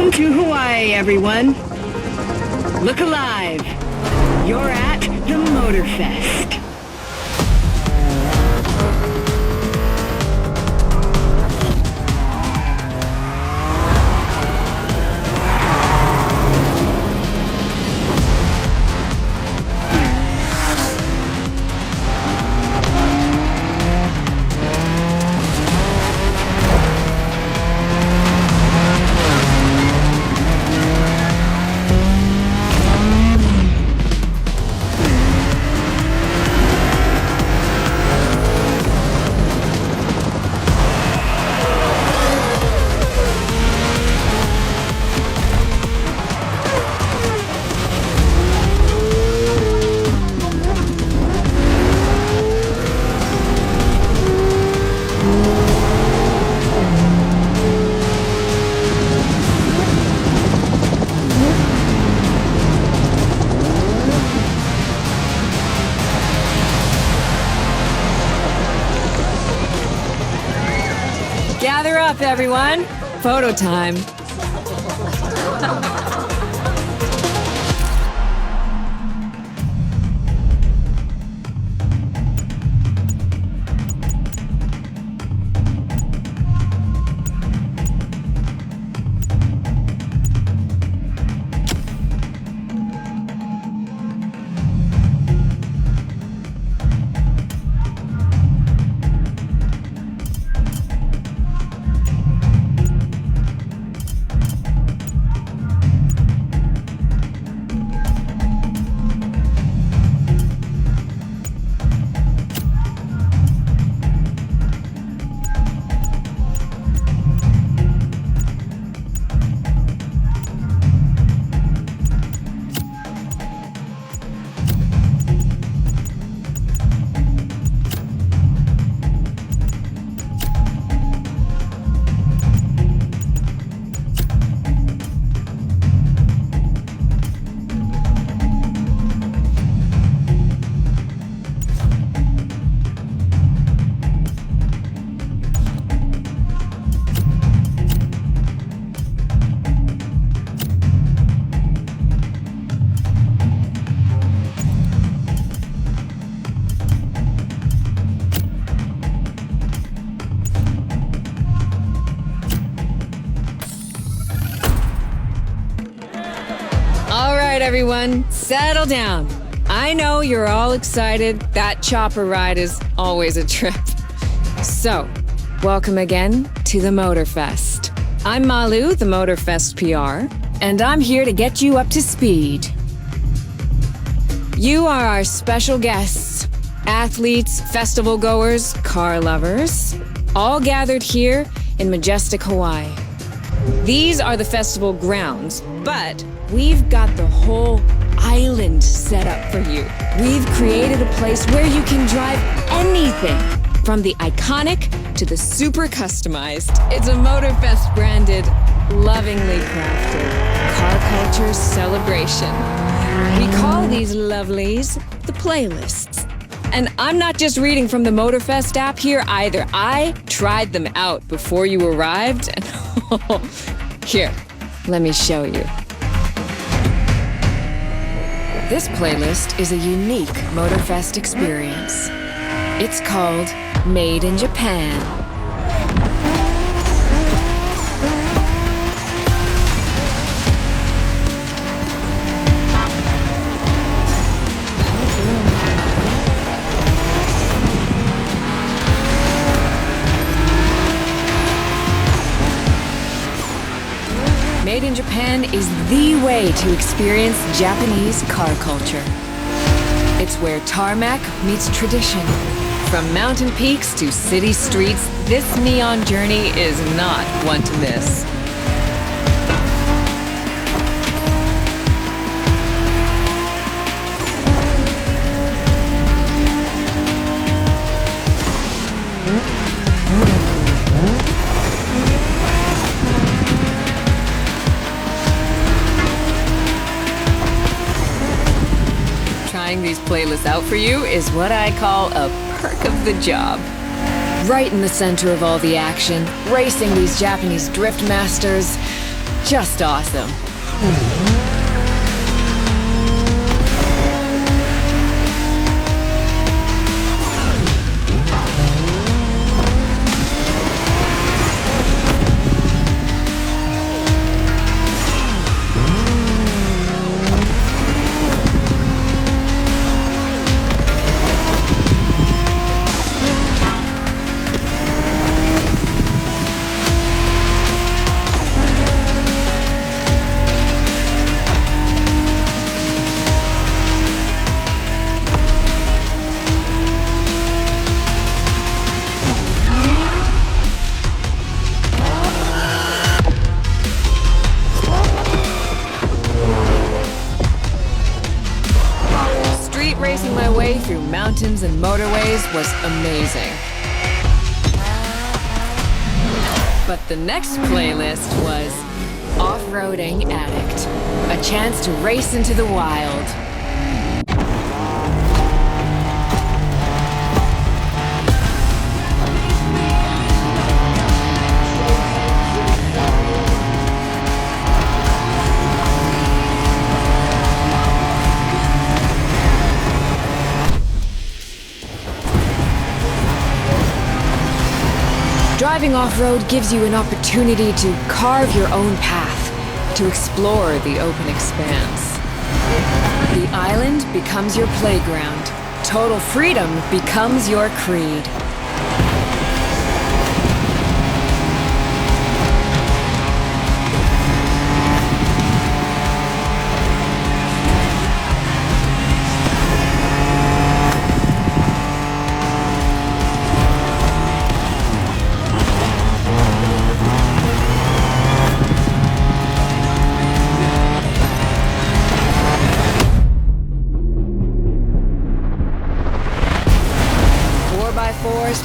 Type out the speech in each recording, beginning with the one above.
Welcome to Hawaii, everyone. Look alive. You're at the Motorfest. Gather up, everyone. Photo time. All right, everyone, settle down. I know you're all excited. That chopper ride is always a trip. So, welcome again to the Motorfest. I'm Malu, the Motorfest PR, and I'm here to get you up to speed. You are our special guests, athletes, festival goers, car lovers, all gathered here in majestic Hawaii. These are the festival grounds, but we've got the whole island set up for you. We've created a place where you can drive anything, from the iconic to the super customized. It's a Motorfest branded, lovingly crafted car culture celebration. We call these lovelies the playlists. And I'm not just reading from the Motorfest app here either. I tried them out before you arrived. And here, let me show you. This playlist is a unique Motorfest experience. It's called Made in Japan. Made in Japan is the way to experience Japanese car culture. It's where tarmac meets tradition. From mountain peaks to city streets, this neon journey is not one to miss. Trying these playlists out for you is what I call a perk of the job. Right in the center of all the action, racing these Japanese drift masters, just awesome. Racing my way through mountains and motorways was amazing. But the next playlist was Off-Roading Addict, a chance to race into the wild. Driving off-road gives you an opportunity to carve your own path, to explore the open expanse. The island becomes your playground. Total freedom becomes your creed.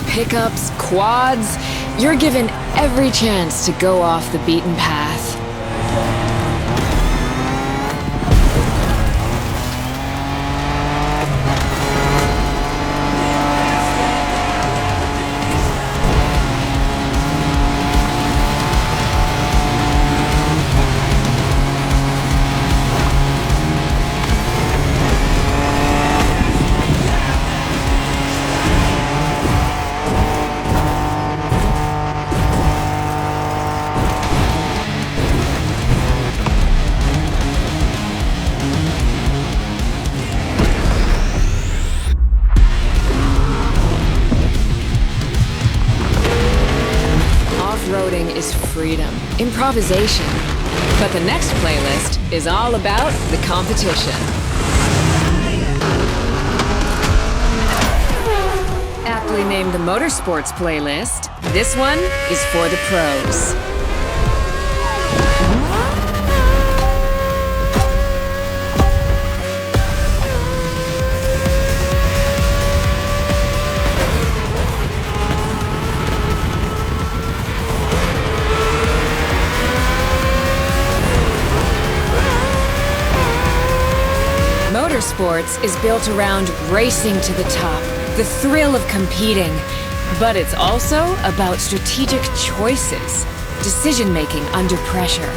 Pickups, quads, you're given every chance to go off the beaten path. Off-roading is freedom, improvisation. But the next playlist is all about the competition. Aptly named the Motorsports playlist, this one is for the pros. Motorsports is built around racing to the top, the thrill of competing. But it's also about strategic choices, decision-making under pressure.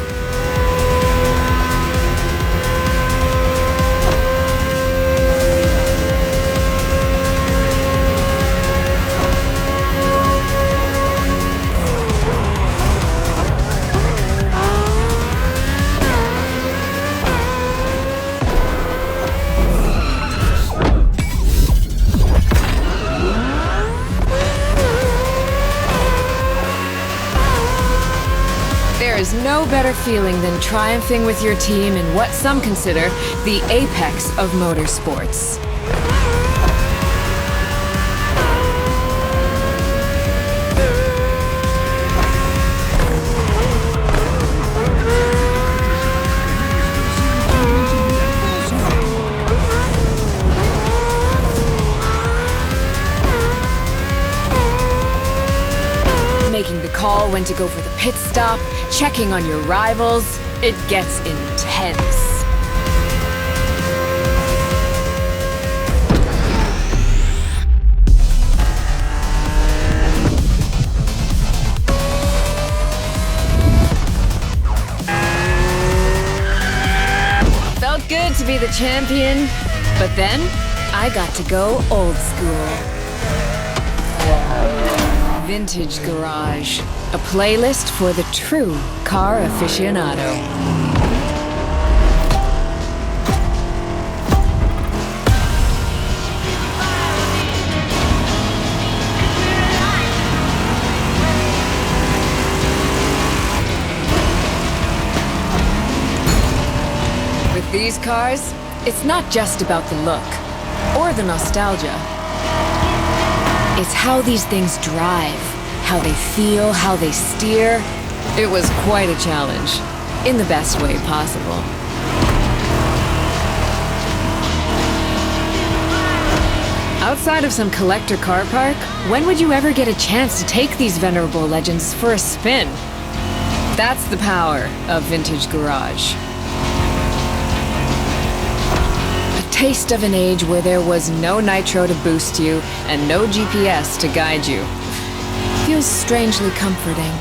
There is no better feeling than triumphing with your team in what some consider the apex of motorsports. Making the call when to go for the pit stop, checking on your rivals, it gets intense. champion, but then I got to go old school. Vintage Garage, a playlist for the true car aficionado. With these cars, it's not just about the look or the nostalgia. It's how these things drive, how they feel, how they steer. It was quite a challenge, in the best way possible. Outside of some collector car park, when would you ever get a chance to take these venerable legends for a spin? That's the power of Vintage Garage. Taste of an age where there was no nitro to boost you and no GPS to guide you. Feels strangely comforting.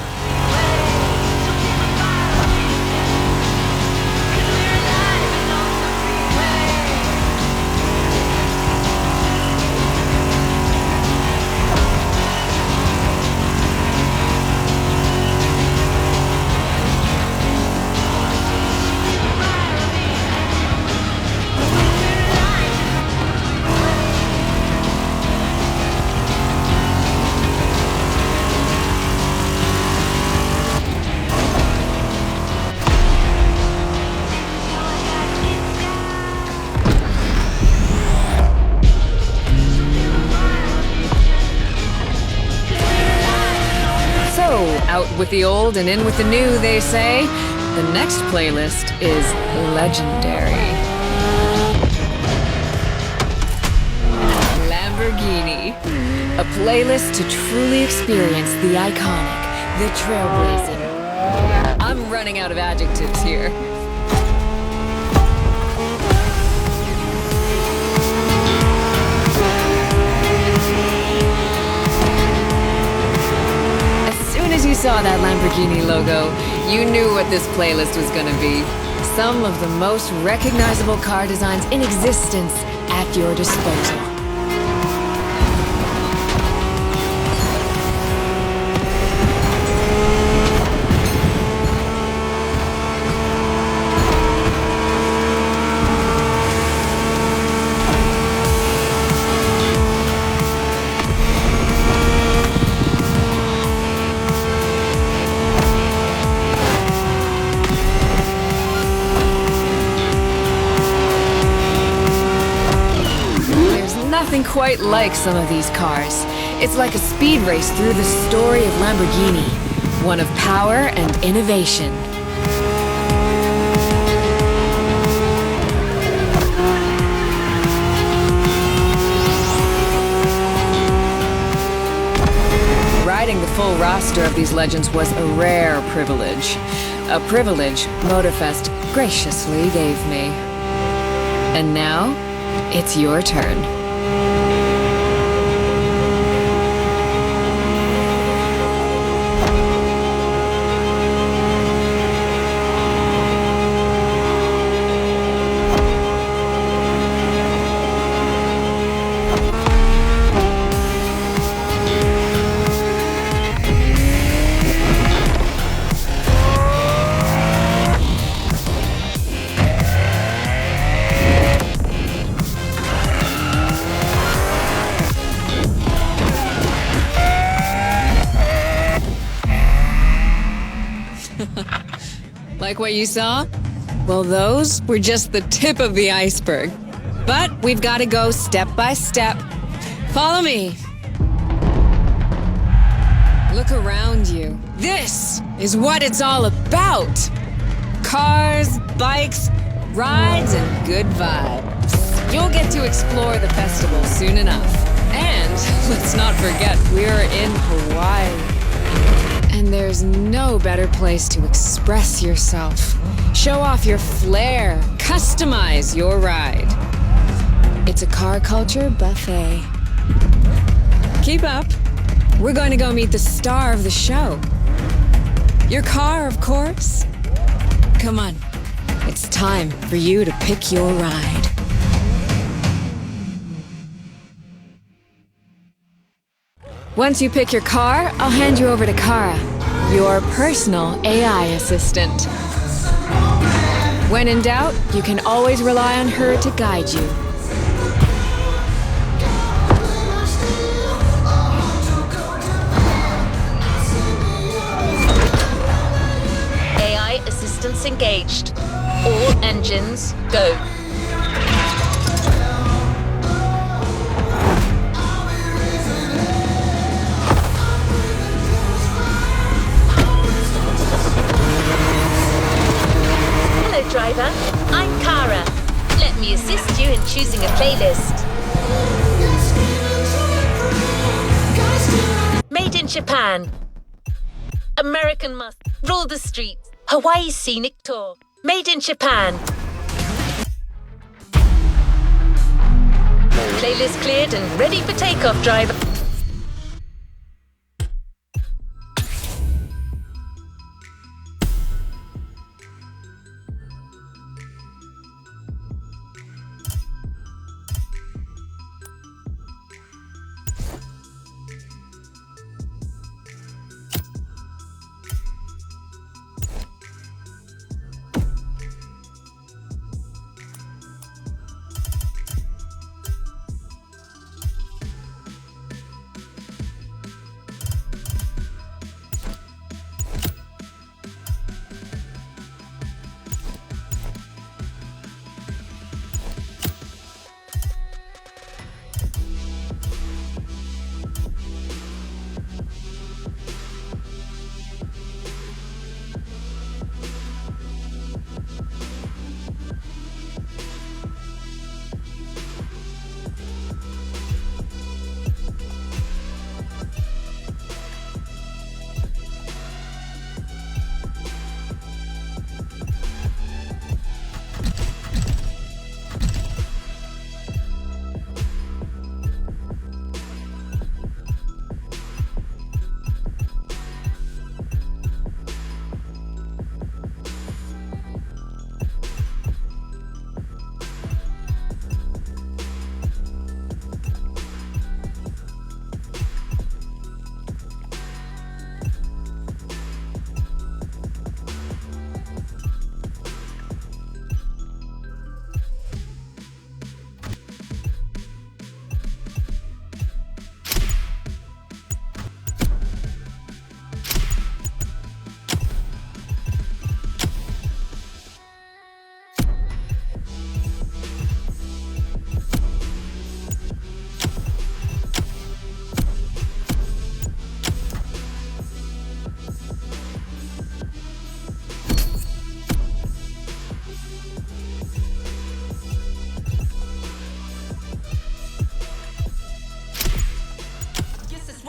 Out with the old and in with the new, they say. The next playlist is legendary. Lamborghini. A playlist to truly experience the iconic, the trailblazing. I'm running out of adjectives here. As you saw that Lamborghini logo, you knew what this playlist was gonna be. Some of the most recognizable car designs in existence at your disposal. Nothing quite like some of these cars. It's like a speed race through the story of Lamborghini, one of power and innovation. Riding the full roster of these legends was a rare privilege. A privilege Motorfest graciously gave me. And now, it's your turn. Like what you saw? Well, those were just the tip of the iceberg. But we've got to go step by step. Follow me. Look around you. This is what it's all about. Cars, bikes, rides, and good vibes. You'll get to explore the festival soon enough. And let's not forget, we're in Hawaii. And there's no better place to express yourself. Show off your flair. Customize your ride. It's a car culture buffet. Keep up. We're going to go meet the star of the show. Your car, of course. Come on. It's time for you to pick your ride. Once you pick your car, I'll hand you over to Kara, your personal AI assistant. When in doubt, you can always rely on her to guide you. AI assistance engaged. All engines, go. Hello, driver. I'm Kara. Let me assist you in choosing a playlist. Made in Japan. American must rule the streets. Hawaii scenic tour. Made in Japan. Playlist cleared and ready for takeoff, driver.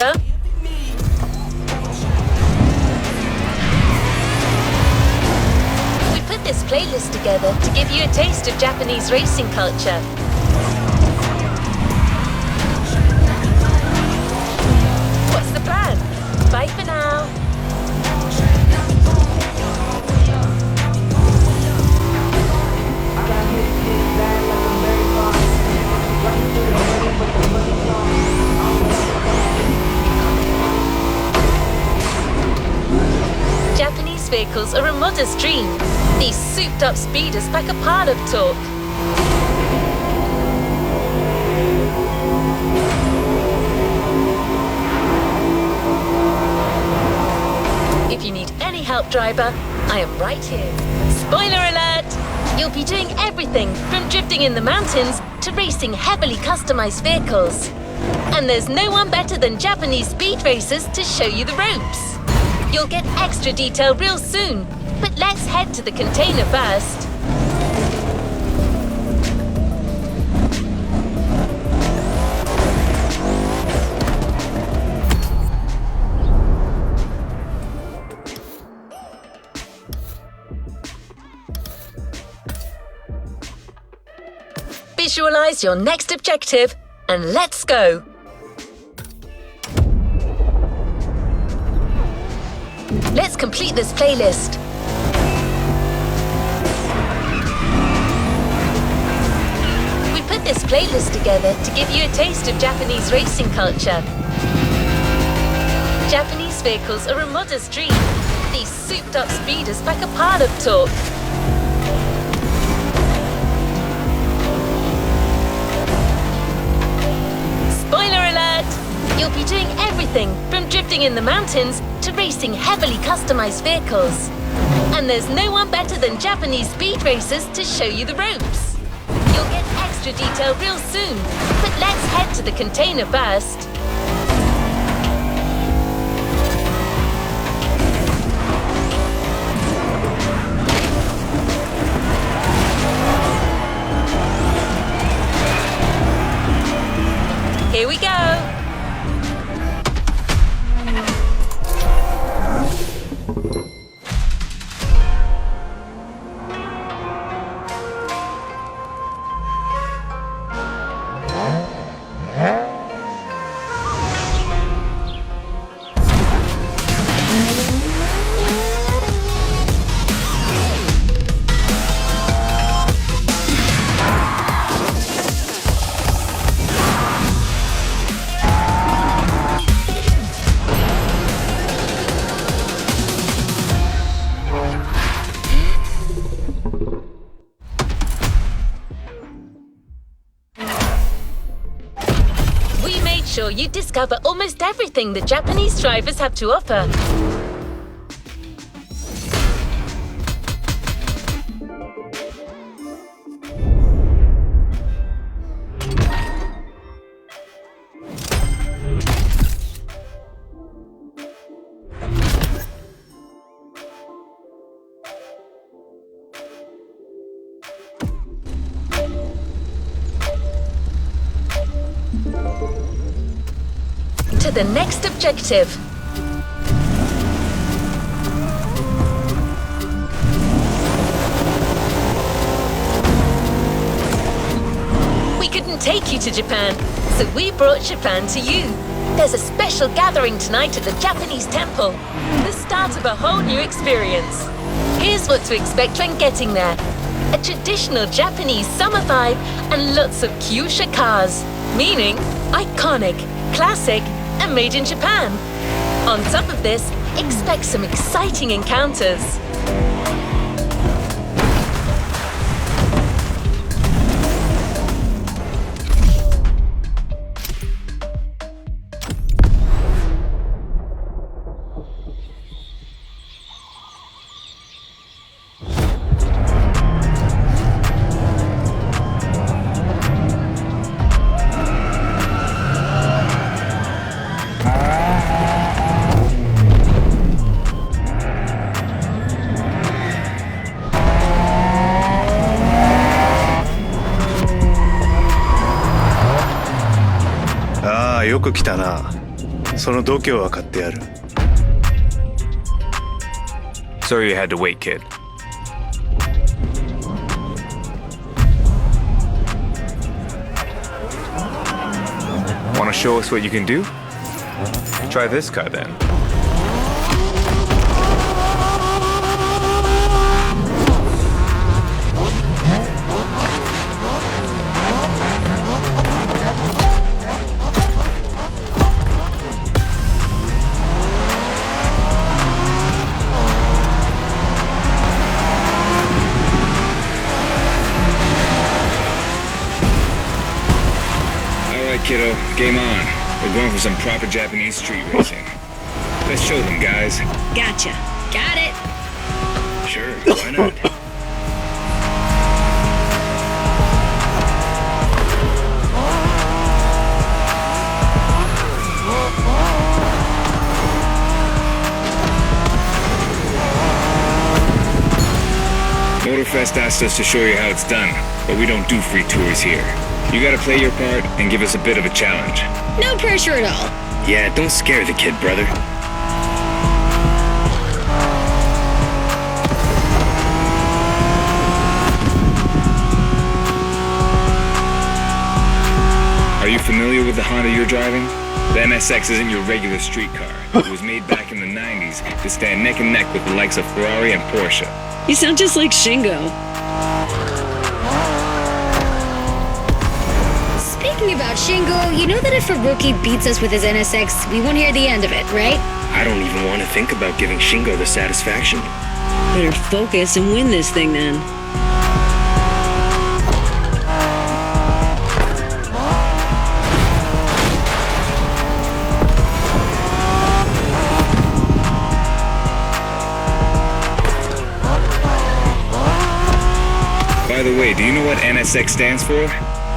Huh? We put this playlist together to give you a taste of Japanese racing culture. What's the plan? Bye for now. Japanese vehicles are a modest dream. These souped-up speeders pack a pile of torque. If you need any help, driver, I am right here. Spoiler alert! You'll be doing everything from drifting in the mountains to racing heavily customized vehicles. And there's no one better than Japanese speed racers to show you the ropes. You'll get extra detail real soon, but let's head to the container first. Visualize your next objective, and let's go! Let's complete this playlist. this playlist together to give you a taste of Japanese racing culture. Japanese vehicles are a modest dream. These souped-up speeders pack a pile of torque. Spoiler alert! You'll be doing everything from drifting in the mountains to racing heavily customized vehicles. And there's no one better than Japanese speed racers to show you the ropes. You'll get extra detail real soon, but let's head to the container first. Here we go! Sure you discover almost everything that Japanese drivers have to offer. To the next objective. We couldn't take you to Japan, so we brought Japan to you. There's a special gathering tonight at the Japanese temple, the start of a whole new experience. Here's what to expect when getting there. A traditional Japanese summer vibe and lots of kyusha cars, meaning iconic, classic, and made in Japan. On top of this, expect some exciting encounters. Ah, よく来たな。その度胸は買ってやる。Sorry you had to wait, kid. Want to show us what you can do? Try this car then. Kiddo, game on. We're going for some proper Japanese street racing. Let's show them, guys. Gotcha. Got it. Sure, why not? Motorfest asked us to show you how it's done, but we don't do free tours here. You gotta play your part and give us a bit of a challenge. No pressure at all. Yeah, don't scare the kid, brother. Are you familiar with the Honda you're driving? The MSX isn't your regular street car. It was made back in the 90s to stand neck and neck with the likes of Ferrari and Porsche. You sound just like Shingo. Talking about Shingo, you know that if a rookie beats us with his NSX, we won't hear the end of it, right? I don't even want to think about giving Shingo the satisfaction. Better focus and win this thing then. By the way, do you know what NSX stands for?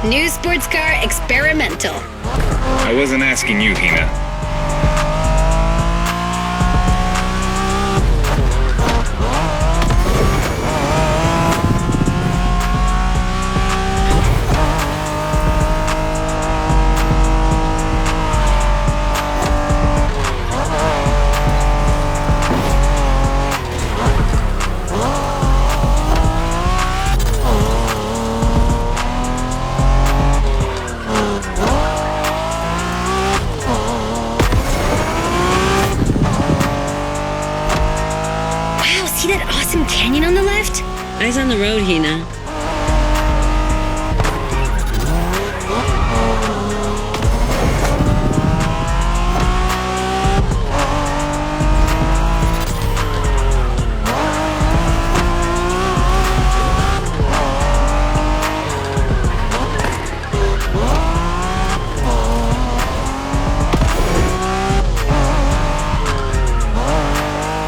New sports car experimental. I wasn't asking you, Hina. Wow, see that awesome canyon on the left? Eyes on the road, Hina.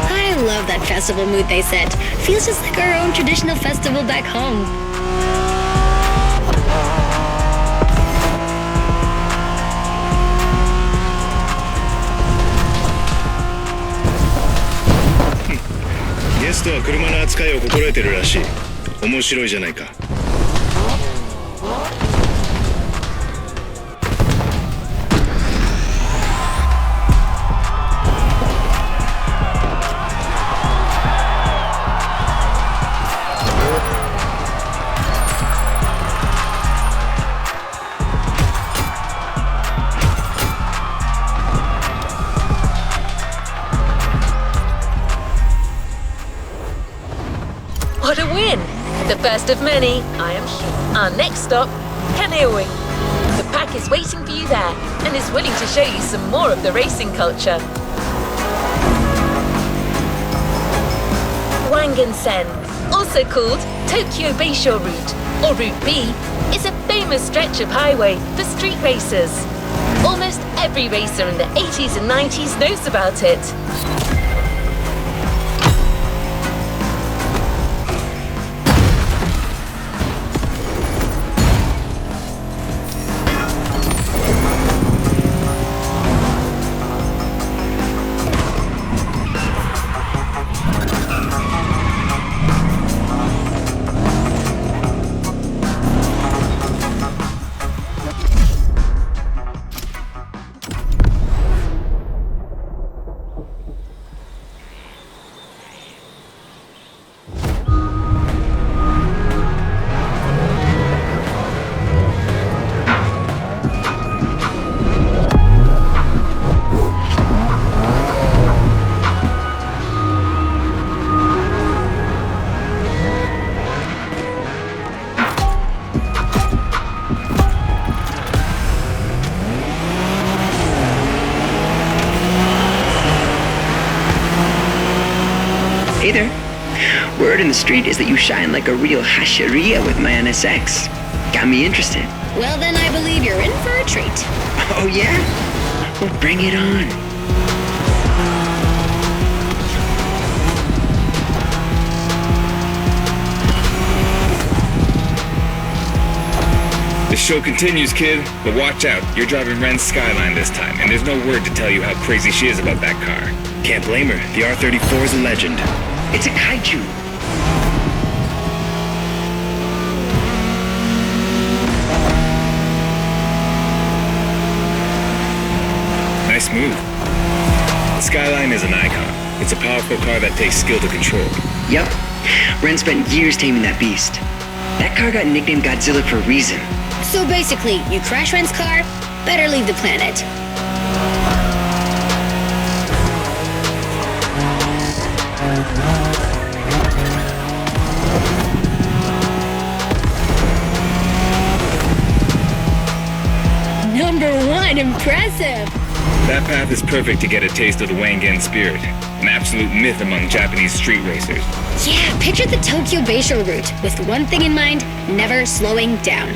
I love that festival mood they set. Feels just like our own traditional festival back home.ゲストは車の扱いを心得てるらしい。面白いじゃないか。What a win! The first of many, I am sure. Our next stop, Kaneohe. The pack is waiting for you there and is willing to show you some more of the racing culture. Wangan-sen, also called Tokyo Bayshore Route, or Route B, is a famous stretch of highway for street racers. Almost every racer in the 80s and 90s knows about it. Hey there. Word in the street is that you shine like a real hasheria with my NSX. Got me interested. Well, then I believe you're in for a treat. Oh yeah? Well, bring it on. The show continues, kid, but watch out. You're driving Ren's Skyline this time, and there's no word to tell you how crazy she is about that car. Can't blame her. The R34 is a legend. It's a kaiju. Nice move. The Skyline is an icon. It's a powerful car that takes skill to control. Yup. Ren spent years taming that beast. That car got nicknamed Godzilla for a reason. So basically, you crash Ren's car, better leave the planet. and impressive. That path is perfect to get a taste of the Wangen spirit, an absolute myth among Japanese street racers. Yeah, picture the Tokyo Bayshore route, with one thing in mind, never slowing down.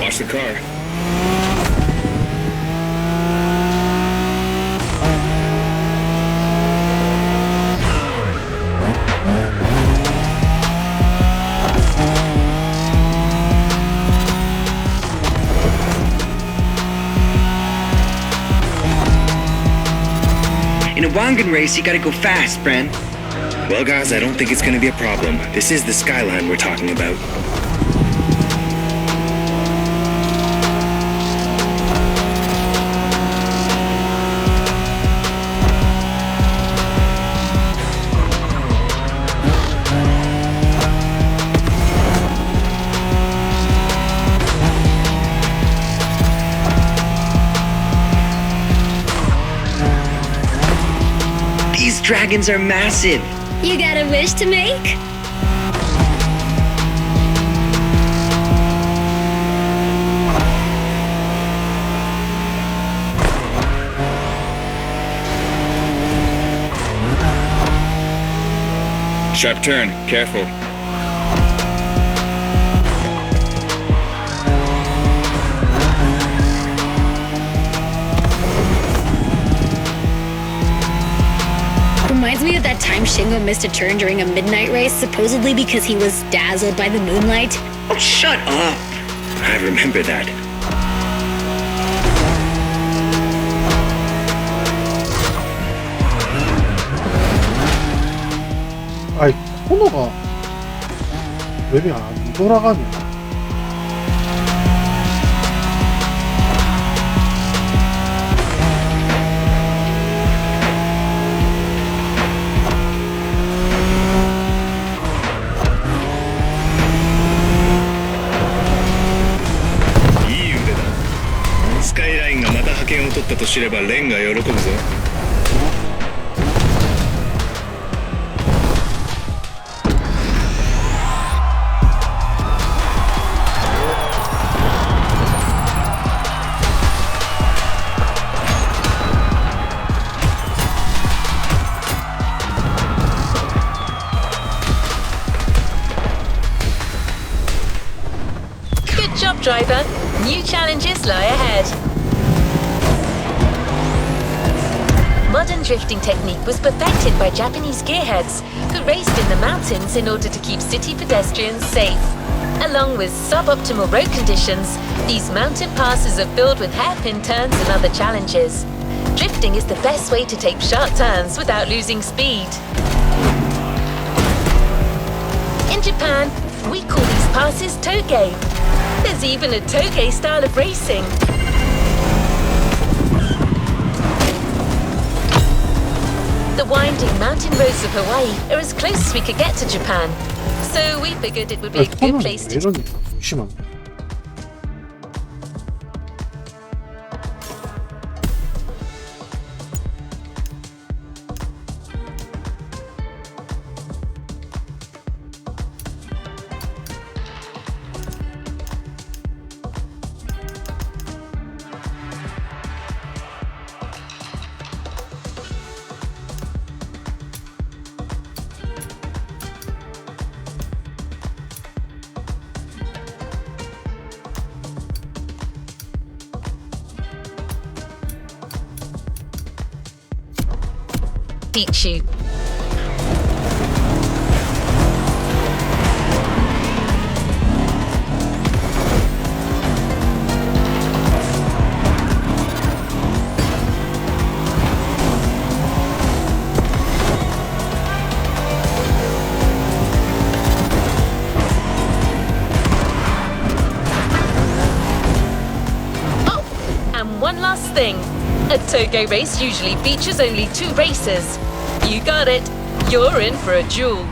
Watch the car. In a Wangen race, you gotta go fast, Bren. Well, guys, I don't think it's gonna be a problem. This is the skyline we're talking about. These dragons are massive. You got a wish to make? Sharp turn, careful. Reminds me of that time Shingo missed a turn during a midnight race, supposedly because he was dazzled by the moonlight. Oh, shut up. I remember that. 아이, 코너가 맵이 안 돌아가네.いい腕だ。スカイラインがまた覇権を取ったと知ればレンが喜ぶぞ。Good job, driver. New challenges lie ahead. Modern drifting technique was perfected by Japanese gearheads who raced in the mountains in order to keep city pedestrians safe. Along with suboptimal road conditions, these mountain passes are filled with hairpin turns and other challenges. Drifting is the best way to take sharp turns without losing speed. In Japan, we call these passes toge. There's even a toge style of racing. The winding mountain roads of Hawaii are as close as we could get to Japan. So we figured it would be a good 코너는 place 왜 to... 이러니? 무심한. teach you. One last thing. A Togo race usually features only 2 racers. You got it. You're in for a duel.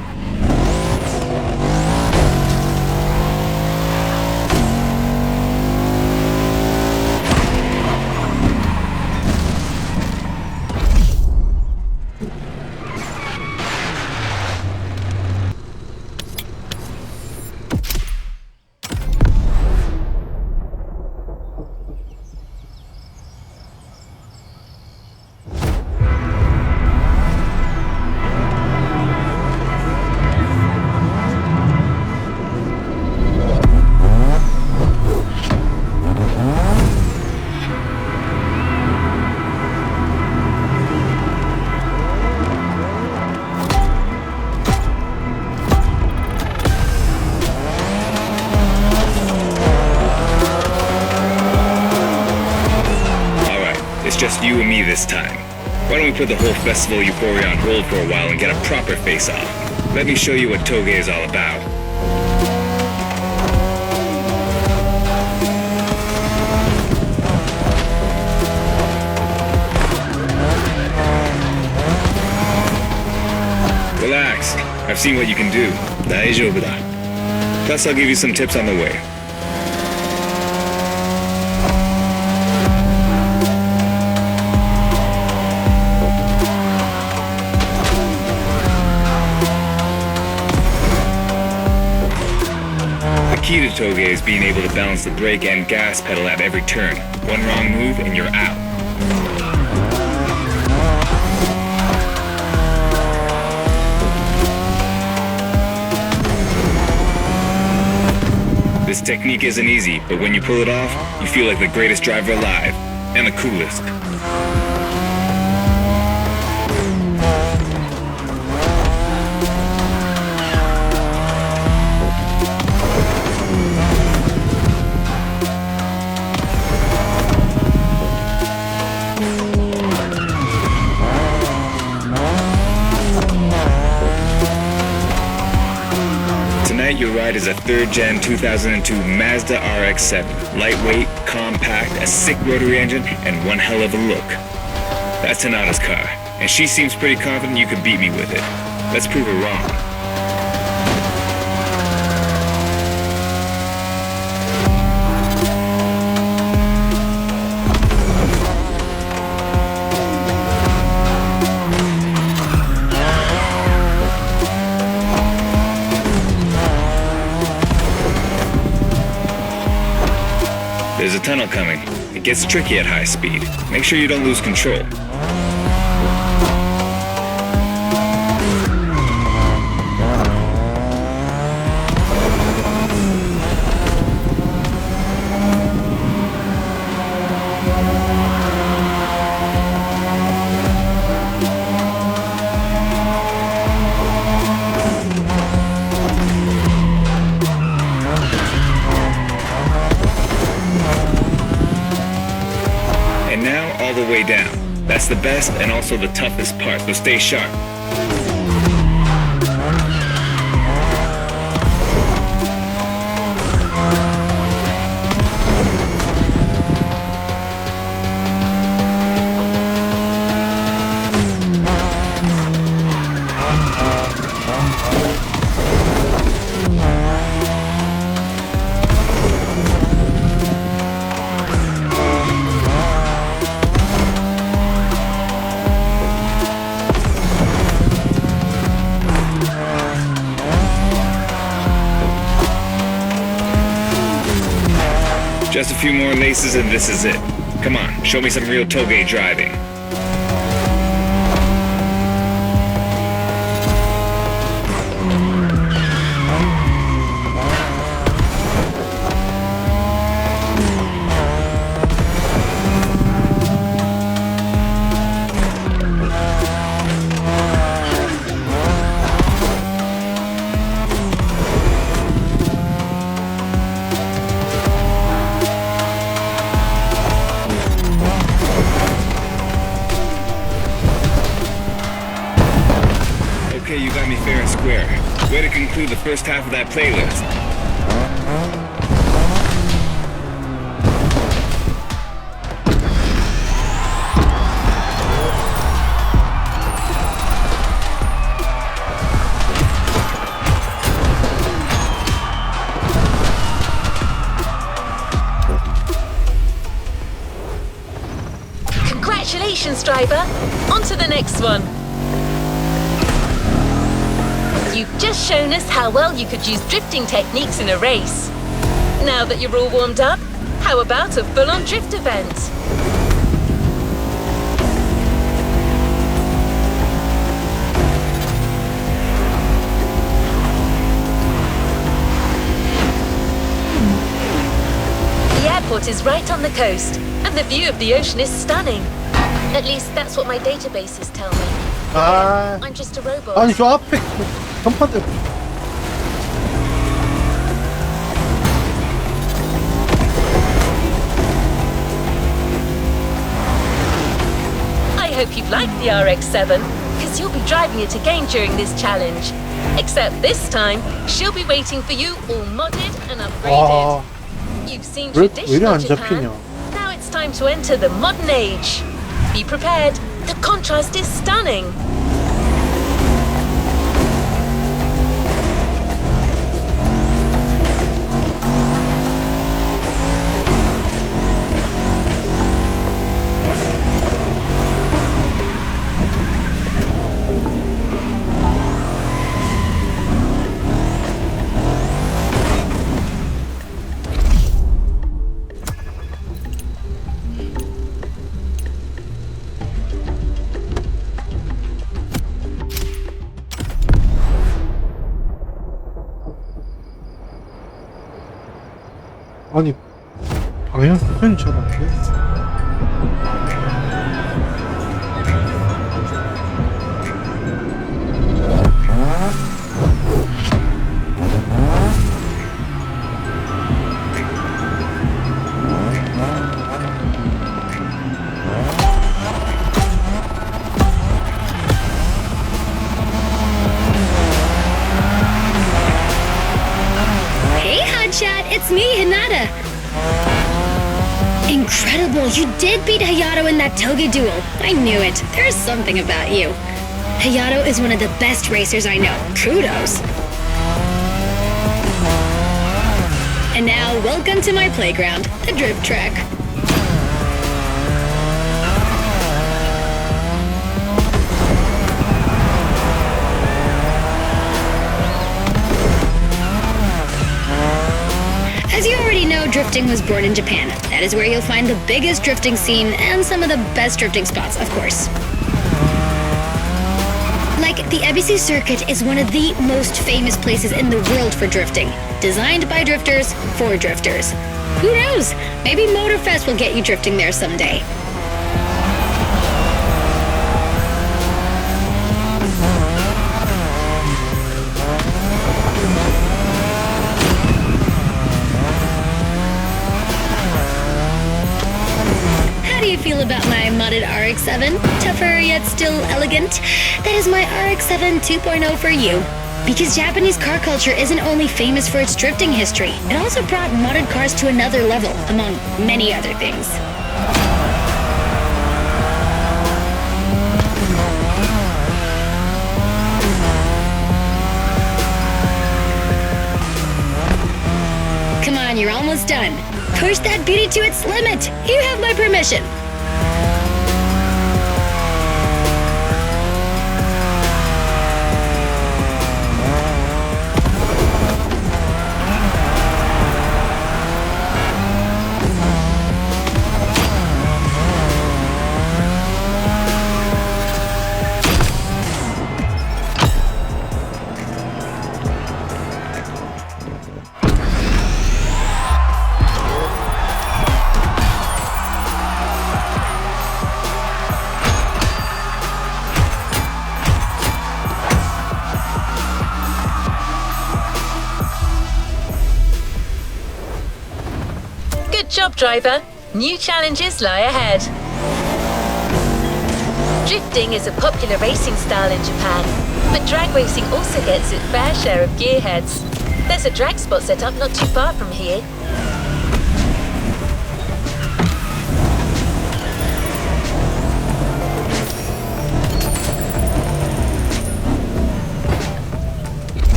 this time. Why don't we put the whole festival euphoria on hold for a while and get a proper face-off? Let me show you what Toge is all about. Relax. I've seen what you can do. 大丈夫だ. Plus, I'll give you some tips on the way. The key to Toge is being able to balance the brake and gas pedal at every turn. One wrong move and you're out. This technique isn't easy, but when you pull it off, you feel like the greatest driver alive, and the coolest. Tonight, your ride is a 3rd Gen 2002 Mazda RX-7. Lightweight, compact, a sick rotary engine, and one hell of a look. That's Tanada's car, and she seems pretty confident you could beat me with it. Let's prove her wrong. There's a tunnel coming. It gets tricky at high speed. Make sure you don't lose control. And now, all the way down. That's the best and also the toughest part, so stay sharp. Just a few more laces and this is it. Come on, show me some real Toge driving. Okay, you got me fair and square. Way to conclude the first half of that playlist. Congratulations, driver! On to the next one. You've just shown us how well you could use drifting techniques in a race. Now that you're all warmed up, how about a full-on drift event? The airport is right on the coast, and the view of the ocean is stunning. At least that's what my databases tell me. I'm just a robot. 아니 저 앞에 간판들 hope you've liked the RX-7, because you'll be driving it again during this challenge. Except this time, she'll be waiting for you all modded and upgraded. You've seen traditional Japan. Now it's time to enter the modern age. Be prepared. The contrast is stunning. 아니 방향 표현이 잘 안 돼. Hey, Hotshot, it's me, Hinata. Incredible, you did beat Hayato in that Toge duel. I knew it. There's something about you. Hayato is one of the best racers I know. Kudos. And now, welcome to my playground, the drift track. As you already know, drifting was born in Japan. That is where you'll find the biggest drifting scene and some of the best drifting spots, of course. Like, the Ebisu Circuit is one of the most famous places in the world for drifting. Designed by drifters, for drifters. Who knows? Maybe Motorfest will get you drifting there someday. How do you feel about my modded RX-7? Tougher yet still elegant? That is my RX-7 2.0 for you. Because Japanese car culture isn't only famous for its drifting history, it also brought modded cars to another level, among many other things. Come on, you're almost done. Push that beauty to its limit. You have my permission. Good job, driver. New challenges lie ahead. Drifting is a popular racing style in Japan, but drag racing also gets its fair share of gearheads. There's a drag spot set up not too far from here.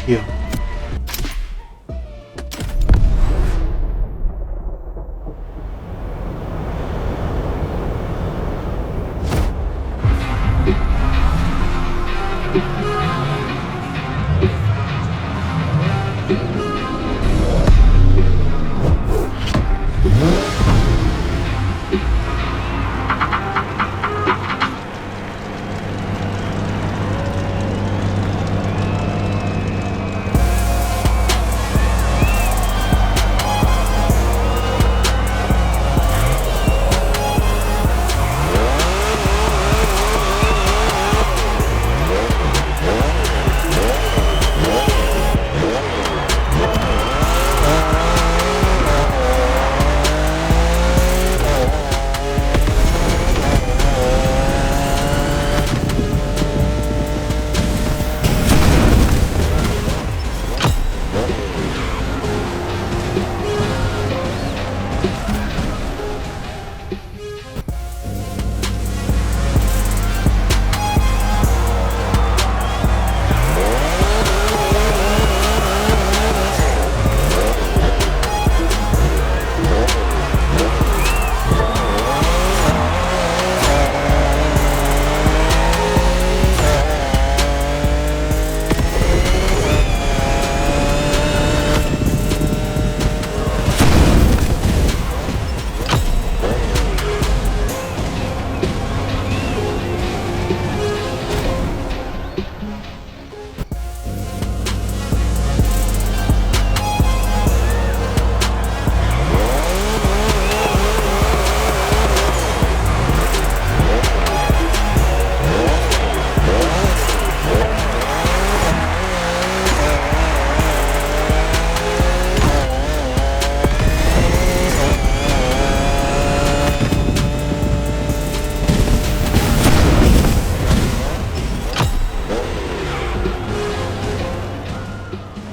기어.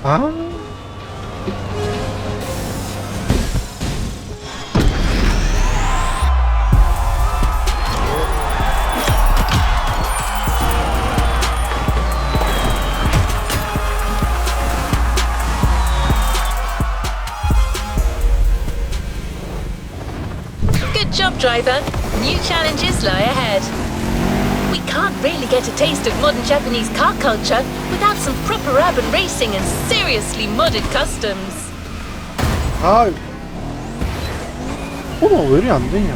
아. Good job, driver. New challenges lie ahead. We can't really get a taste of modern Japanese car culture without some proper urban racing and seriously modded customs. 아. 왜 이리 안 되냐?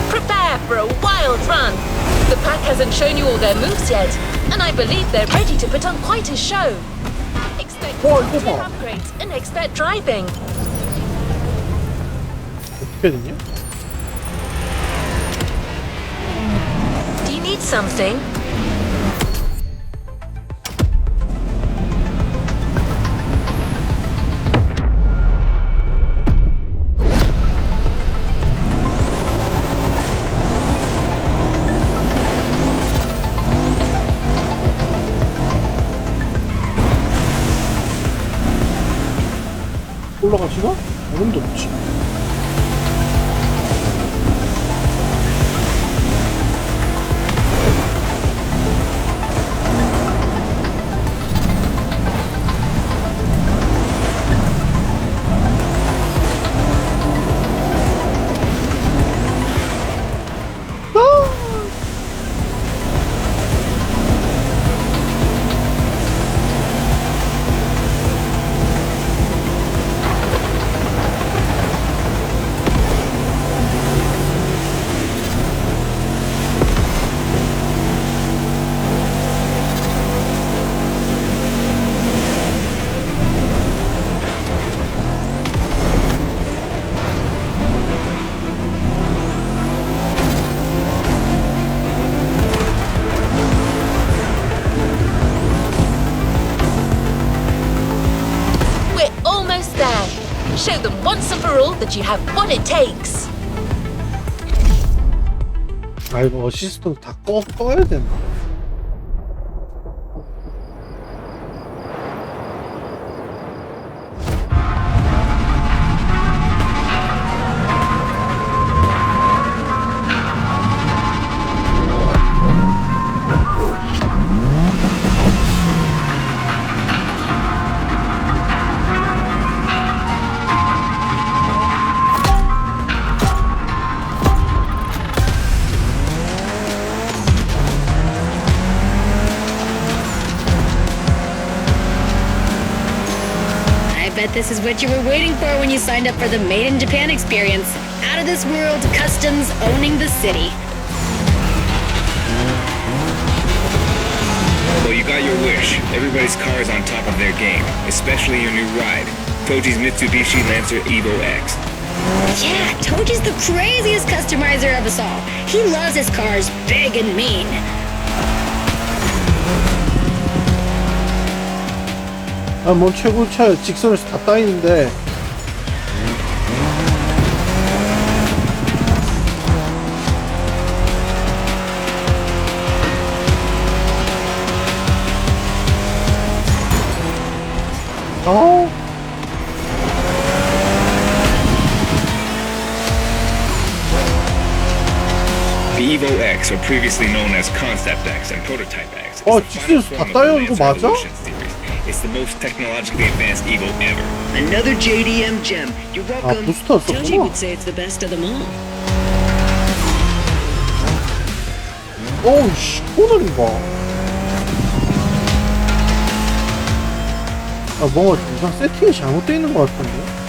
Prepare for a wild run. The pack hasn't shown you all their moves yet, and I believe they're ready to put on quite a show. Expect positive upgrades and expert driving. 어떻게 됐냐? Do you need something? 올라가지나? 어림도 없지. Show them once and for all that you have what it takes. 아 이거 어시스트 다 꺼야 되나? I bet this is what you were waiting for when you signed up for the Made in Japan experience. Out of this world customs owning the city. Well, you got your wish. Everybody's car is on top of their game, especially your new ride, Toji's Mitsubishi Lancer Evo X. Yeah, Toji's the craziest customizer of us all. He loves his cars big and mean. 아, 뭐 최고차 직선에서 다 따이는데 The Evo X, or previously known as Concept X and Prototype X, is 어, the final 직선에서 다 form of the 따요? 이거 Lancer 맞아? Evolution series. It's the most technologically advanced Evo ever. Another JDM gem. You're 아 welcome. 부스터였었구나. Toji would say it's the best of them all. 어우 씨 오늘인가. 아 뭔가 이상 세팅이 잘못되어 있는 것 같은데.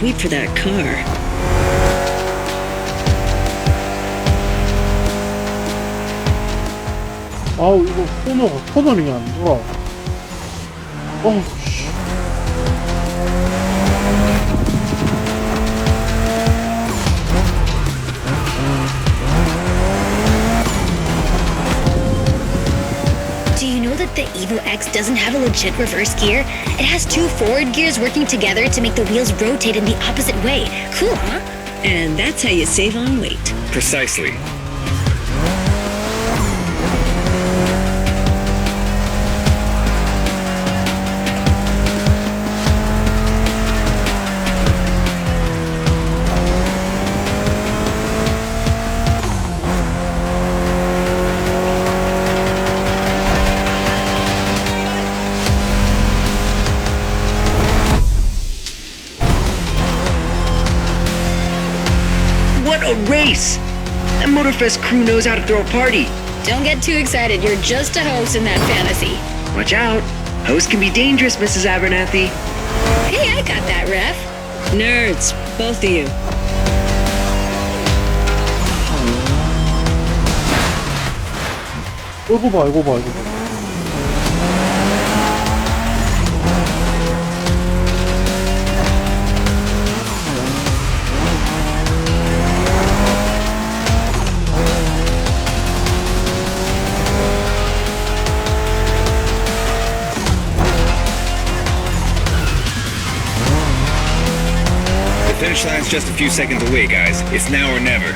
wait for that car. 아우 이거 코너링이 안 돌아. 씨. Do you know that the Evo X doesn't have a legit reverse gear? It has two forward gears working together to make the wheels rotate in the opposite way. Cool, huh? And that's how you save on weight. Precisely. What a race! That Motorfest crew knows how to throw a party. Don't get too excited. You're just a host in that fantasy. Watch out. Hosts can be dangerous, Mrs. Abernathy. Hey, I got that, ref. Nerds, both of you. 이거 봐, 이거 봐, 이거 봐. The finish line's just a few seconds away, guys. It's now or never.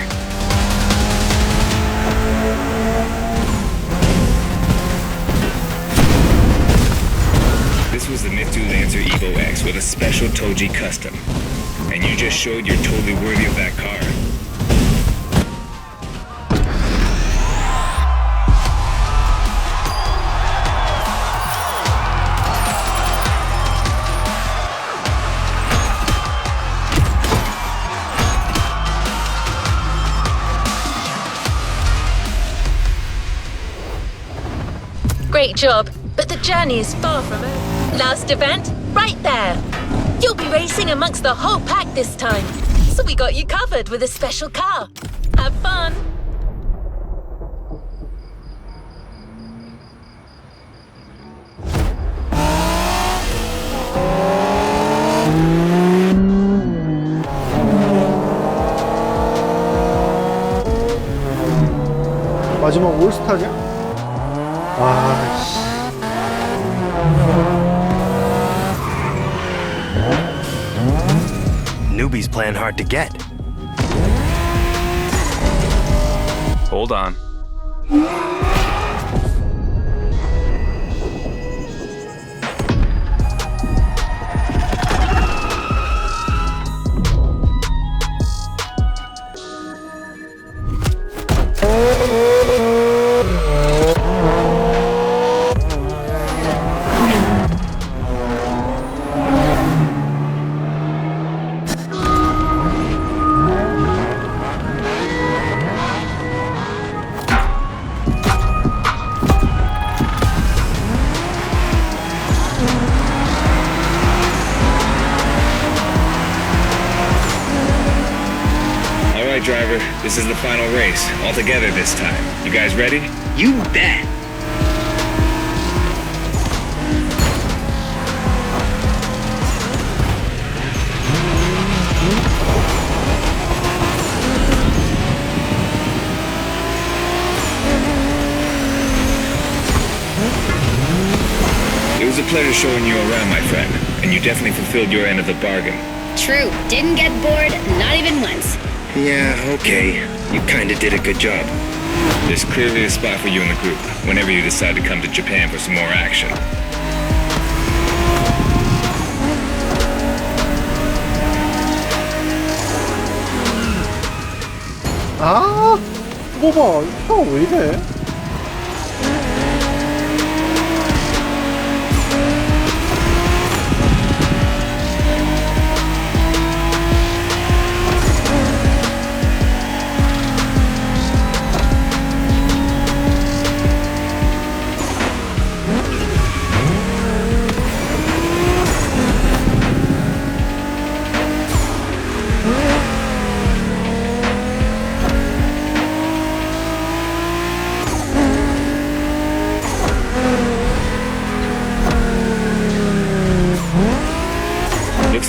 This was the Mitsu Lancer Evo X with a special Toji custom. And you just showed you're totally worthy of that car. Great job, but the journey is far from over. Last event, right there. You'll be racing amongst the whole pack this time. So we got you covered with a special car. Have fun. 마지막 올스타냐? 아, 씨. Newbies playing hard to get. Hold on. Driver, this is the final race, all together this time. You guys ready? You bet. It was a pleasure showing you around, my friend, and you definitely fulfilled your end of the bargain. True. Didn't get bored, not even once. Yeah, okay. You kinda did a good job. There's clearly a spot for you in the group, whenever you decide to come to Japan for some more action. 아, 이거 봐, 형 왜 이래?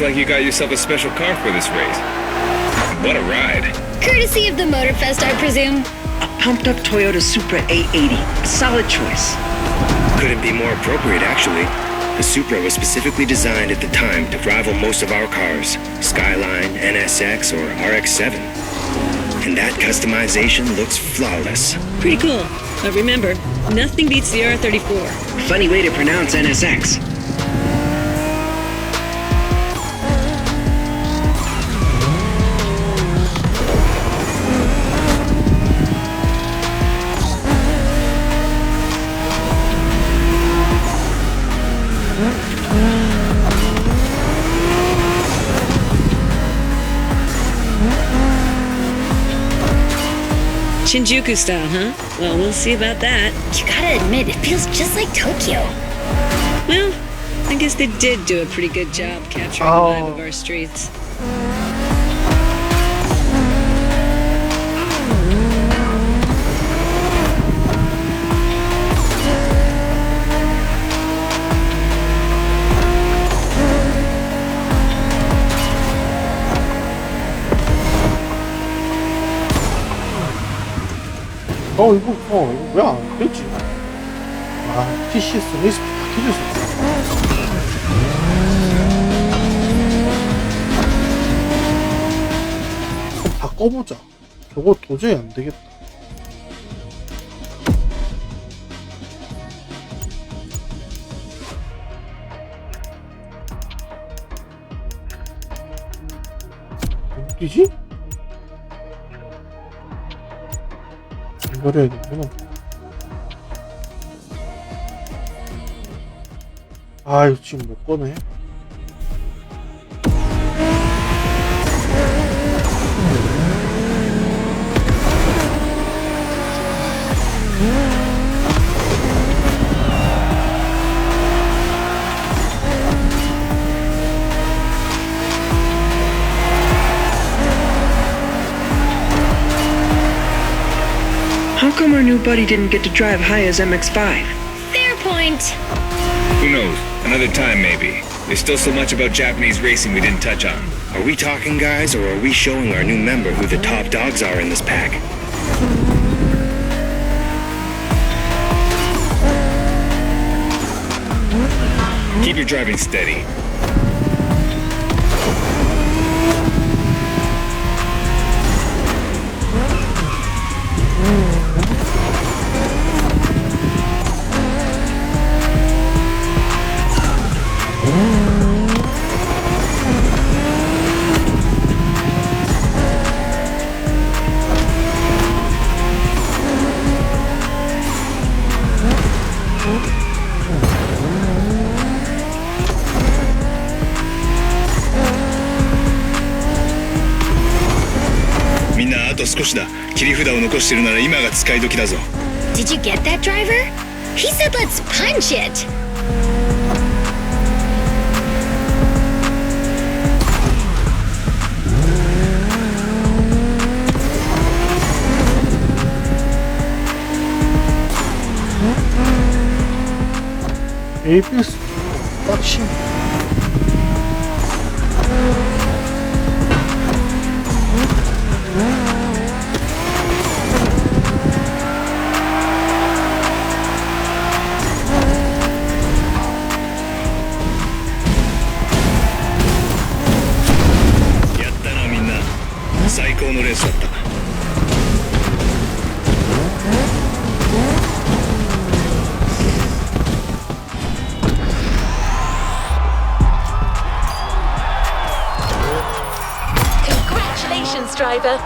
like you got yourself a special car for this race. What a ride. Courtesy of the Motorfest, I presume. A pumped-up Toyota Supra A80. Solid choice. Couldn't be more appropriate, actually. The Supra was specifically designed at the time to rival most of our cars, Skyline, NSX, or RX-7. And that customization looks flawless. Pretty cool. But remember, nothing beats the R34. Funny way to pronounce NSX. Shinjuku style, huh? Well, we'll see about that. You gotta admit, it feels just like Tokyo. Well, I guess they did do a pretty good job capturing the vibe of our streets. 이거 왜 안 되지? 아, TCS 레이스 바뀌었어. 바꿔보자. 저거 도저히 안 되겠다. 어디지? 이거를 해야 되구나. 아, 이거 지금 못 꺼내. How come our new buddy didn't get to drive high as MX-5? Fair point. Who knows? Another time, maybe. There's still so much about Japanese racing we didn't touch on. Are we talking, guys, or are we showing our new member who the top dogs are in this pack? Keep your driving steady. Did you get that, driver? He said let's punch it. ABS 빡심. Congratulations, driver.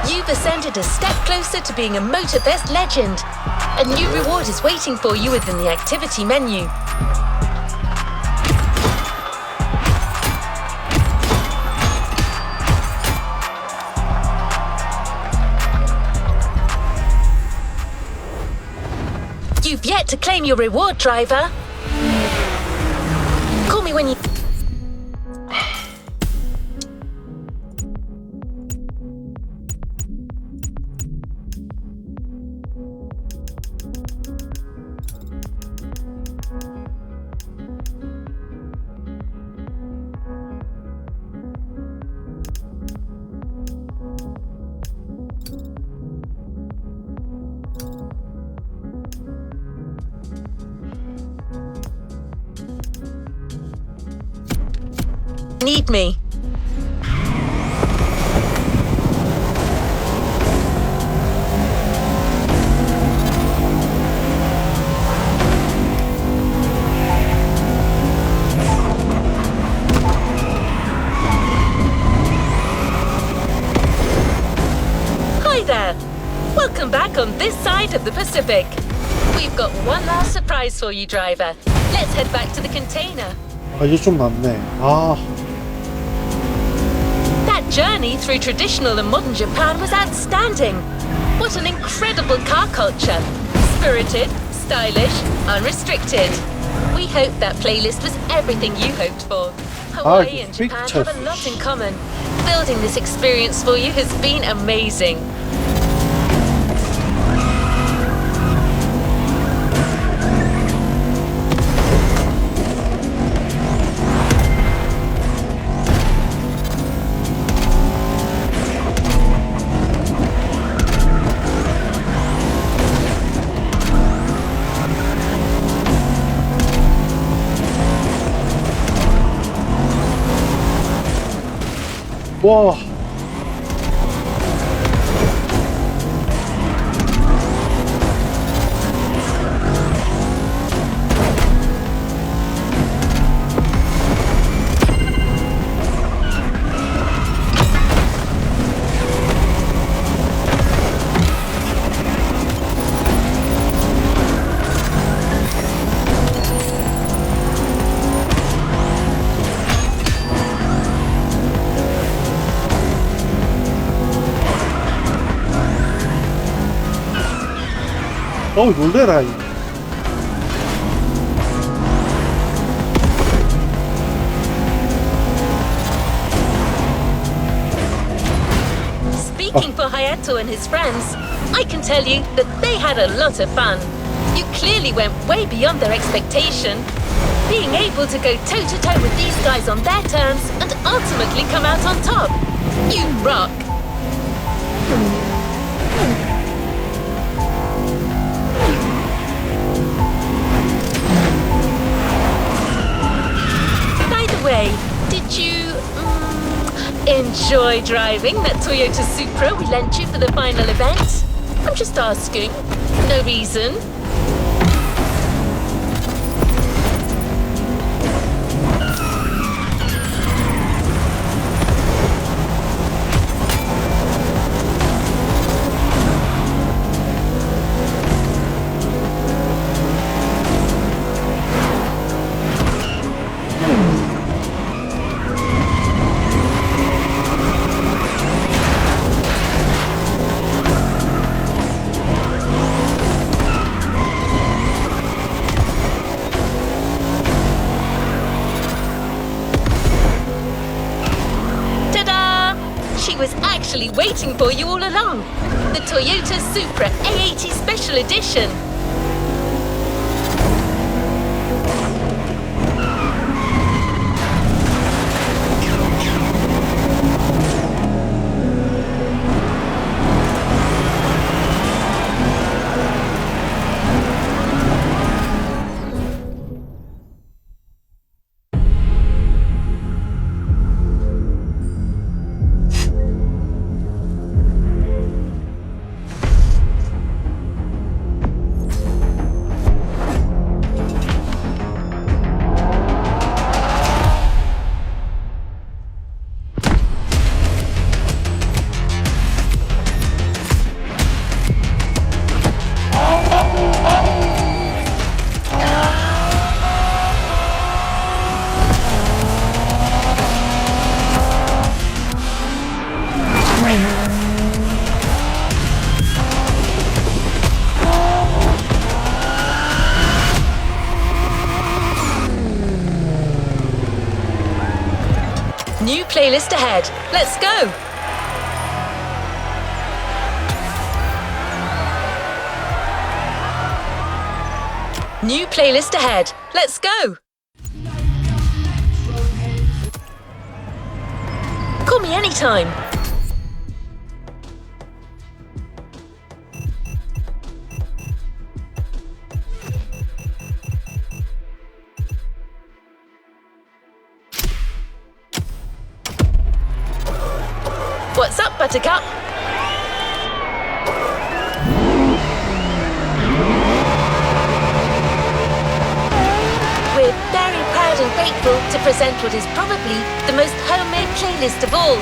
You've ascended a step closer to being a Motorfest legend. A new reward is waiting for you within the activity menu. You've yet to claim your reward, driver. Call me when you... need me. Hi there. Welcome back on this side of the Pacific. We've got one last surprise for you, driver. Let's head back to the container. 아, 이제 좀 낫네. 아, That journey through traditional and modern Japan was outstanding. What an incredible car culture. Spirited, stylish, unrestricted. We hope that playlist was everything you hoped for. Hawaii and Japan have a lot in common. Building this experience for you has been amazing. 와. 놀래라. Speaking for Hayato and his friends, I can tell you that they had a lot of fun. You clearly went way beyond their expectation. Being able to go toe-to-toe with these guys on their terms and ultimately come out on top. You rock. By the way, did you enjoy driving that Toyota Supra we lent you for the final event? I'm just asking. No reason. She was actually waiting for you all along. The Toyota Supra A80 Special Edition. New playlist ahead. Let's go! New playlist ahead. Let's go! Call me anytime. Buttercup. We're very proud and grateful to present what is probably the most homemade playlist of all.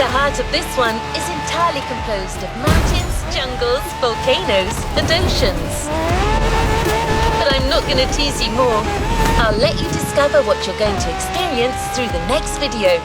The heart of this one is entirely composed of mountains, jungles, volcanoes, and oceans. But I'm not going to tease you more. I'll let you discover what you're going to experience through the next video.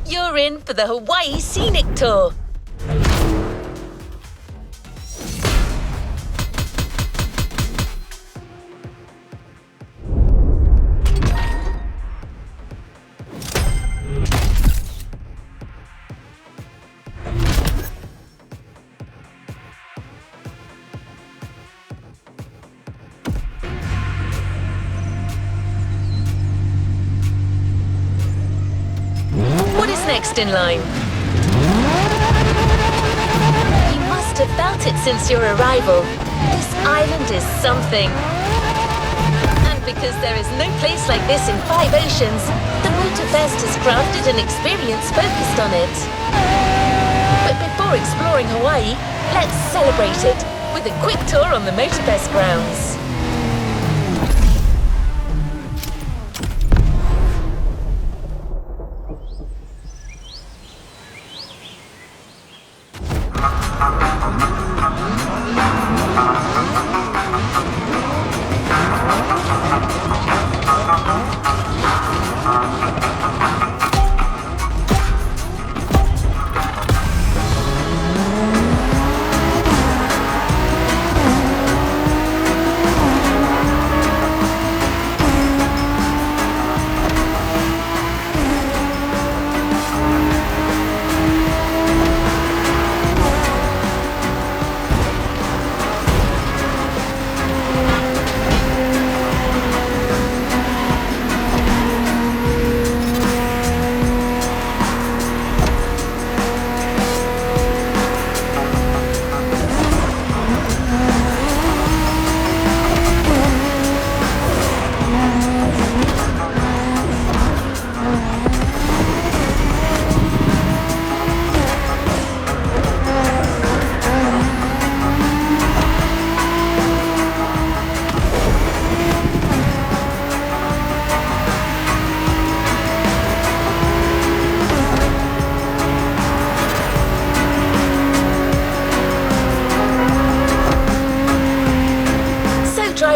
You're in for the Hawaii Scenic Tour. Next in line. You must have felt it since your arrival. This island is something. And because there is no place like this in 5 oceans, the Motorfest has crafted an experience focused on it. But before exploring Hawaii, let's celebrate it with a quick tour on the Motorfest grounds.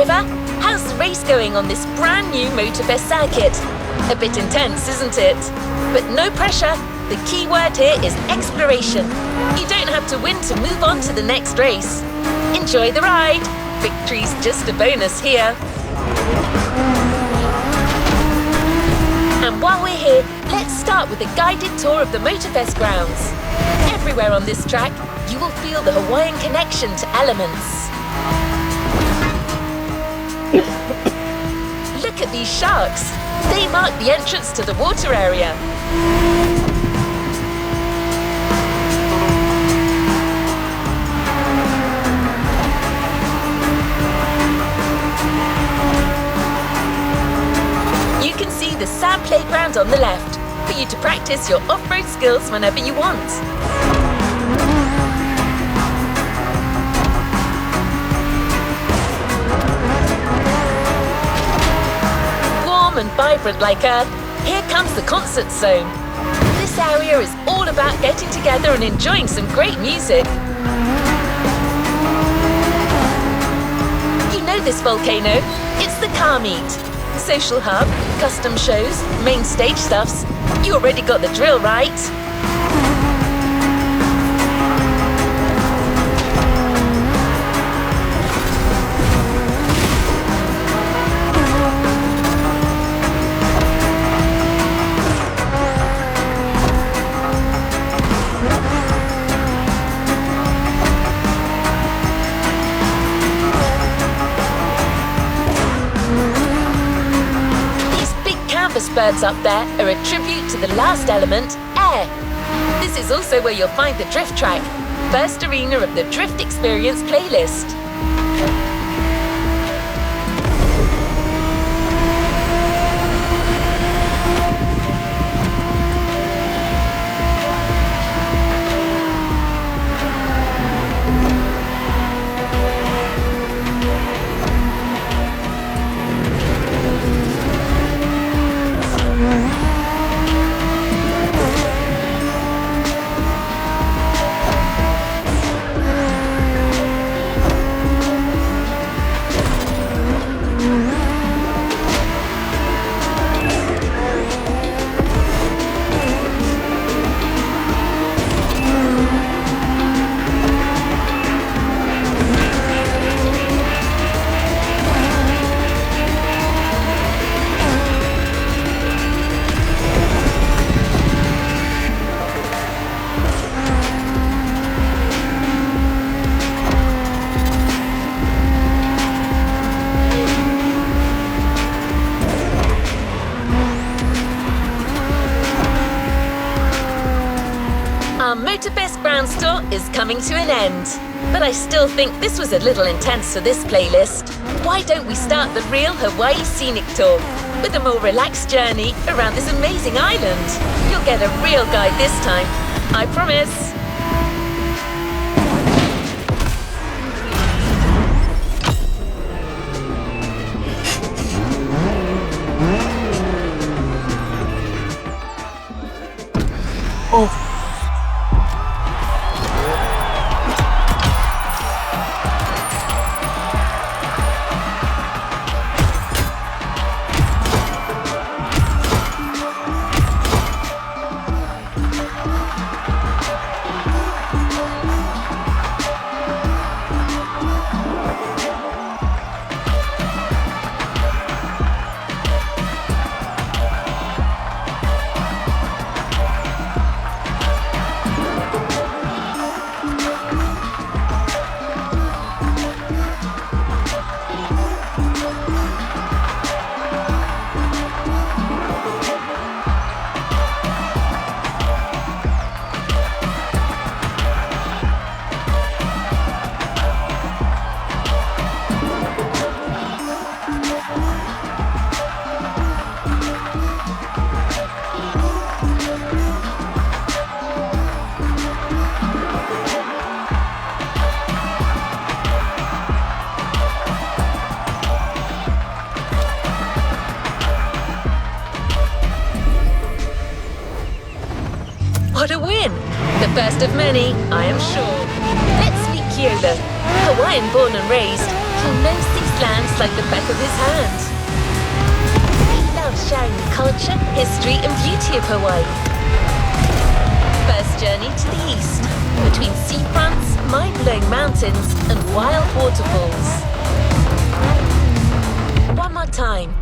driver. How's the race going on this brand new Motorfest circuit? A bit intense, isn't it? But no pressure. The key word here is exploration. You don't have to win to move on to the next race. Enjoy the ride. Victory's just a bonus here. And while we're here, let's start with a guided tour of the Motorfest grounds. Everywhere on this track, you will feel the Hawaiian connection to elements. Look at these sharks. They mark the entrance to the water area. You can see the sand playground on the left for you to practice your off-road skills whenever you want. And vibrant like Earth, here comes the concert zone. This area is all about getting together and enjoying some great music. You know this volcano, it's the car meet. Social hub, custom shows, main stage stuffs. You already got the drill, right? Birds up there are a tribute to the last element, air. This is also where you'll find the drift track, first arena of the Drift Experience playlist. Motorfest Ground Tour is coming to an end, but I still think this was a little intense for this playlist. Why don't we start the real Hawaii Scenic Tour with a more relaxed journey around this amazing island? You'll get a real guide this time, I promise. Oh. What a win! The first of many, I am sure. Let's meet Kyola. Hawaiian born and raised, he'll know these lands like the back of his hand. He loves sharing the culture, history, and beauty of Hawaii. First journey to the east, between seafronts, mind-blowing mountains, and wild waterfalls. One more time.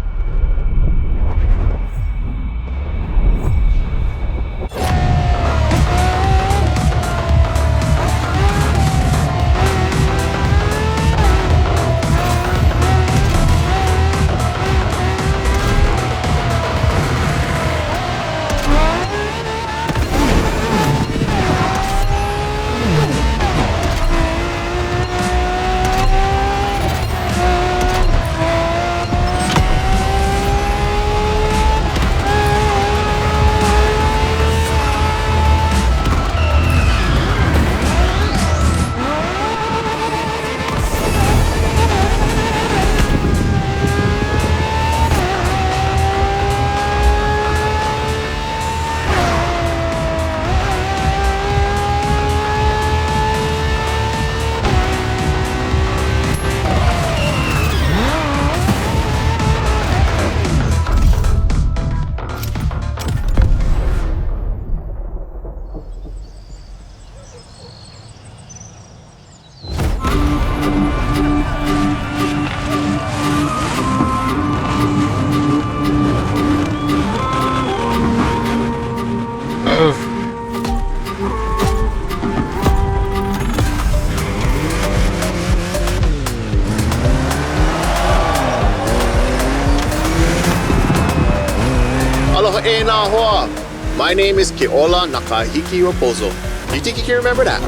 Aloha e nā hoa. My name is Keola Nakahiki Raposo. You think you can remember that?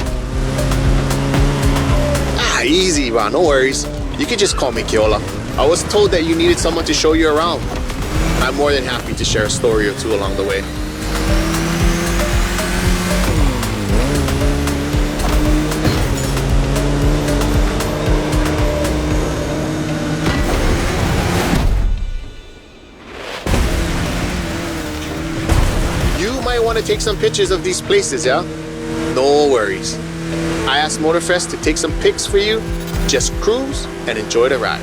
Easy, bro. No worries. You can just call me Keola. I was told that you needed someone to show you around. I'm more than happy to share a story or two along the way. You might want to take some pictures of these places, yeah? No worries. I asked Motorfest to take some pics for you. Just cruise and enjoy the ride.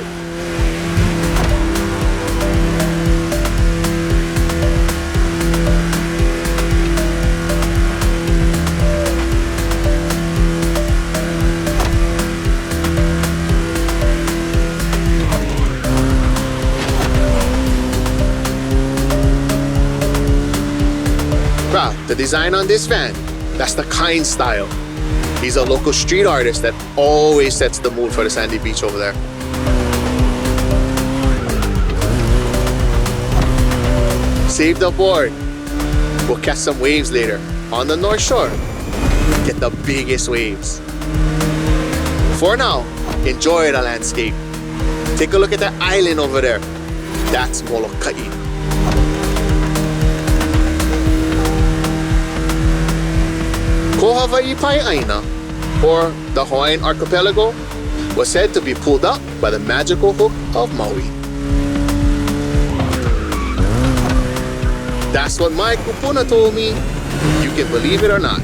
Wow, the design on this van, that's the Kind style. He's a local street artist that always sets the mood for the sandy beach over there. Saved aboard. We'll catch some waves later on the North Shore. Get the biggest waves. For now, enjoy the landscape. Take a look at that island over there. That's Molokai. Ko Hawaii Pai'aina, or the Hawaiian archipelago, was said to be pulled up by the magical hook of Maui. That's what my kupuna told me. You can believe it or not.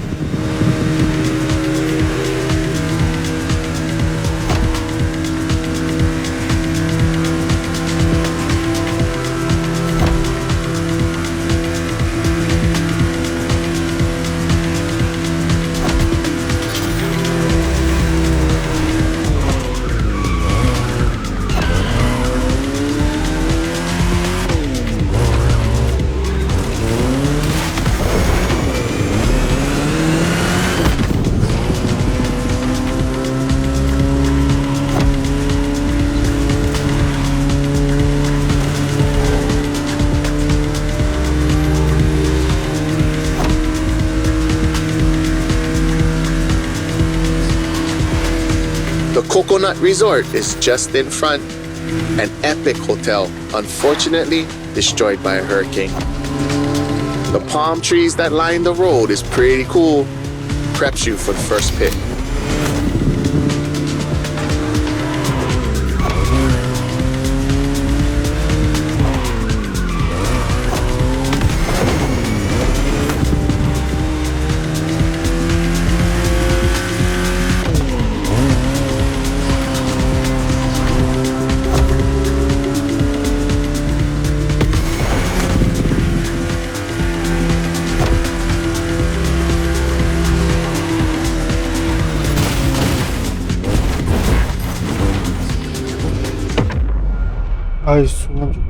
The Coconut Resort is just in front. An epic hotel, unfortunately destroyed by a hurricane. The palm trees that line the road is pretty cool. Preps you for the first pit. 아이 순간 좀.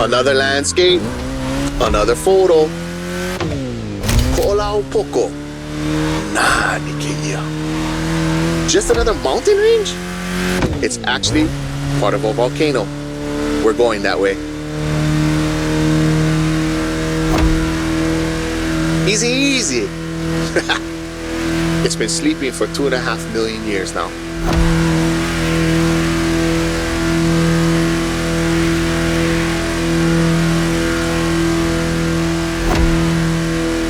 Another landscape, another photo. Kola un poco. Nah, Nikia. Just another mountain range? It's actually part of a volcano. We're going that way. Easy, easy. It's been sleeping for 2.5 million years now.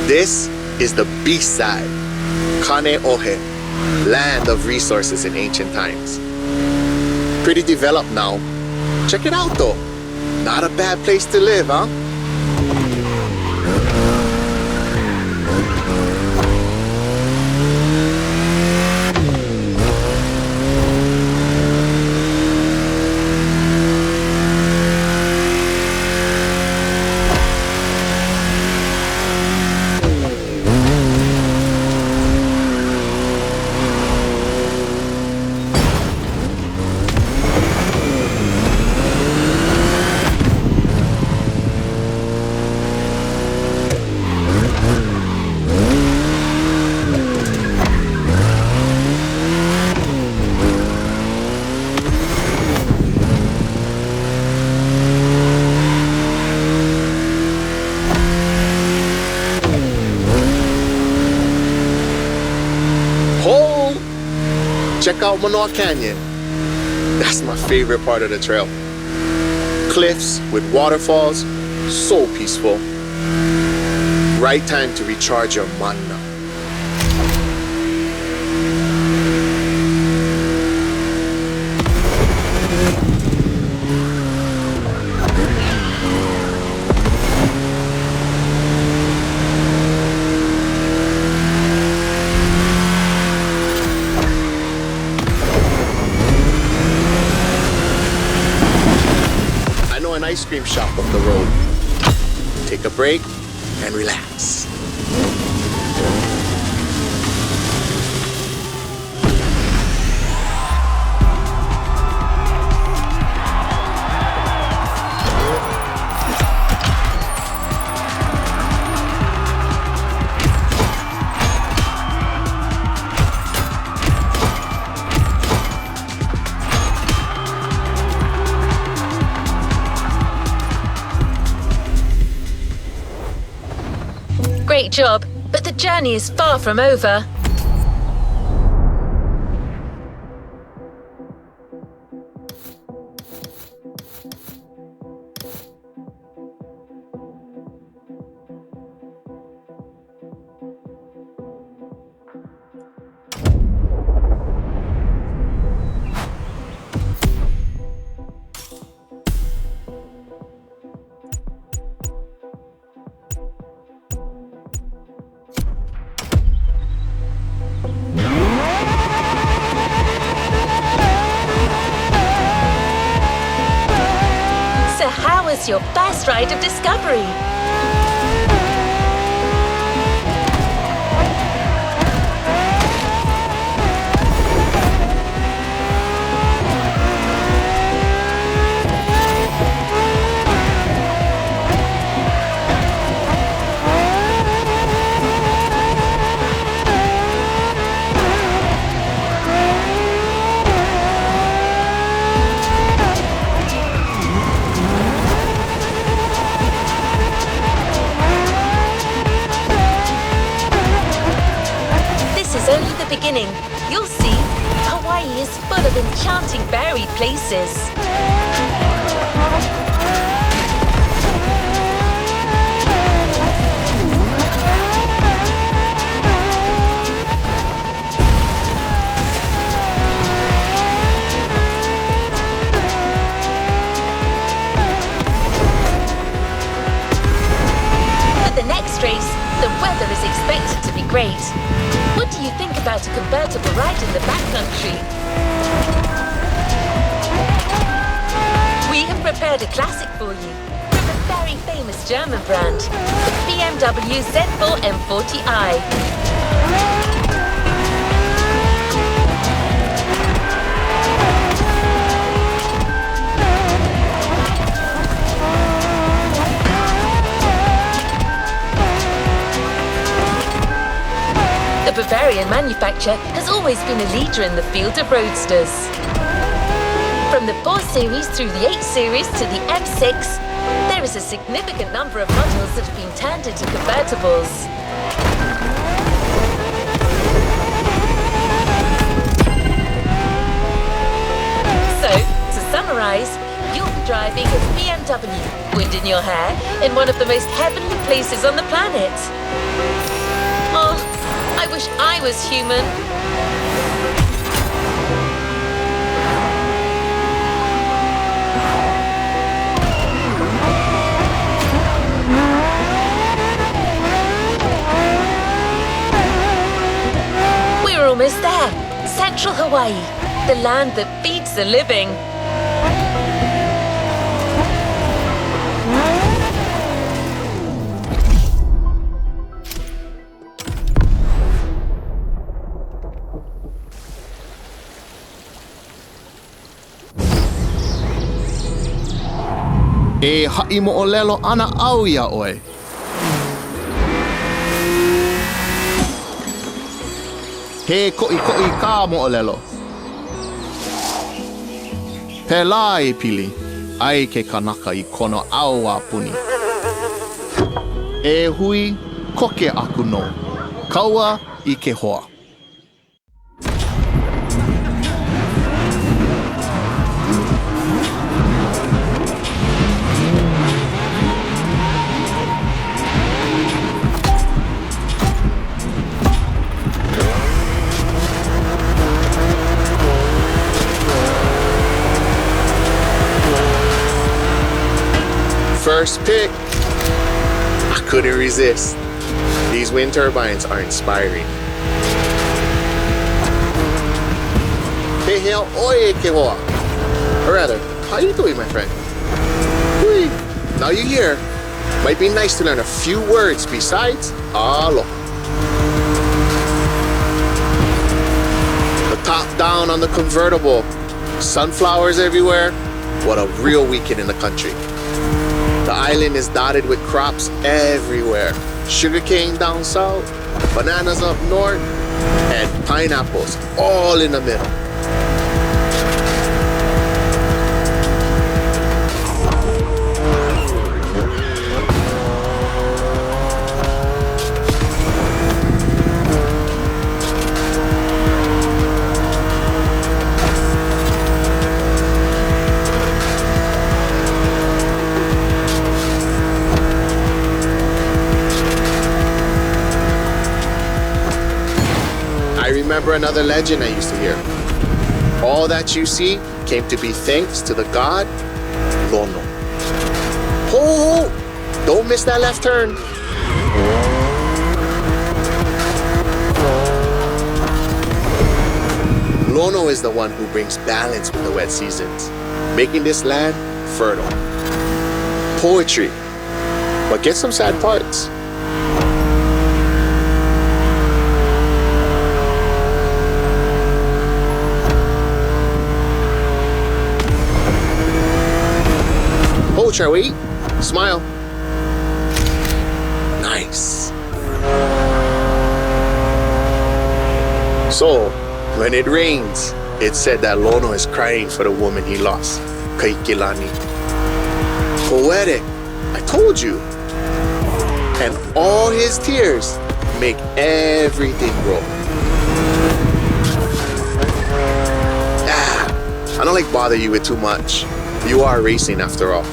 This is the beast side, Kaneohe, land of resources in ancient times. Pretty developed now. Check it out though. Not a bad place to live, huh? Check out Manoa Canyon. That's my favorite part of the trail. Cliffs with waterfalls, so peaceful. Right time to recharge your mana. An ice cream shop up the road. Take a break and relax. great job, but the journey is far from over. So how was your first ride of discovery? Only the beginning. You'll see, Hawaii is full of enchanting buried places. For the next race, the weather is expected to be great. What do you think about a convertible ride in the backcountry? We have prepared a classic for you from a very famous German brand, the BMW Z4 M40i. The Bavarian manufacturer has always been a leader in the field of roadsters. From the 4 Series through the 8 Series to the M6, there is a significant number of models that have been turned into convertibles. So, to summarize, you'll be driving a BMW, wind in your hair, in one of the most heavenly places on the planet. Oh, I wish I was human. We're almost there. Central Hawaii, the land that feeds the living. E ha'i mo'olelo ana au ia oe. He ko'i ka mo'olelo. Pela e pili, ai ke kanaka I kono au a puni. E hui, koke aku no. Kaua I ke hoa. First pick. I couldn't resist. These wind turbines are inspiring. Hey, hell, oye, que hoa. Or rather, how you doing, my friend? Hui. Now you're here. Might be nice to learn a few words besides alo. The top down on the convertible. Sunflowers everywhere. What a real weekend in the country. The island is dotted with crops everywhere. Sugarcane down south, bananas up north, and pineapples all in the middle. remember another legend I used to hear. All that you see came to be thanks to the god Lono. Ho! Don't miss that left turn. Lono is the one who brings balance with the wet seasons, making this land fertile. Poetry, but get some sad parts. Oh, shall we? Smile. Nice. So, when it rains, it's said that Lono is crying for the woman he lost, Kaikilani. Poetic, I told you. And all his tears make everything grow. I don't like bother you with too much. You are racing after all.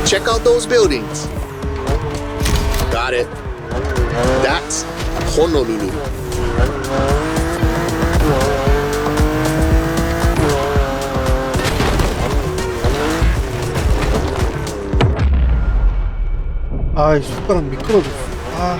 Check out those buildings. Got it. That's Honolulu. 아, 이 숟가락 미끄러졌어. 아.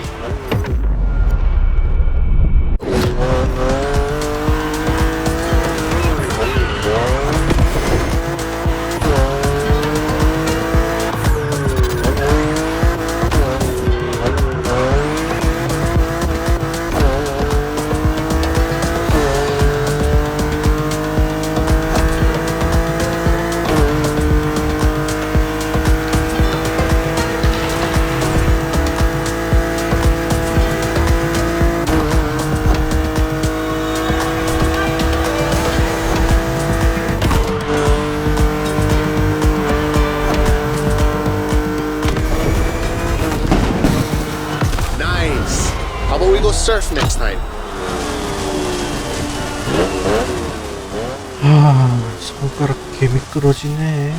How about we go surf next time? 아, 손가락 개 미끄러지네.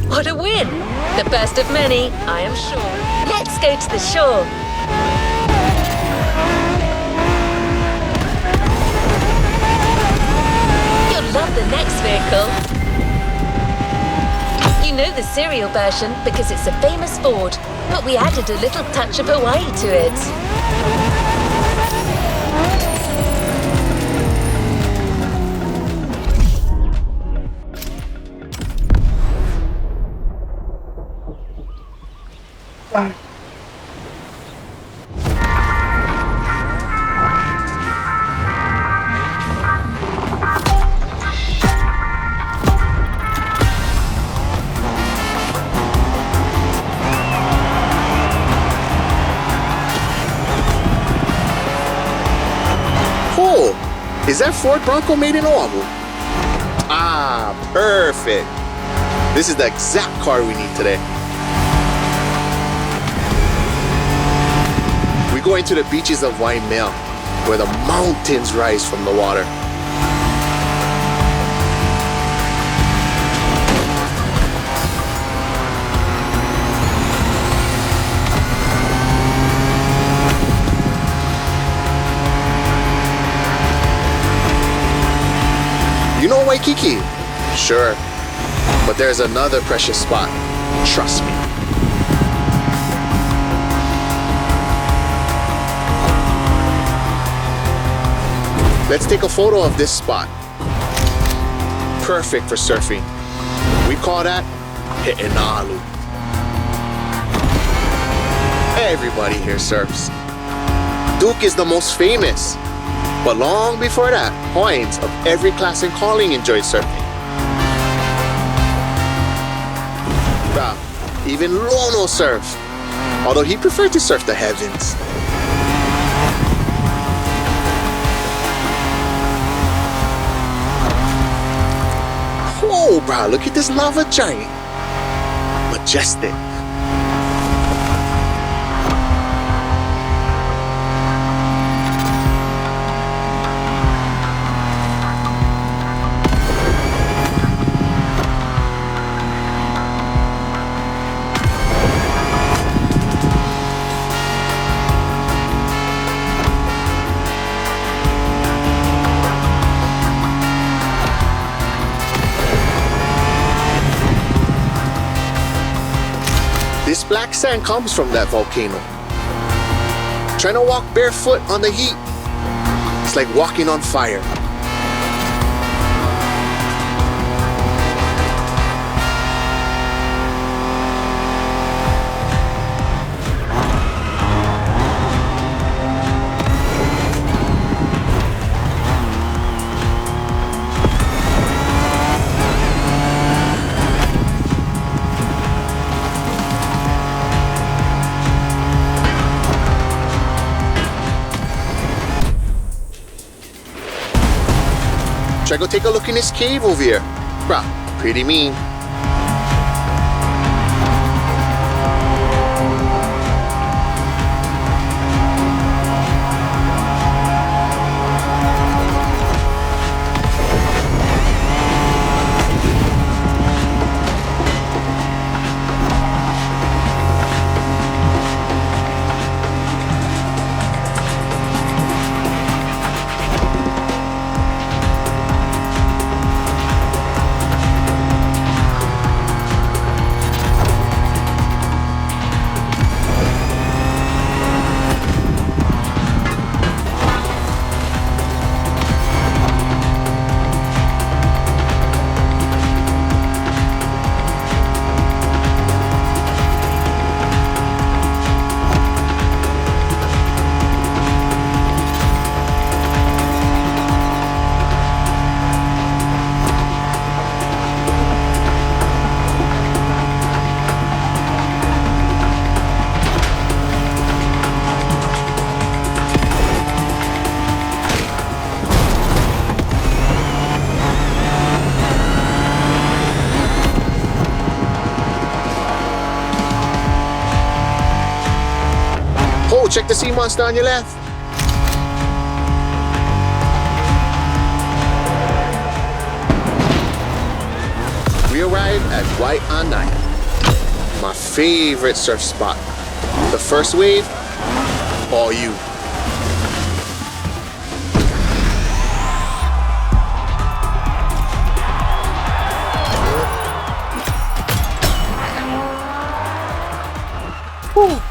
What a win! The first of many, I am sure. Let's go to the shore. You'll love the next vehicle. You know the serial version because it's a famous Ford, but we added a little touch of Hawaii to it. Is that Ford Bronco made in Oahu? Ah, perfect. This is the exact car we need today. We're going to the beaches of Waimea, where the mountains rise from the water. You know Waikiki? Sure. But there's another precious spot. Trust me. Let's take a photo of this spot. Perfect for surfing. We call that He'enalu. Everybody here surfs. Duke is the most famous. But long before that, Hawaiians of every class and calling enjoyed surfing. Wow, even Lono surfed, although he preferred to surf the heavens. Oh, bro, look at this lava giant. Majestic. This black sand comes from that volcano. Trying to walk barefoot on the heat, it's like walking on fire. Try go take a look in this cave over here. Bruh, pretty mean. Oh, check the sea monster on your left. We arrived at Waianae, my favorite surf spot. The first wave, all you. Whew.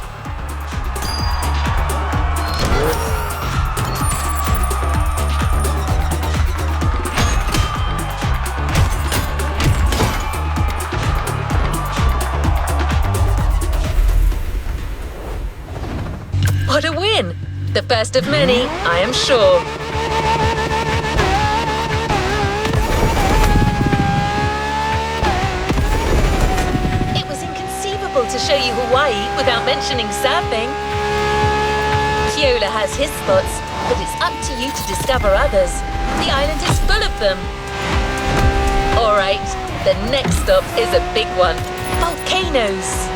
What a win! The first of many, I am sure. It was inconceivable to show you Hawaii without mentioning surfing. Keola has his spots, but it's up to you to discover others. The island is full of them. All right, the next stop is a big one. Volcanoes.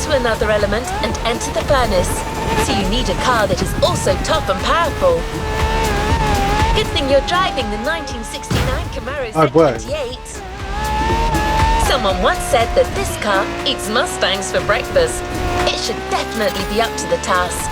Another element and enter the furnace. So you need a car that is also tough and powerful. Good thing you're driving the 1969 Camaro Z28. Someone once said that this car eats Mustangs for breakfast. It should definitely be up to the task.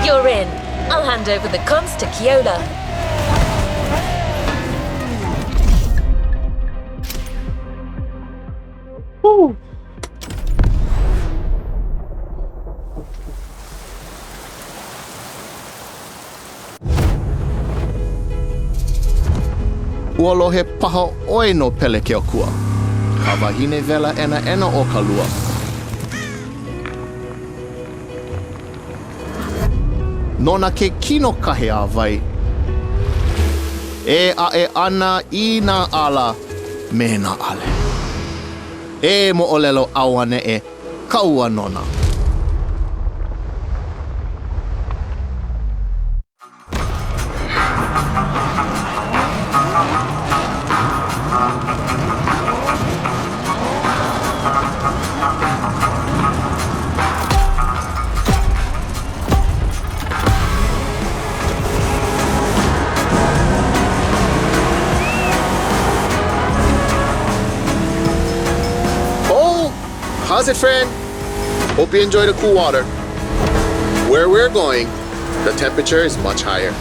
You're in. I'll hand over the comms to Kiola. Woo. Ua he paha oi no pele ke okua. Ka wahine vela ena o ka lua. Nona ke kino kahe a vai. E a e ana I na ala me na ale. E mo olelo awane e kaua nona. How's it, friend? Hope you enjoy the cool water. Where we're going, the temperature is much higher.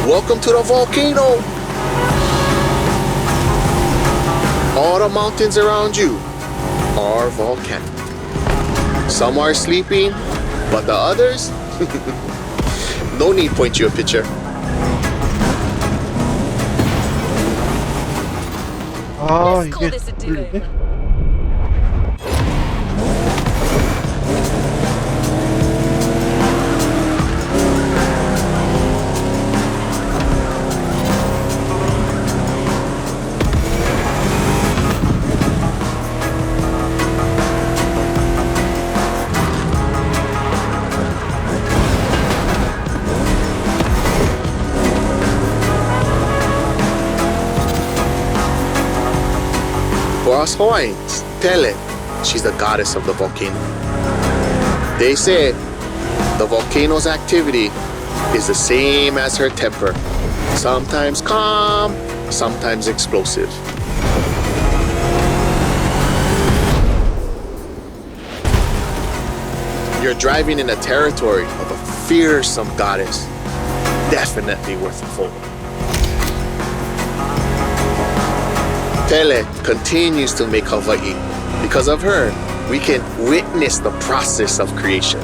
Welcome to the volcano! All the mountains around you are volcanic. Some are sleeping, but the others? No need to point you a picture. 아, 이게 돌리네? Us Hawaiians, Pele, she's the goddess of the volcano. They say the volcano's activity is the same as her temper. Sometimes calm, sometimes explosive. You're driving in a territory of a fearsome goddess. Definitely worth a follow. Pele continues to make Hawaii. Because of her, we can witness the process of creation.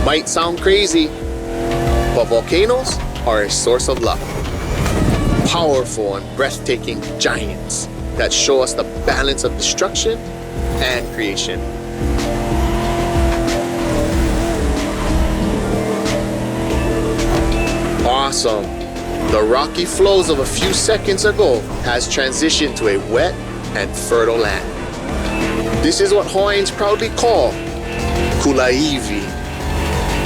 Might sound crazy, but volcanoes are a source of luck. Powerful and breathtaking giants that show us the balance of destruction and creation. Awesome. The rocky flows of a few seconds ago has transitioned to a wet and fertile land. This is what Hawaiians proudly call Kulaivi.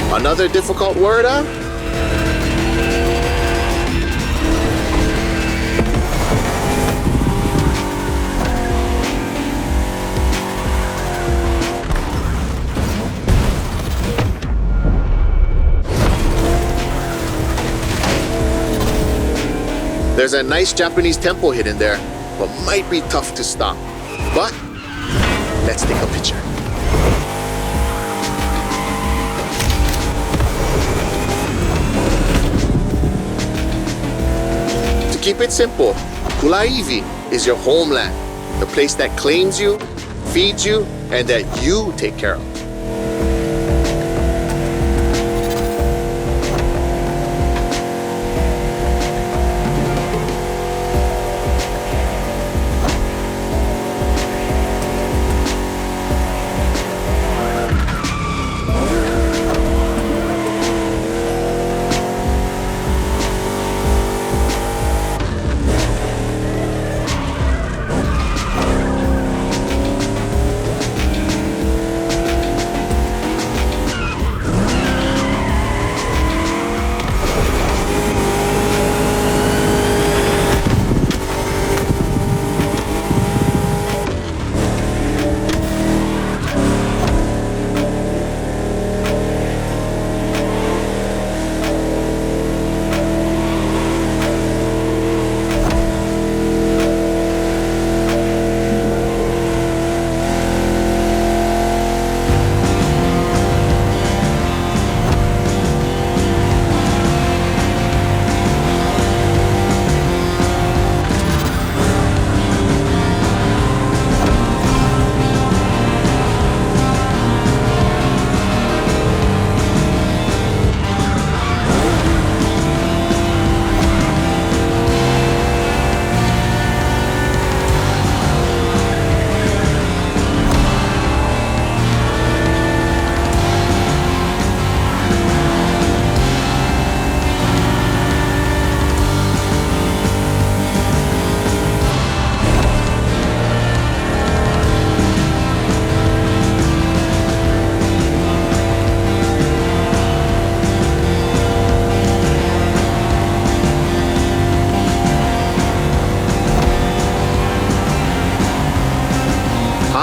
Another difficult word, huh? There's a nice Japanese temple hidden there, but might be tough to stop. But let's take a picture. To keep it simple, Kulaivi is your homeland, the place that claims you, feeds you, and that you take care of.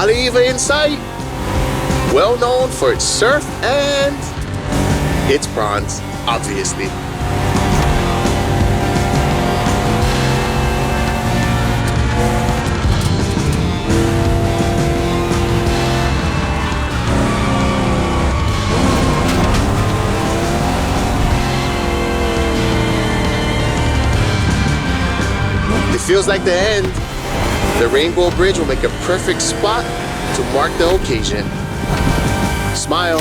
Haleiwa in sight, well known for its surf and its prawns, obviously. It feels like the end. The Rainbow Bridge will make a perfect spot to mark the occasion. Smile.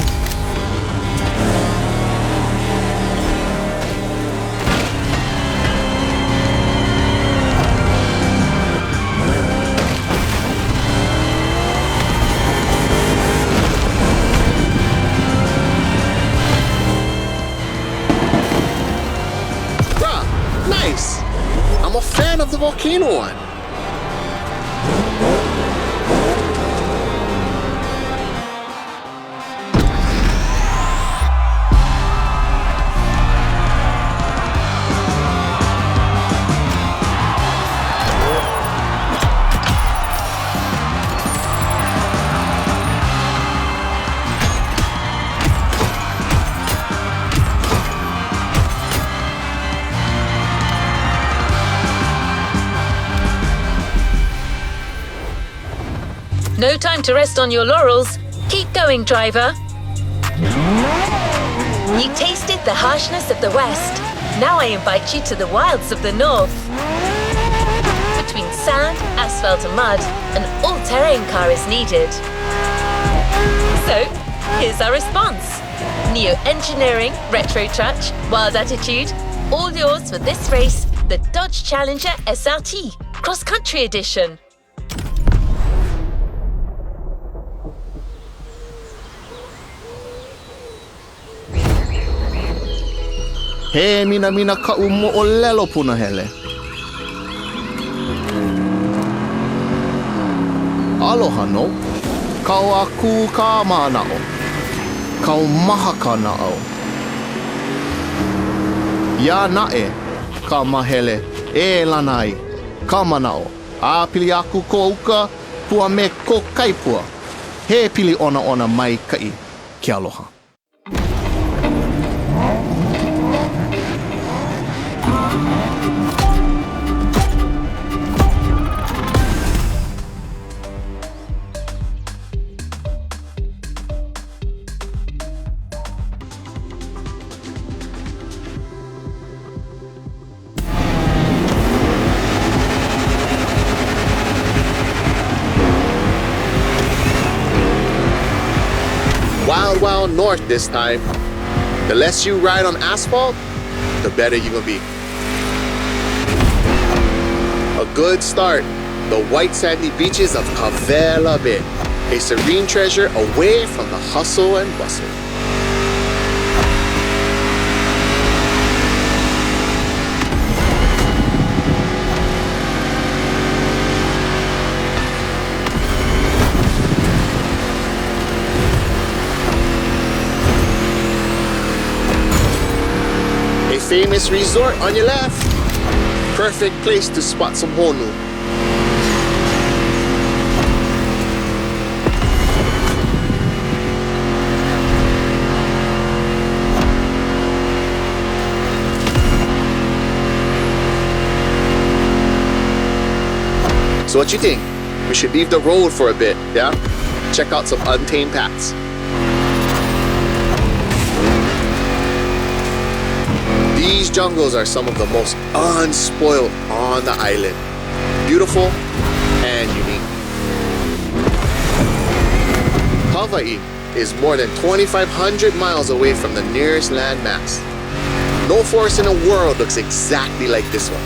Bruh, nice. I'm a fan of the volcano one. No time to rest on your laurels. Keep going, driver. You tasted the harshness of the West. Now I invite you to the wilds of the North. Between sand, asphalt and mud, an all-terrain car is needed. So, here's our response. Neo-engineering, retro touch, wild attitude, all yours for this race, the Dodge Challenger SRT, cross-country edition. He mina ka umo o lelo puna hele. Aloha no. Kau aku ka manao. Kau maha ka nao. Ya nae ka mahele e lanai ka manao. A pili aku ko uka pua me ko kaipua. He pili ona mai kai ke aloha. Wild north this time. The less you ride on asphalt, the better you're gonna be. A good start, the white sandy beaches of Kavela Bay, a serene treasure away from the hustle and bustle. Famous resort on your left. Perfect place to spot some honu. So what you think? We should leave the road for a bit, yeah? Check out some untamed paths. These jungles are some of the most unspoiled on the island. Beautiful and unique. Hawaii is more than 2,500 miles away from the nearest landmass. No forest in the world looks exactly like this one.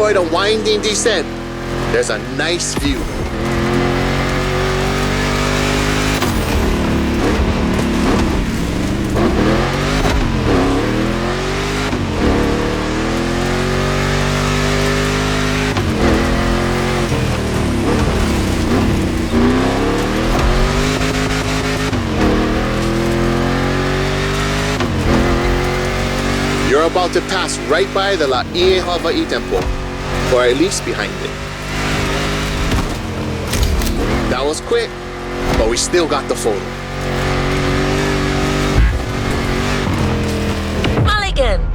enjoy the winding descent, there's a nice view. You're about to pass right by the La Ie Hawaii Temple, or at least behind it. That was quick, but we still got the photo. Mulligan!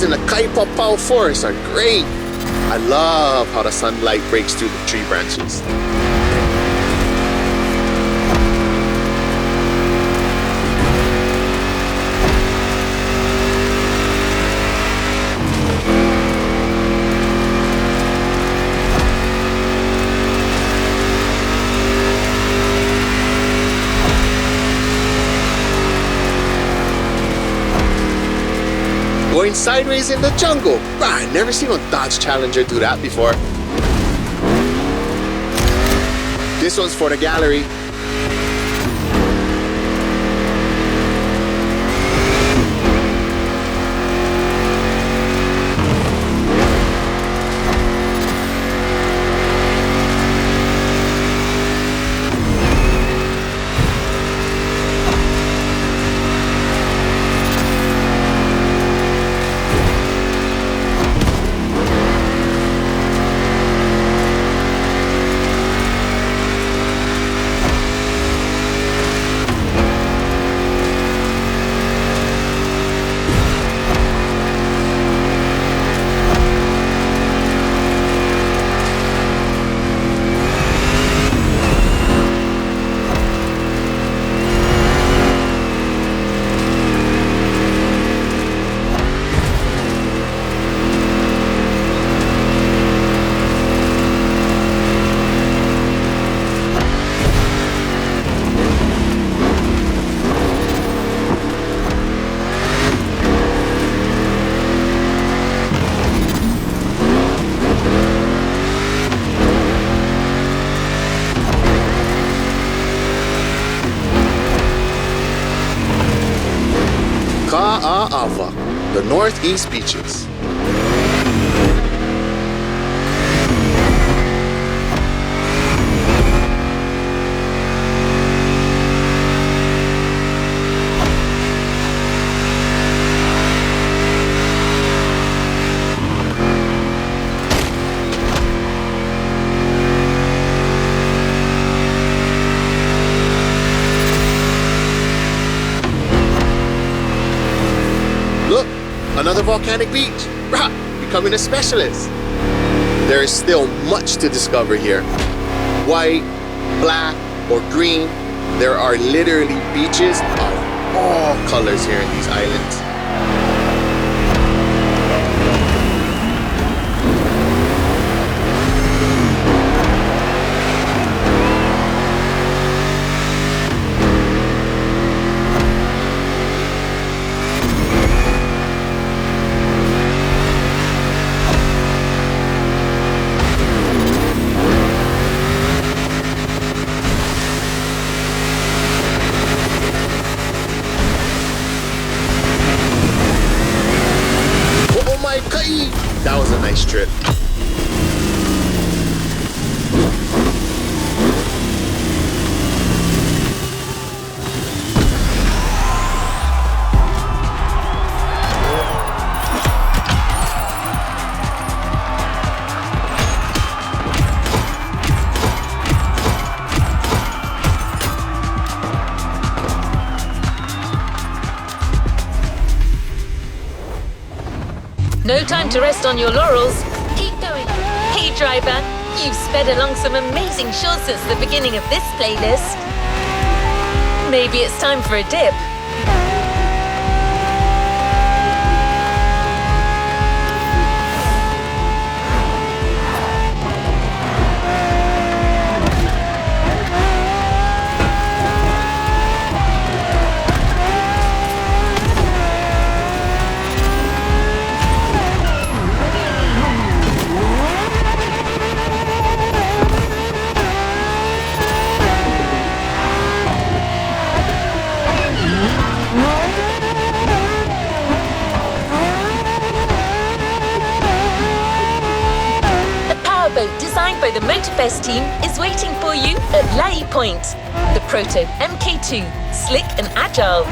In the Kaipapau forest are great. I love how the sunlight breaks through the tree branches. Going sideways in the jungle. I never seen a Dodge Challenger do that before. This one's for the gallery. Ka'a'awa, the northeast beaches. Look, another volcanic beach. Rah, becoming a specialist. There is still much to discover here. White, black, or green, there are literally beaches of all colors here in these islands. No time to rest on your laurels. Keep going. Hey, driver, you've sped along some amazing shots since the beginning of this playlist. Maybe it's time for a dip. Designed by the Motorfest team is waiting for you at Lai Point. The Proto MK2, slick and agile.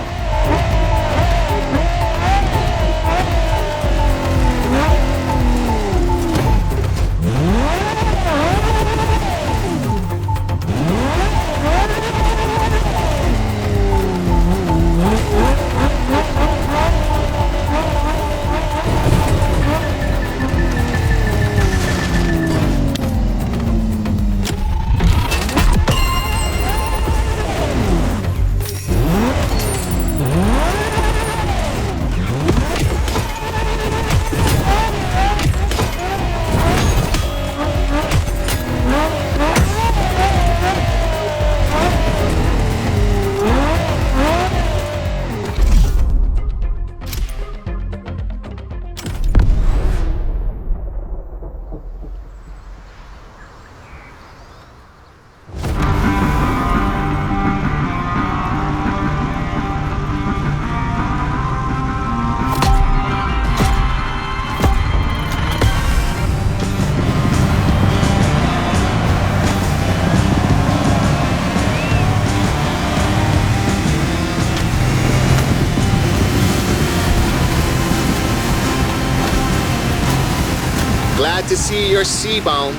Glad to see you're sea-bound.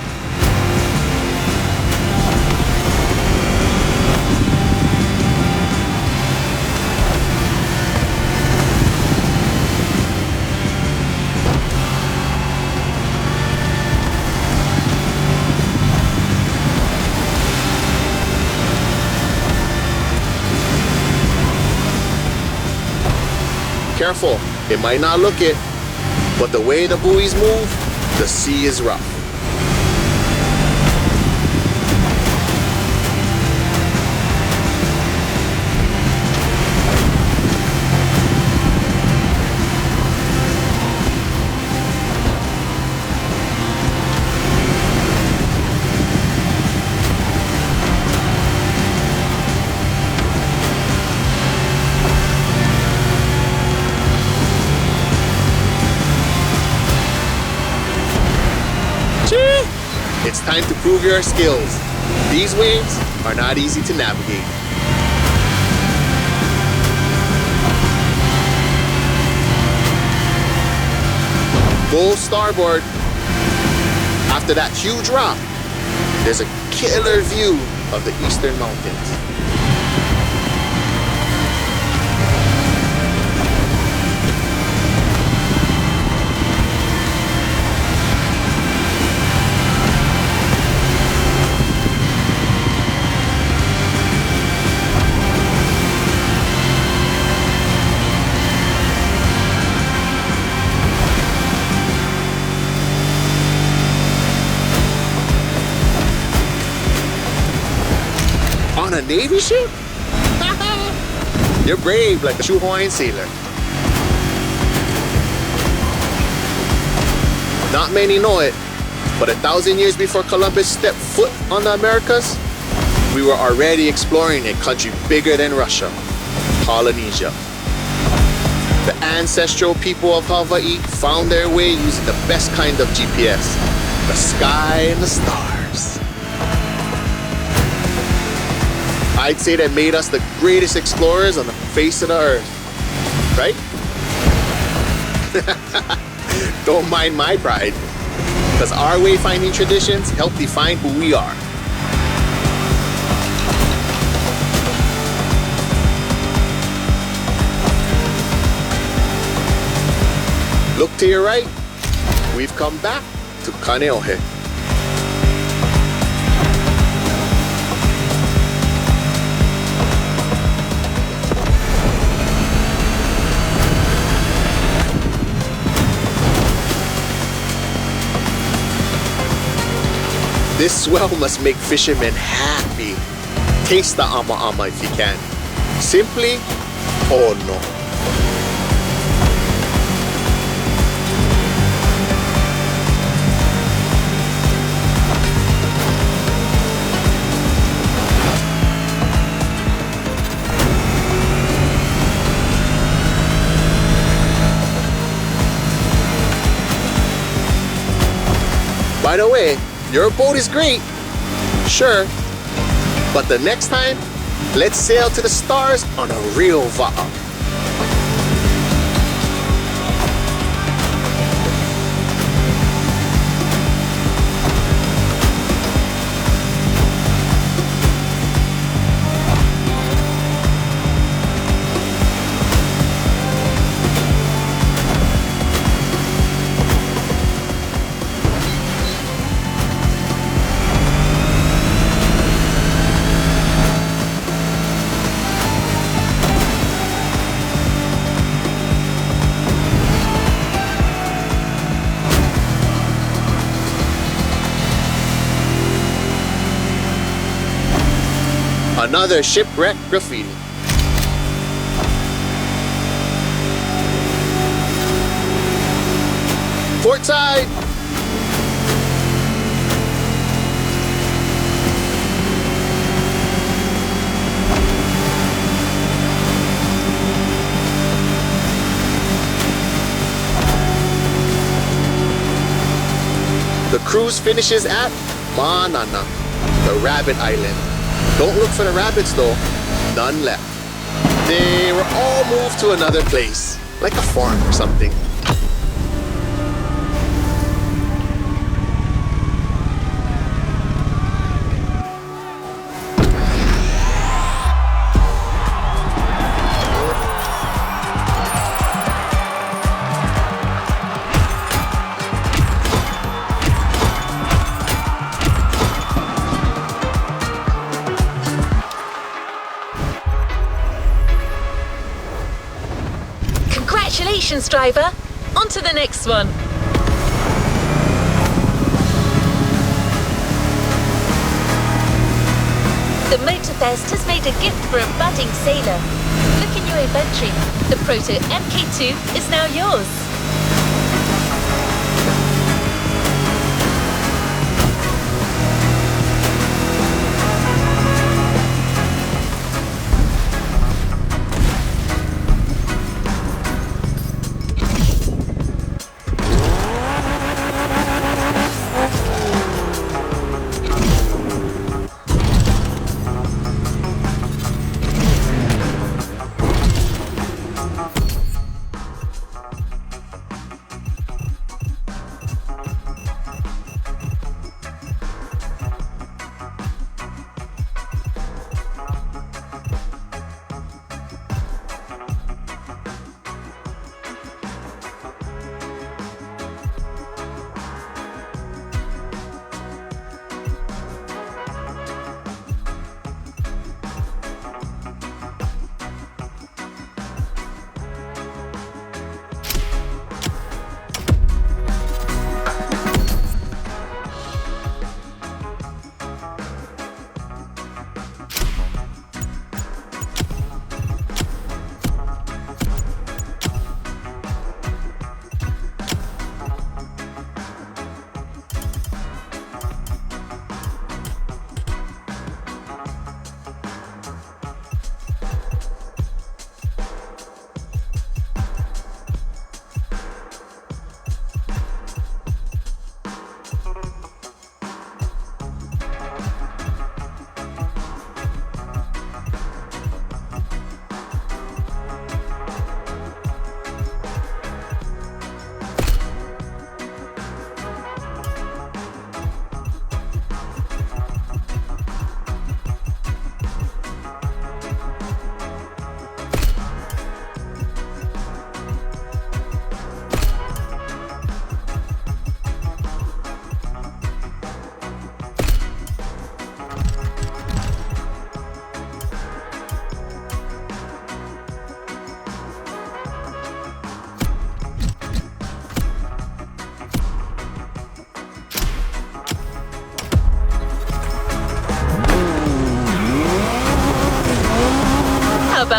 Careful, it might not look it, but the way the buoys move, the sea is rough. It's time to prove your skills. These waves are not easy to navigate. Full starboard. After that huge rock, there's a killer view of the eastern mountains. On a Navy ship? You're brave like a true Hawaiian sailor. Not many know it, but 1,000 years before Columbus stepped foot on the Americas, we were already exploring a country bigger than Russia, Polynesia. The ancestral people of Hawaii found their way using the best kind of GPS, the sky and the stars. I'd say that made us the greatest explorers on the face of the earth, right? Don't mind my pride, because our wayfinding traditions help define who we are. Look to your right, we've come back to Kaneohe. This swell must make fishermen happy. Taste the ama-ama if you can. Simply, oh no. By the way, your boat is great, sure, but the next time, let's sail to the stars on a real va'a. Another shipwreck graffiti. Port side! The cruise finishes at Manana, the rabbit island. Don't look for the rabbits though, none left. They were all moved to another place, like a farm or something. Congratulations, driver! On to the next one! The Motorfest has made a gift for a budding sailor. Look in your inventory. The Proto MK2 is now yours.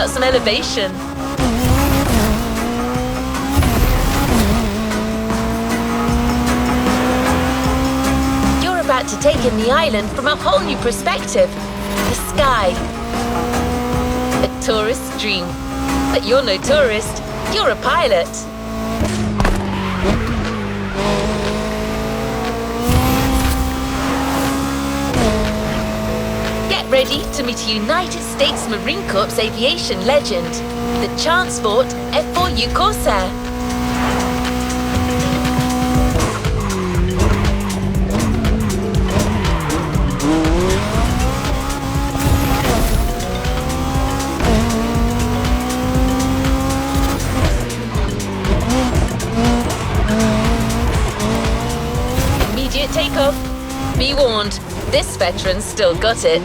about some elevation. You're about to take in the island from a whole new perspective. The sky. A tourist's dream. But you're no tourist. You're a pilot. Get ready to meet a United States Marine Corps aviation legend, the Chansport F4U Corsair. Immediate takeoff. Be warned, this veteran's still got it.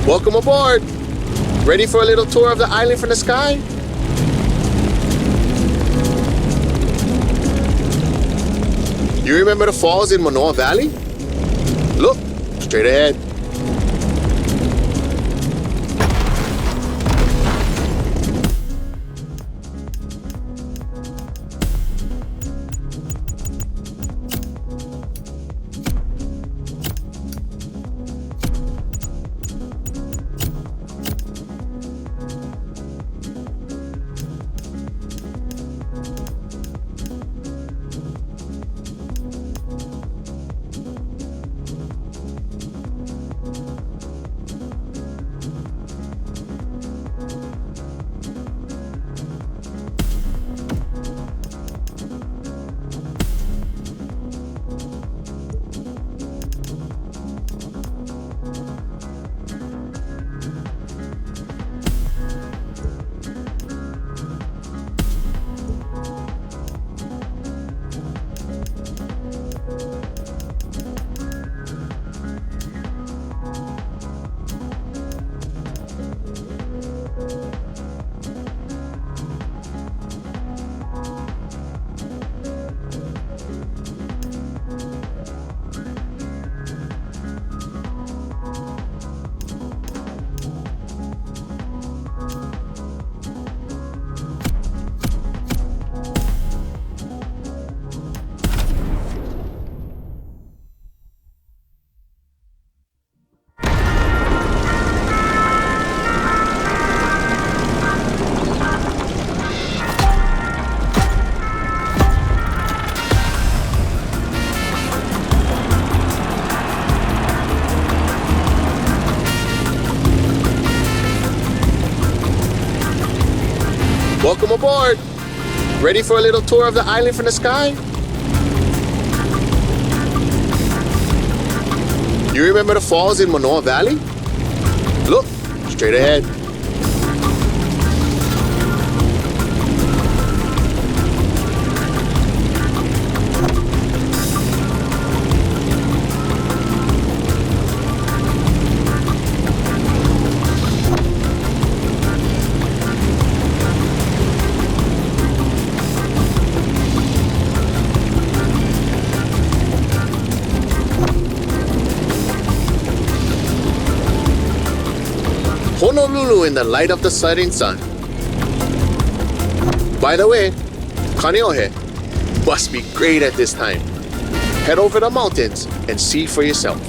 Welcome aboard! Ready for a little tour of the island from the sky? You remember the falls in Manoa Valley? Look, straight ahead. Welcome aboard! Ready for a little tour of the island from the sky? You remember the falls in Manoa Valley? Look, straight ahead. Honolulu in the light of the setting sun. By the way, Kaneohe must be great at this time. Head over the mountains and see for yourself.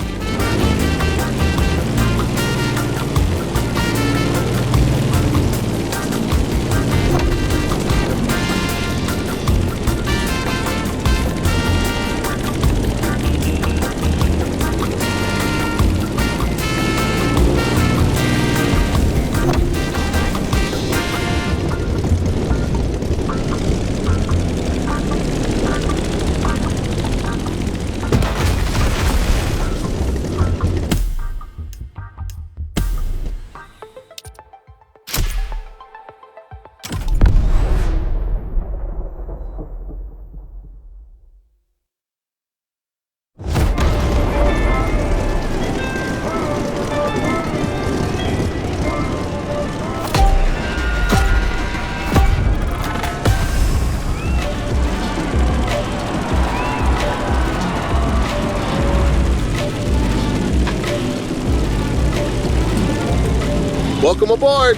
Welcome aboard.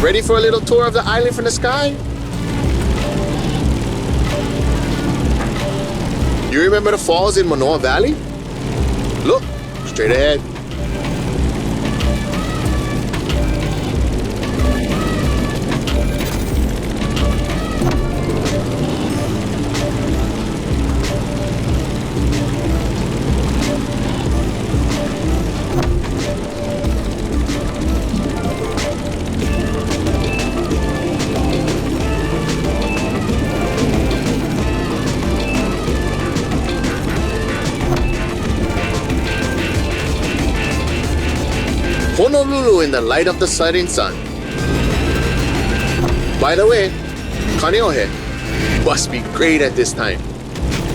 Ready for a little tour of the island from the sky? You remember the falls in Manoa Valley? Look, straight ahead. Honolulu in the light of the setting sun. By the way, Kaneohe must be great at this time.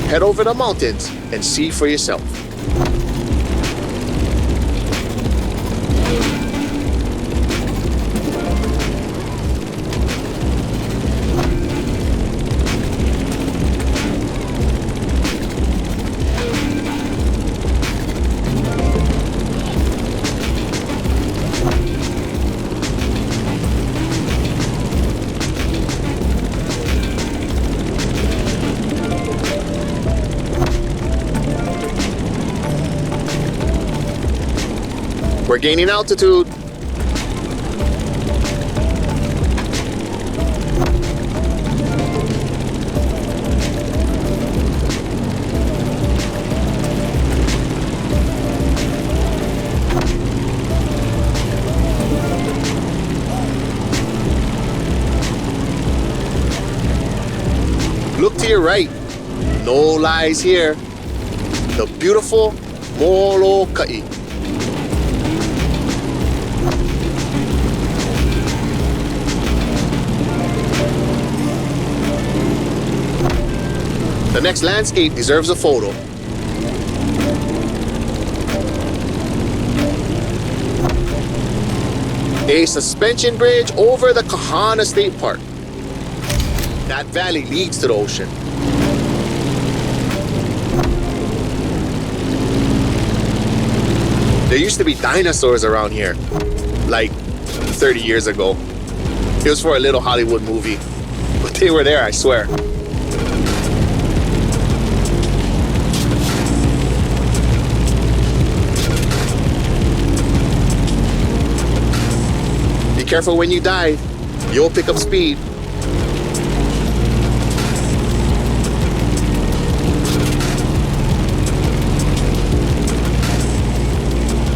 Head over the mountains and see for yourself. We're gaining altitude. Look to your right. No lies here. The beautiful Molokai. The next landscape deserves a photo. A suspension bridge over the Kahana State Park. That valley leads to the ocean. There used to be dinosaurs around here, like 30 years ago. It was for a little Hollywood movie, but they were there, I swear. Be careful when you dive. You'll pick up speed.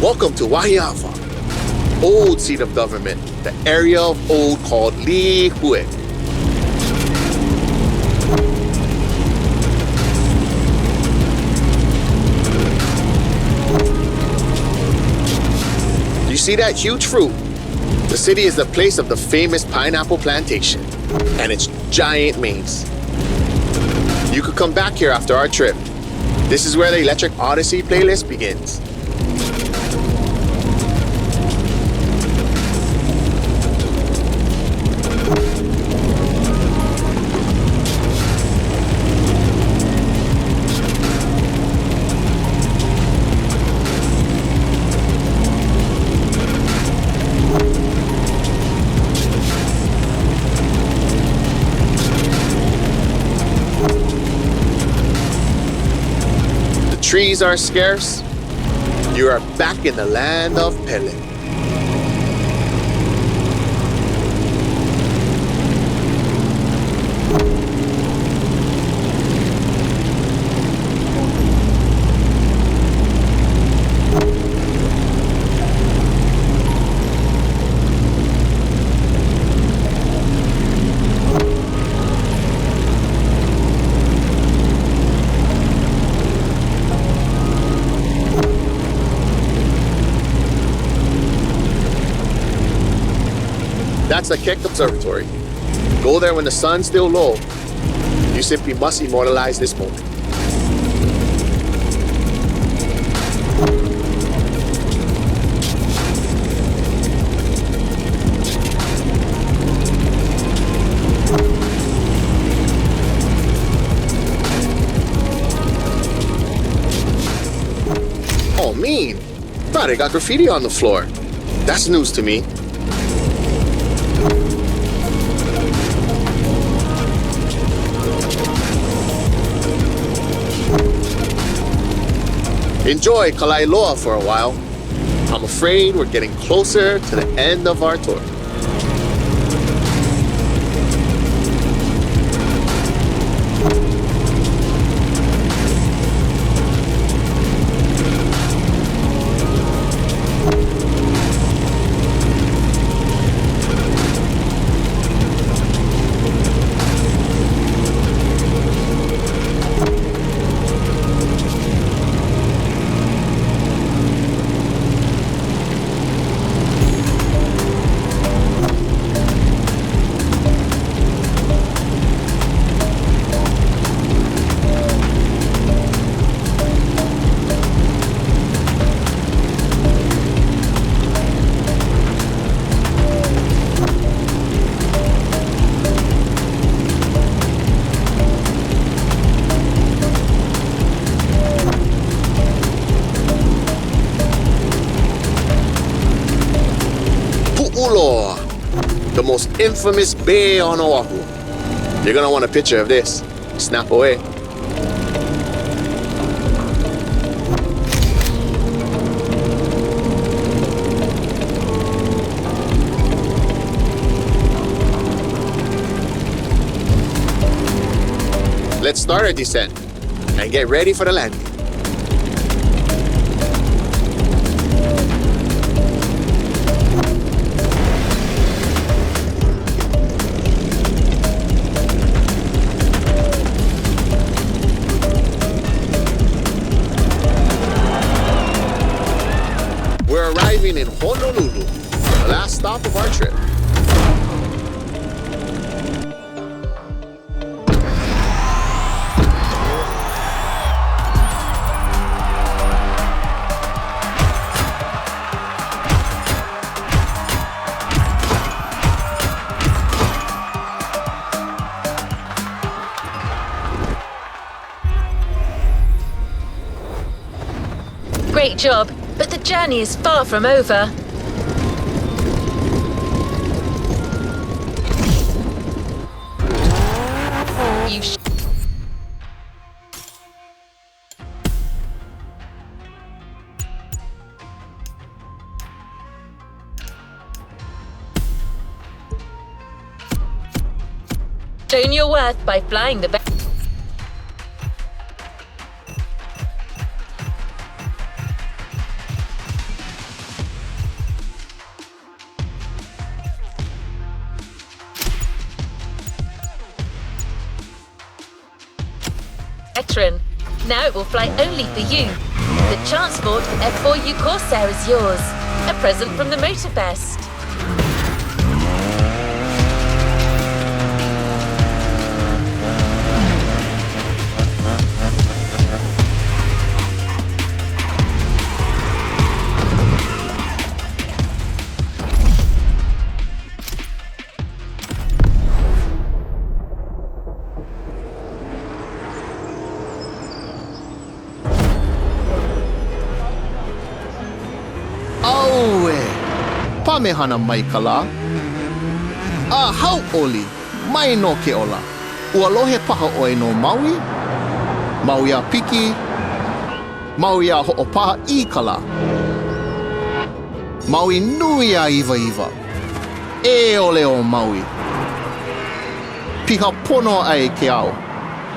Welcome to Wahiawa, old seat of government, the area of old called Lihue. You see that huge fruit? The city is the place of the famous pineapple plantation and its giant maze. You could come back here after our trip. This is where the Electric Odyssey playlist begins. Trees are scarce. You are back in the land of Pele. That's the Keck Observatory. Go there when the sun's still low. You simply must immortalize this moment. Oh, mean. Thought I got graffiti on the floor. That's news to me. Enjoy Kalailoa for a while. I'm afraid we're getting closer to the end of our tour. The most infamous bay on Oahu. You're gonna want a picture of this. Snap away. Let's start our descent and get ready for the landing. We're arriving in Honolulu, the last stop of our trip. Great job, but the journey is far from over. Shown your worth by flying the best. Now it will fly only for you. The Transport F4U Corsair is yours. A present from the Motorfest. Pamehana mai kala. A hau oli, mai no ke ola. Ua lohe paha oi no Maui. Maui a piki. Maui a ho'opaha I kala. Maui nui a iwa iwa. E ole o Maui. Piha pono ai ke au.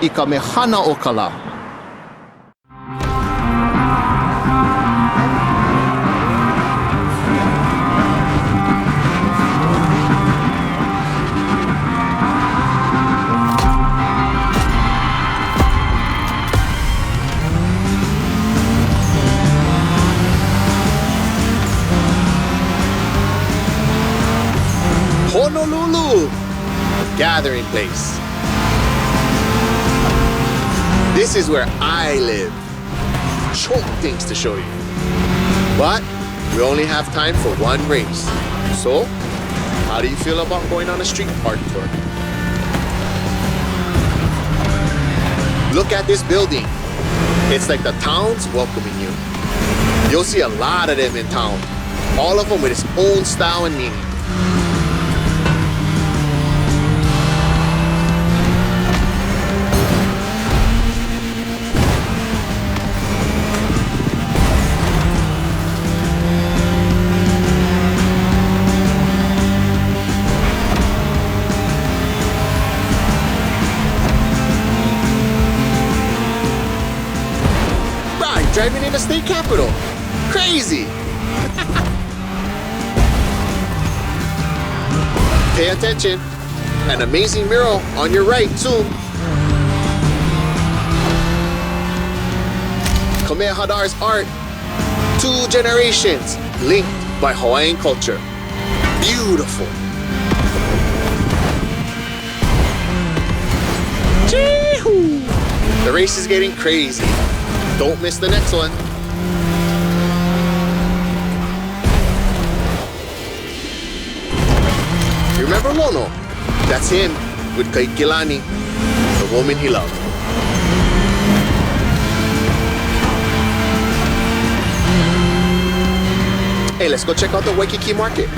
I ka mehana o kala. Honolulu, gathering place. This is where I live. Choke things to show you. But we only have time for one race. So, how do you feel about going on a street park tour? Look at this building. It's like the town's welcoming you. You'll see a lot of them in town. All of them with its own style and meaning. state capital. Crazy. Pay attention. An amazing mural on your right, soon. Kamehameha's art. 2 generations linked by Hawaiian culture. Beautiful. Chee-hoo! The race is getting crazy. Don't miss the next one. Remember Lono? That's him with Kaikilani, the woman he loved. Hey, let's go check out the Waikiki market.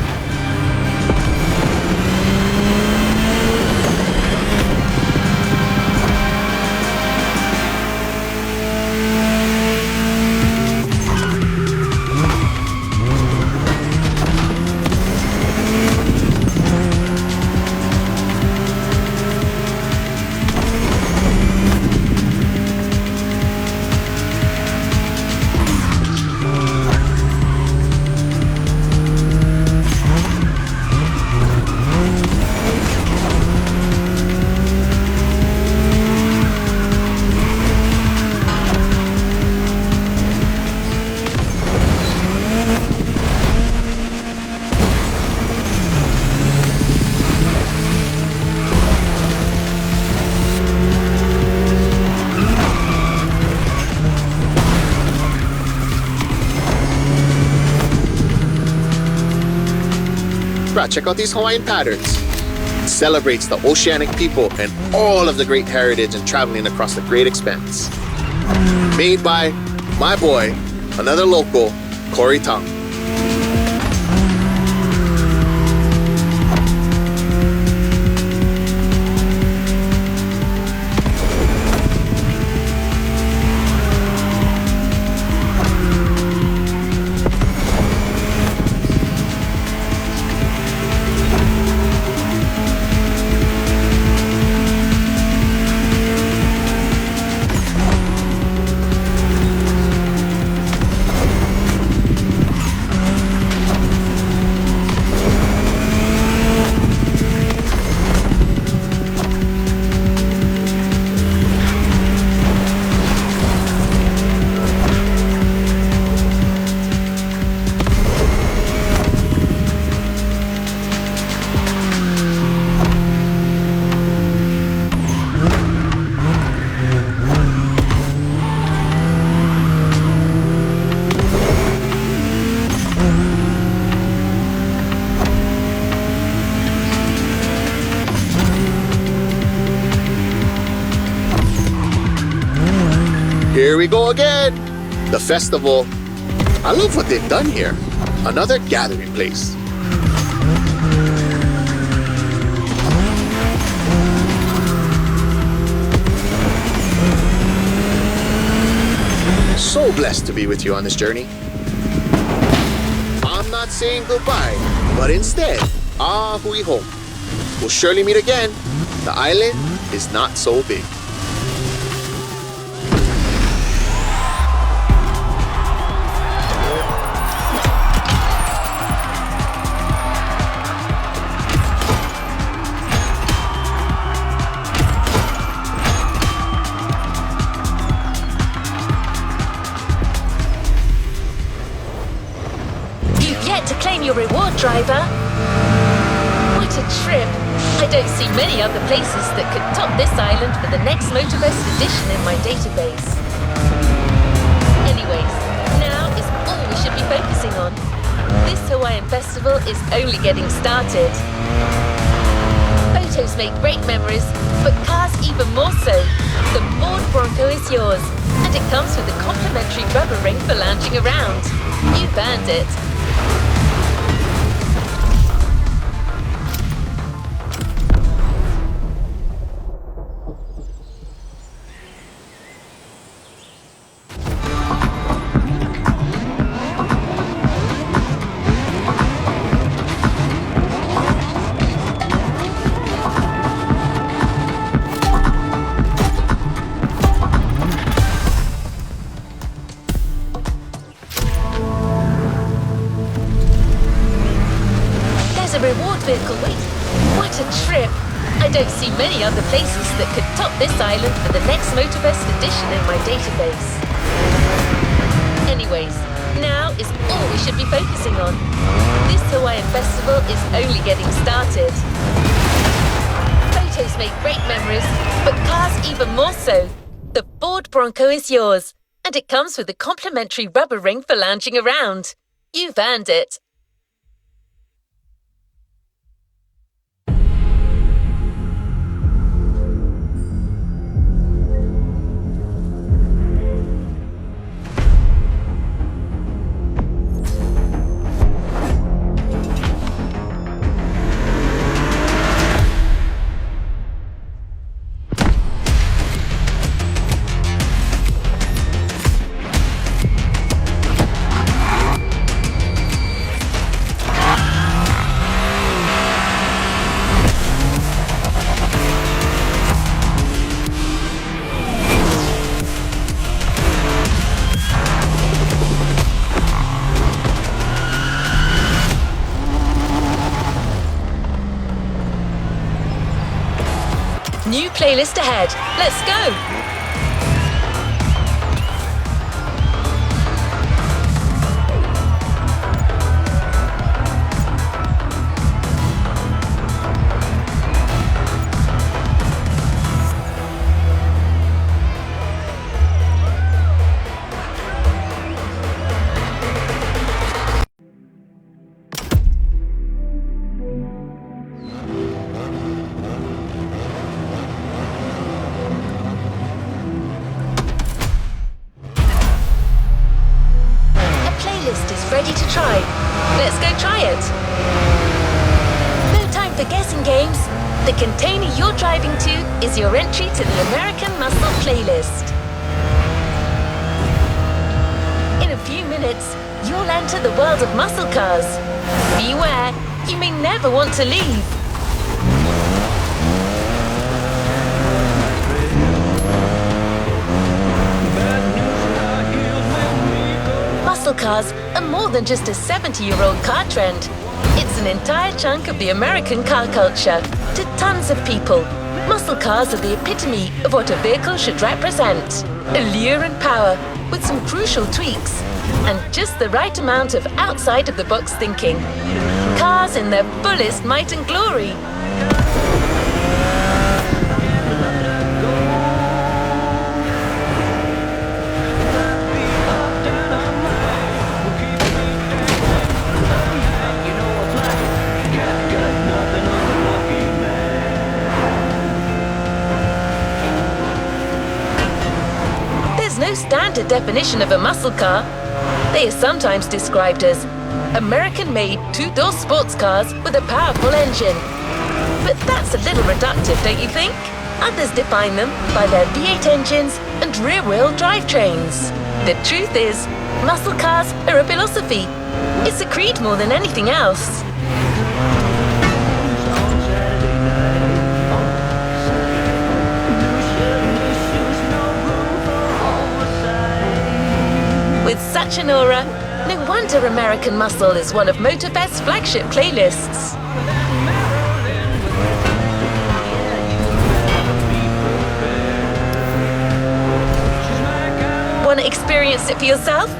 Bruh, check out these Hawaiian patterns. It celebrates the oceanic people and all of the great heritage and traveling across the great expanse. Made by my boy, another local, Corey Tong. Here we go again! The festival. I love what they've done here. Another gathering place. So blessed to be with you on this journey. I'm not saying goodbye, but instead, ahui home. We'll surely meet again. The island is not so big. To claim your reward, driver. What a trip. I don't see many other places that could top this island for the next Motorfest edition in my database. Anyways, now is all we should be focusing on. This Hawaiian festival is only getting started. Photos make great memories, but cars even more so. The Ford Bronco is yours, and it comes with a complimentary rubber ring for lounging around. You've earned it. vehicle. Wait, what a trip! I don't see many other places that could top this island for the next Motorfest edition in my database. Anyways, now is all we should be focusing on. This Hawaiian festival is only getting started. Photos make great memories, but cars even more so. The Ford Bronco is yours, and it comes with a complimentary rubber ring for lounging around. You've earned it. New playlist ahead. Let's go! Ready to try. Let's go try it. No time for guessing games. The container you're driving to is your entry to the American Muscle playlist. In a few minutes, you'll enter the world of muscle cars. Beware, you may never want to leave. Muscle cars are more than just a 70-year-old car trend. It's an entire chunk of the American car culture. To tons of people, muscle cars are the epitome of what a vehicle should represent. Allure and power, with some crucial tweaks, and just the right amount of outside-of-the-box thinking. Cars in their fullest might and glory. No standard definition of a muscle car. They are sometimes described as American-made two-door sports cars with a powerful engine. But that's a little reductive, don't you think? Others define them by their V8 engines and rear-wheel drivetrains. The truth is, muscle cars are a philosophy. It's a creed more than anything else. With such an aura, no wonder American Muscle is one of Motorfest's flagship playlists. Want to experience it for yourself?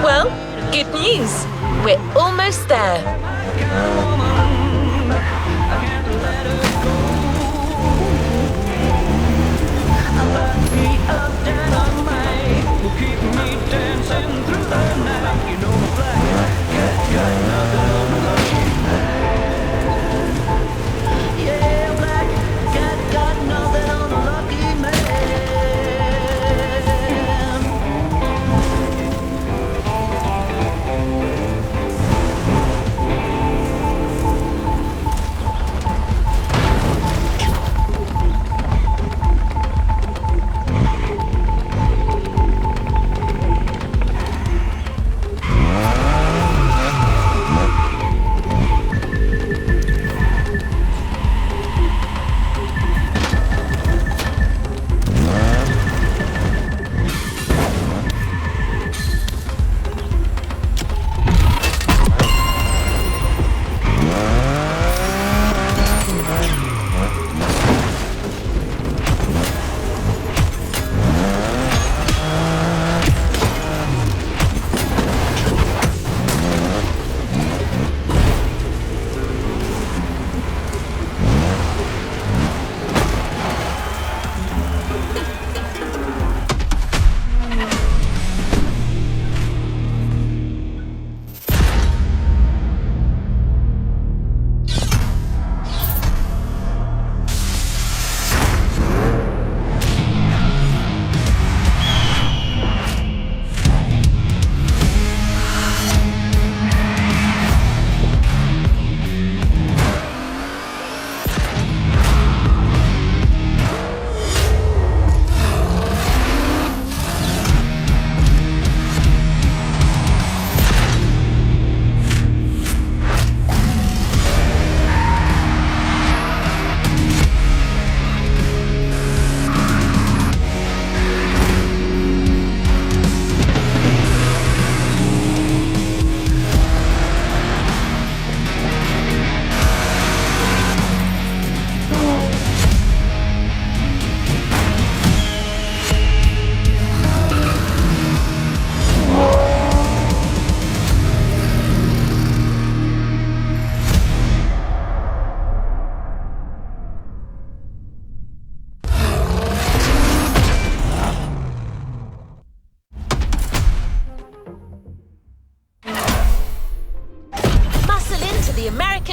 Well, good news. We're almost there.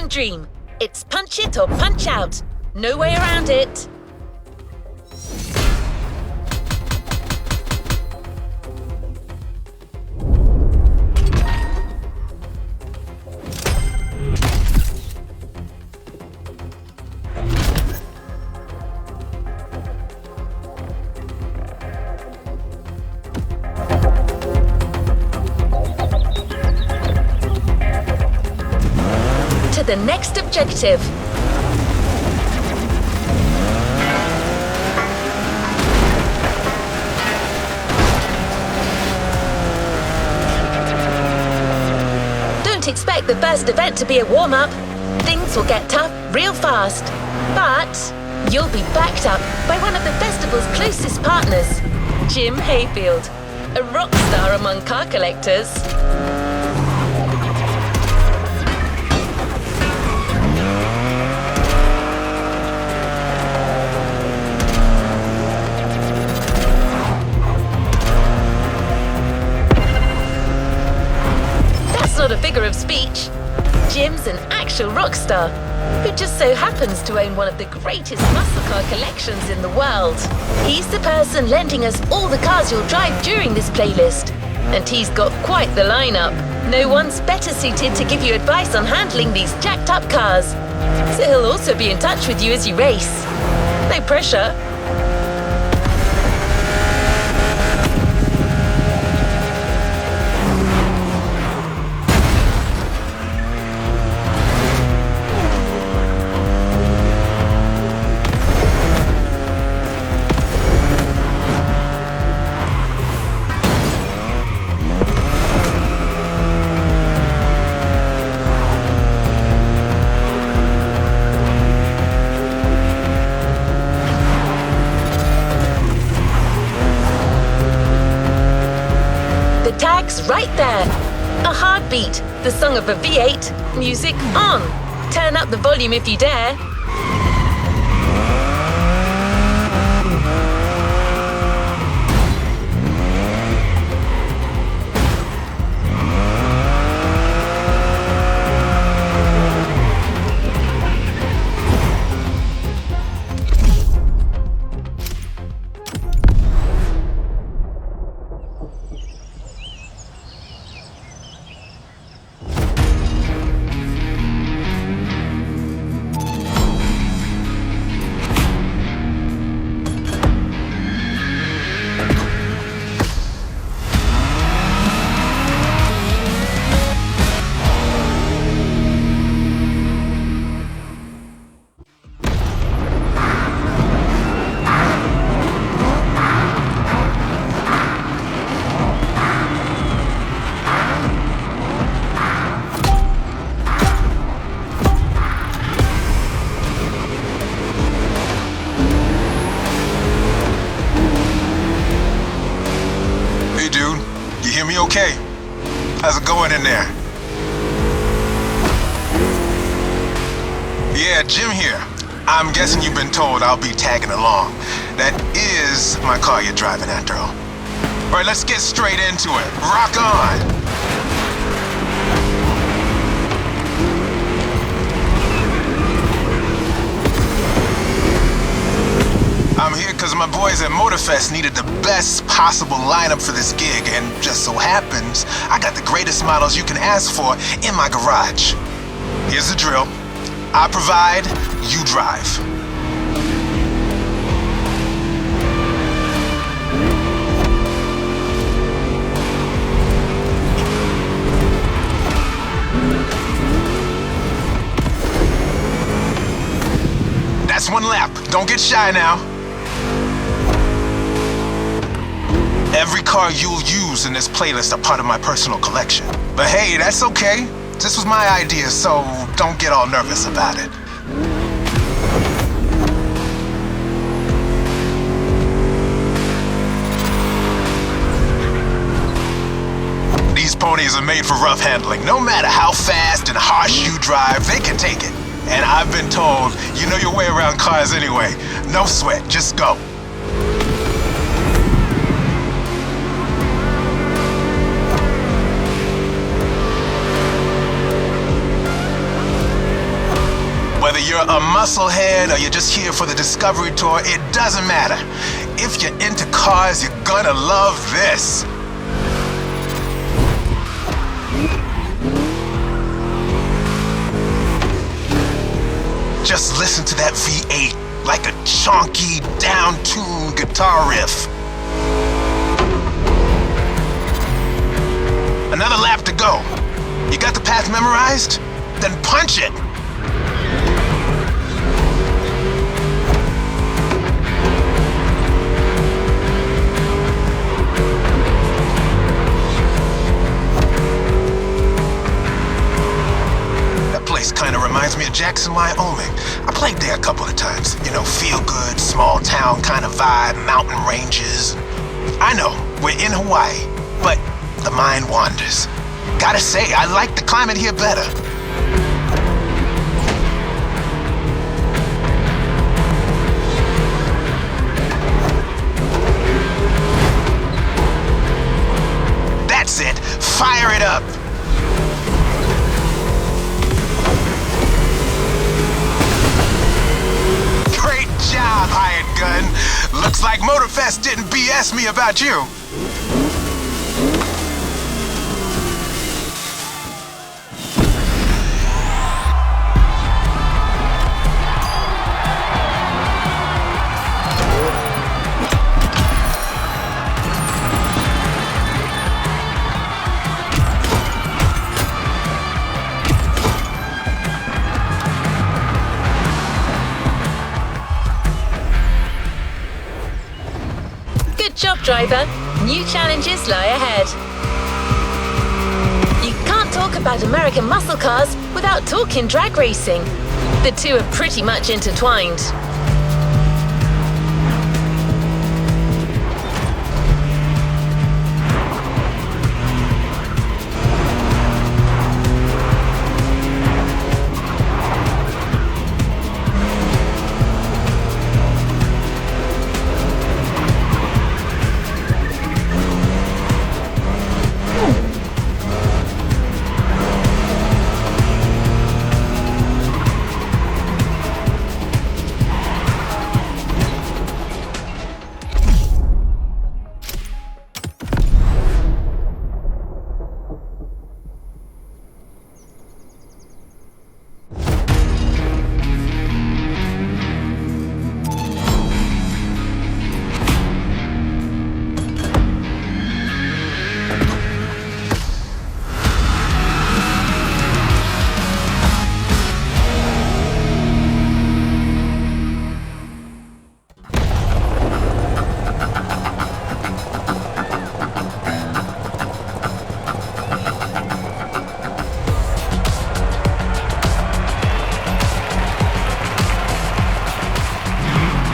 American dream. It's punch it or punch out. No way around it. The next objective. Don't expect the first event to be a warm-up. Things will get tough real fast. But you'll be backed up by one of the festival's closest partners, Jim Hayfield, a rock star among car collectors. Not a figure of speech. Jim's an actual rock star who just so happens to own one of the greatest muscle car collections in the world. He's the person lending us all the cars you'll drive during this playlist. And he's got quite the lineup. No one's better suited to give you advice on handling these jacked up cars. So he'll also be in touch with you as you race. No pressure. Right there. A heartbeat, the song of a V8. Music on. Turn up the volume if you dare. Okay. How's it going in there? Yeah, Jim here. I'm guessing you've been told I'll be tagging along. That is my car you're driving after all. All right, let's get straight into it. Rock on! I'm here because my boys at Motorfest needed the best possible lineup for this gig, and just so happens, I got the greatest models you can ask for in my garage. Here's the drill. I provide, you drive. That's one lap. Don't get shy now. Every car you'll use in this playlist are part of my personal collection. But hey, that's okay. This was my idea, so don't get all nervous about it. These ponies are made for rough handling. No matter how fast and harsh you drive, they can take it. And I've been told, you know your way around cars anyway. No sweat, just go. Whether you're a musclehead or you're just here for the Discovery Tour, it doesn't matter. If you're into cars, you're gonna love this. Just listen to that V8 like a chonky, down-tuned guitar riff. Another lap to go. You got the path memorized? Then punch it! Kind of reminds me of Jackson, Wyoming. I played there a couple of times. You know, feel good, small town kind of vibe, mountain ranges. I know, we're in Hawaii, but the mind wanders. Gotta say, I like the climate here better. That's it, fire it up. Job, hired gun. Looks like Motorfest didn't BS me about you. Good job, driver. New challenges lie ahead. You can't talk about American muscle cars without talking drag racing. The two are pretty much intertwined.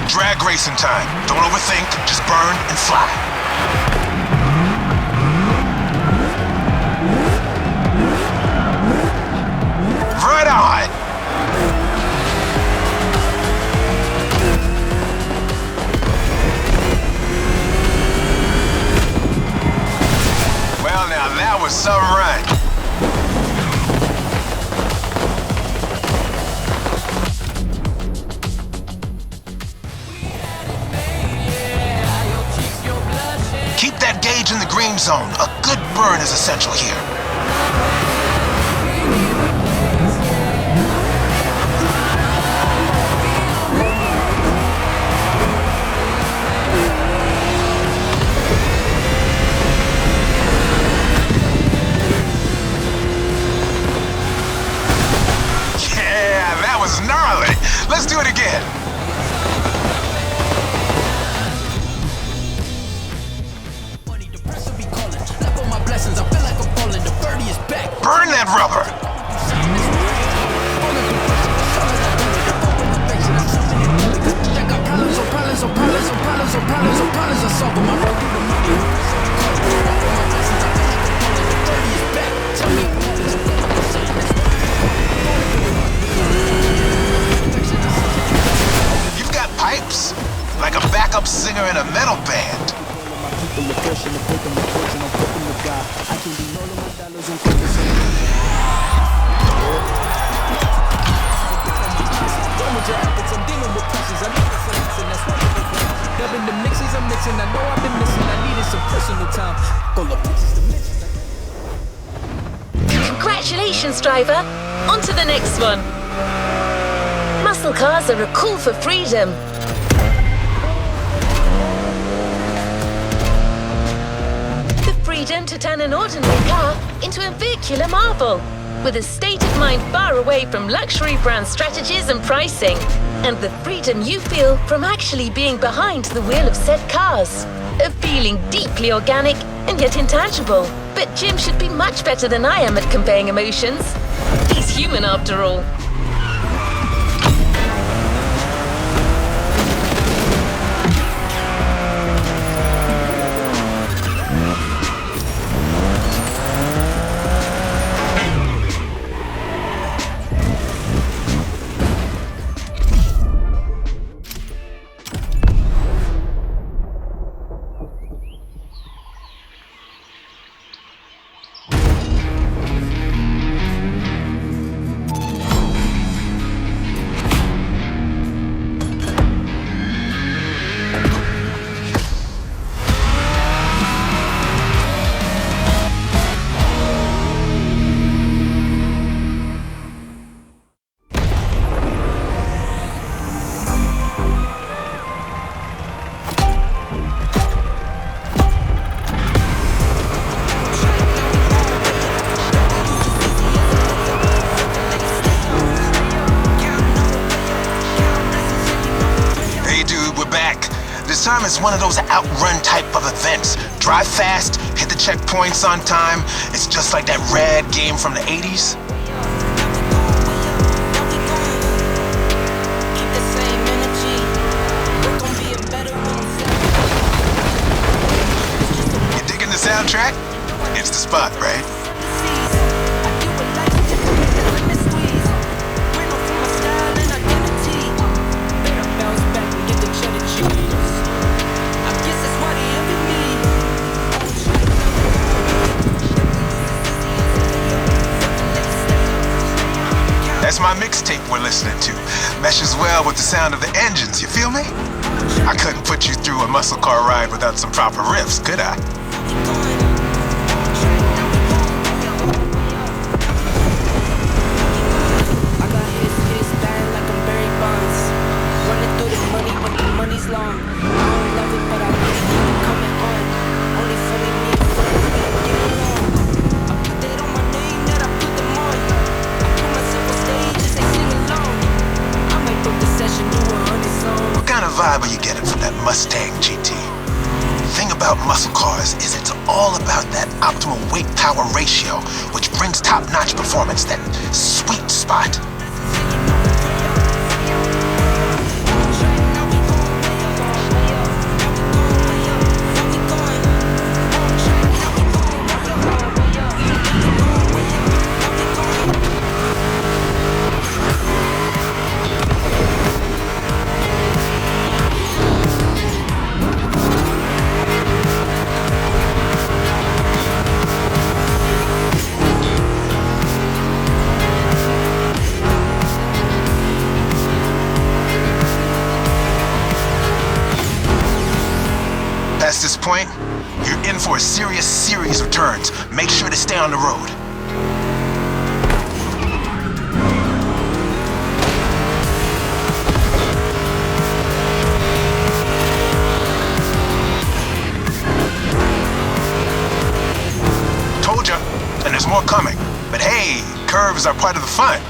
Drag racing time. Don't overthink, just burn and fly. Right on! Well, now that was some run. Keep that gauge in the green zone. A good burn is essential here. Yeah, that was gnarly. Let's do it again. Burn that rubber! You've got pipes? Like a backup singer in a metal band. missing. I know I've been missing. I needed some personal time. Go look pictures to mention. Congratulations, driver. On to the next one. Muscle cars are a call for freedom. The freedom to turn an ordinary car into a vehicular marvel, with a state of mind far away from luxury brand strategies and pricing, and the freedom you feel from actually being behind the wheel of said cars. A feeling deeply organic and yet intangible. But Jim should be much better than I am at conveying emotions. He's human after all. This time it's one of those outrun type of events. Drive fast, hit the checkpoints on time. It's just like that rad game from the 80s. You digging the soundtrack? It's the spot, right? That's my mixtape we're listening to. Meshes well with the sound of the engines, you feel me? I couldn't put you through a muscle car ride without some proper riffs, could I? Vibe are you getting from that Mustang GT? The thing about muscle cars is it's all about that optimal weight-power ratio, which brings top-notch performance, that sweet spot. Past this point, you're in for a serious series of turns. Make sure to stay on the road. Told ya, and there's more coming. But hey, curves are part of the fun.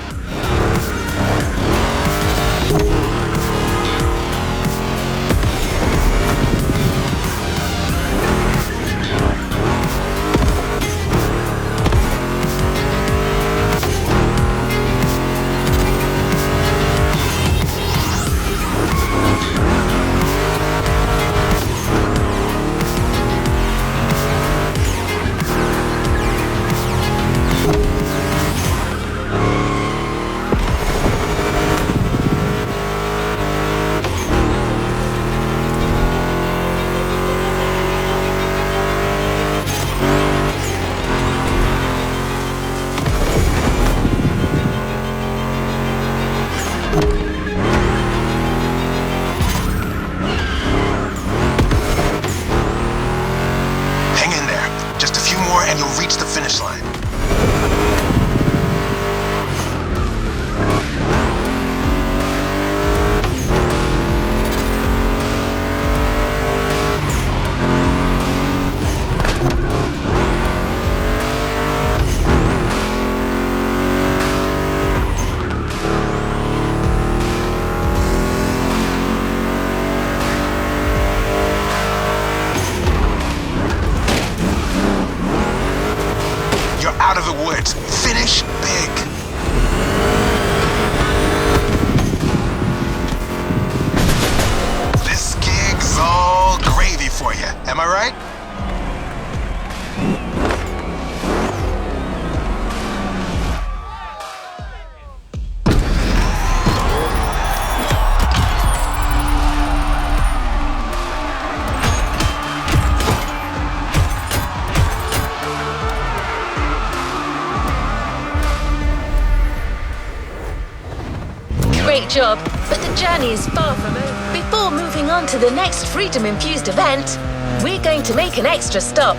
job, but the journey is far from over. Before moving on to the next freedom-infused event, we're going to make an extra stop.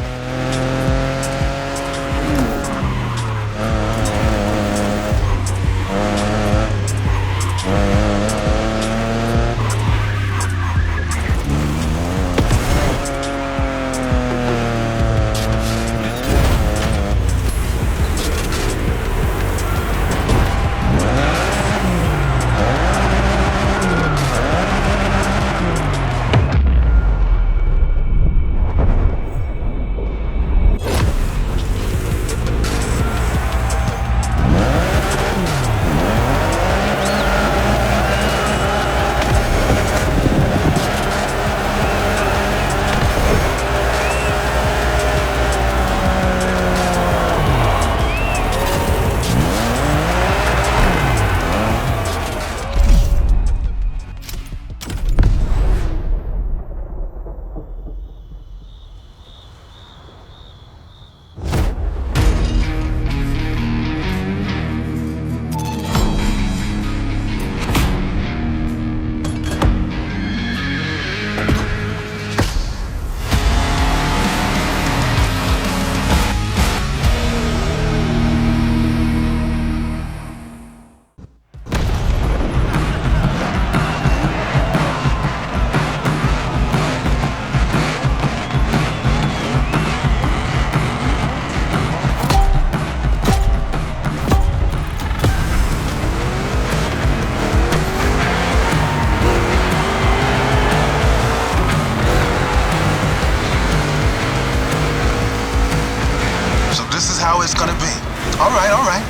How it's gonna be. All right.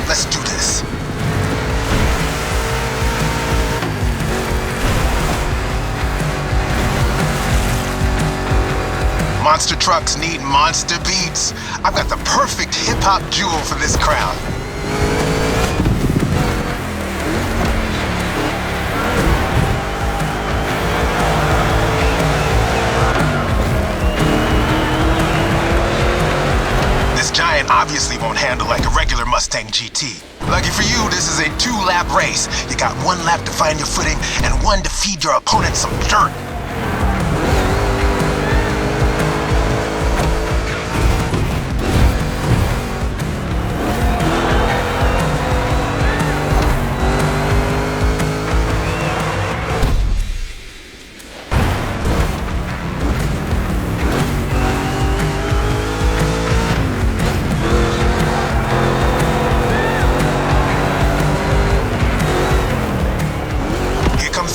Let's do this. Monster trucks need monster beats. I've got the perfect hip-hop jewel for this crown. Giant obviously won't handle like a regular Mustang GT. Lucky for you, this is a 2-lap race. You got 1 lap to find your footing and 1 to feed your opponent some dirt.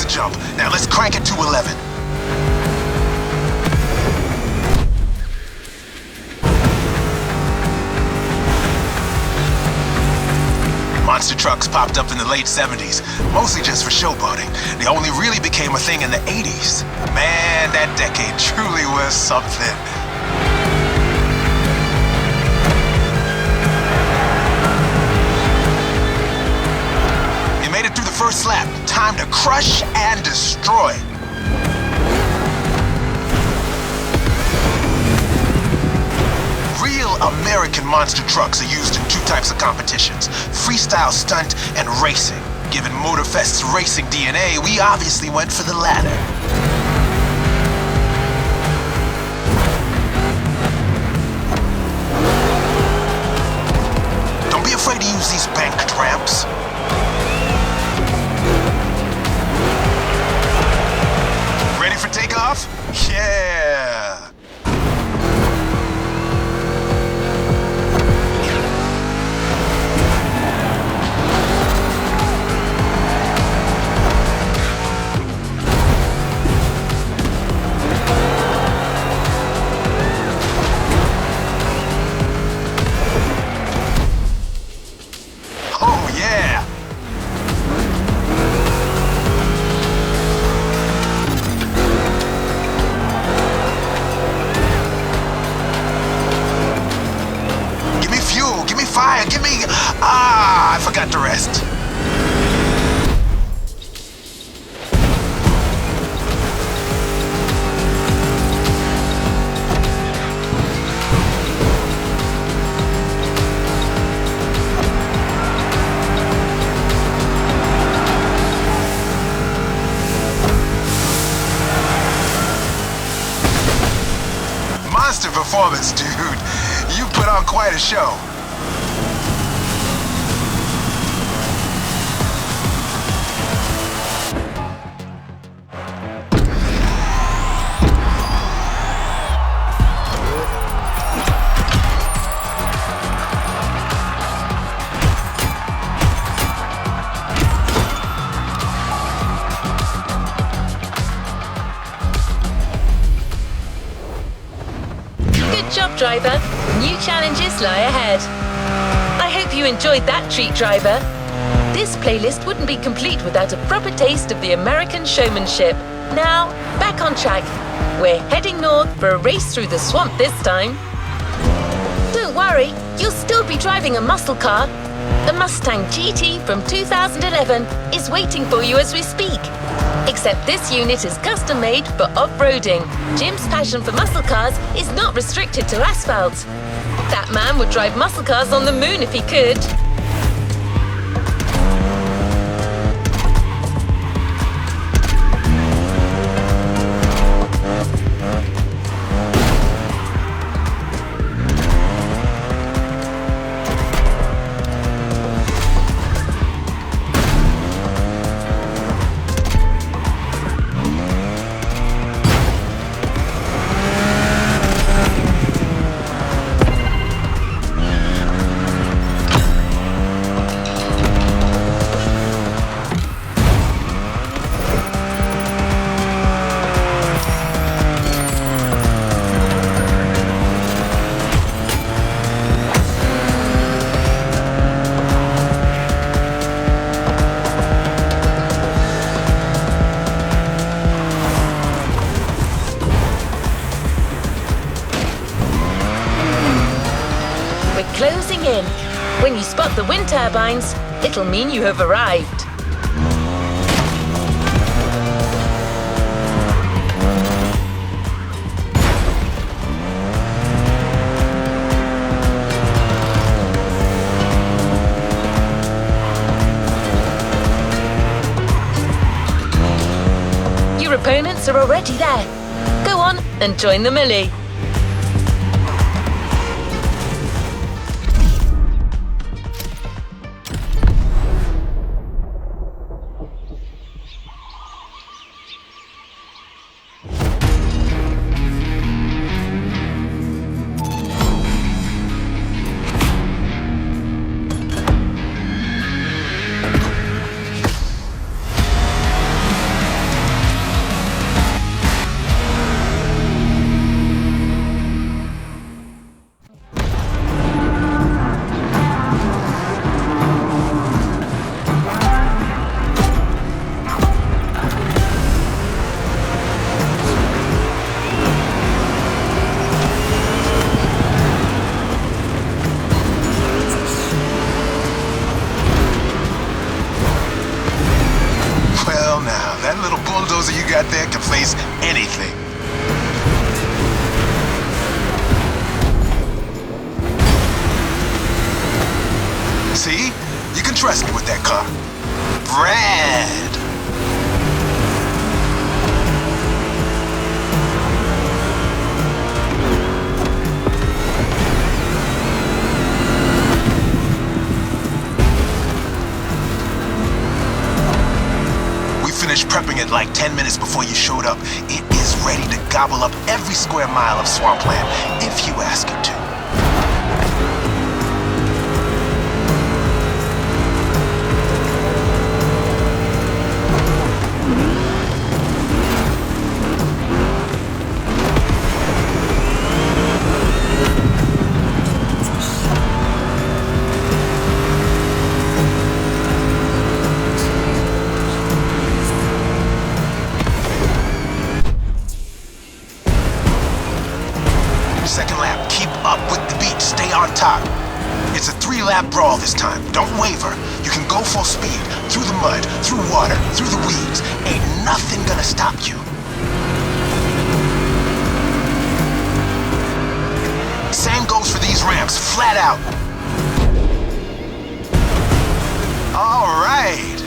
Jump. Now let's crank it to 11. Monster trucks popped up in the late 70s, mostly just for showboating. They only really became a thing in the 80s. Man, that decade truly was something. First lap, time to crush and destroy. Real American monster trucks are used in 2 types of competitions, freestyle stunt and racing. Given Motorfest's racing DNA, we obviously went for the latter. Don't be afraid to use these banked ramps. Takeoff? Yeah! Oh, yeah! Fire, give me... I forgot to rest. performance, dude. You put on quite a show. Good job, driver. New challenges lie ahead. I hope you enjoyed that treat, driver. This playlist wouldn't be complete without a proper taste of the American showmanship. Now, back on track. We're heading north for a race through the swamp this time. Don't worry, you'll still be driving a muscle car. The Mustang GT from 2011 is waiting for you as we speak. Except this unit is custom made for off-roading. Jim's passion for muscle cars is not restricted to asphalt. That man would drive muscle cars on the moon if he could. Closing in. When you spot the wind turbines, it'll mean you have arrived. Your opponents are already there. Go on and join the melee. That little bulldozer you got there can face anything. See? You can trust me with that car. Brad! Finished prepping it like 10 minutes before you showed up. It is ready to gobble up every square mile of swampland, if you ask it to. Second lap, keep up with the beat, stay on top. It's a 3-lap brawl this time, don't waver. You can go full speed, through the mud, through water, through the weeds. Ain't nothing gonna stop you. Same goes for these ramps, flat out. All right.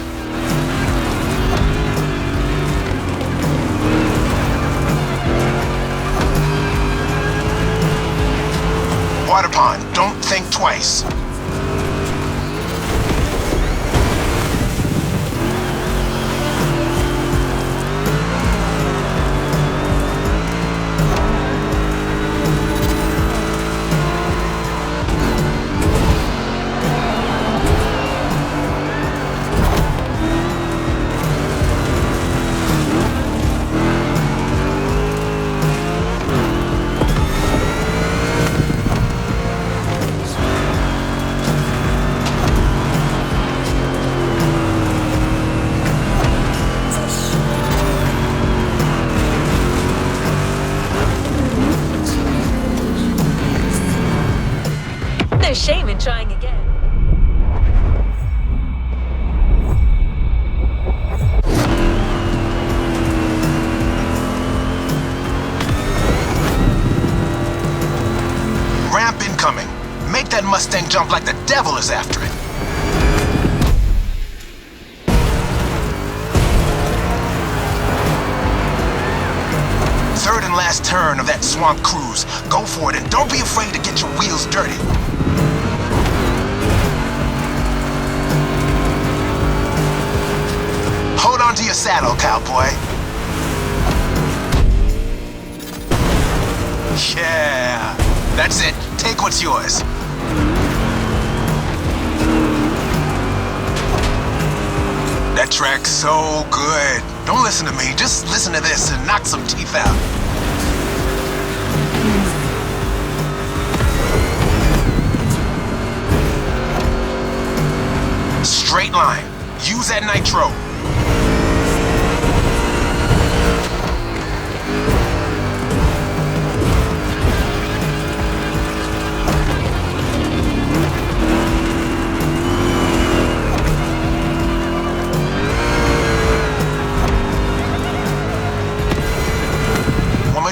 shame in trying again. Ramp incoming. Make that Mustang jump like the devil is after it. Third and last turn of that swamp cruise. Go for it and don't be afraid to get your wheels dirty. Hold on to your saddle, cowboy. Yeah, that's it. Take what's yours. That track's so good. Don't listen to me, just listen to this and knock some teeth out. Straight line. Use that nitro.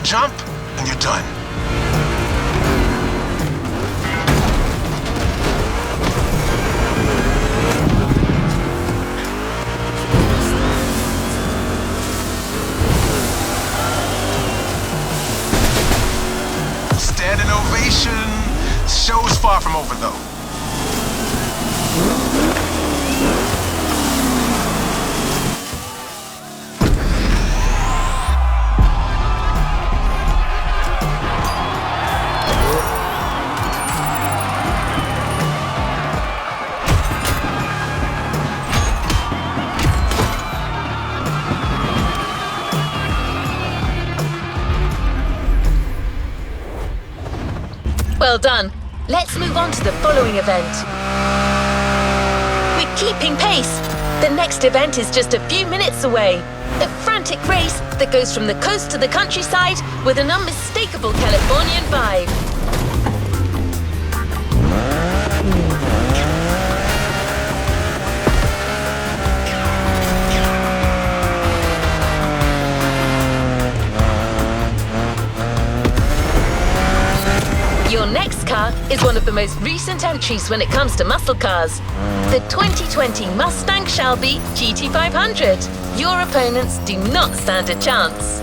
Jump, and you're done. Standing ovation. Show's far from over, though. Well done. Let's move on to the following event. We're keeping pace. The next event is just a few minutes away. A frantic race that goes from the coast to the countryside with an unmistakable Californian vibe. Your next car is one of the most recent entries when it comes to muscle cars. The 2020 Mustang Shelby GT500. Your opponents do not stand a chance.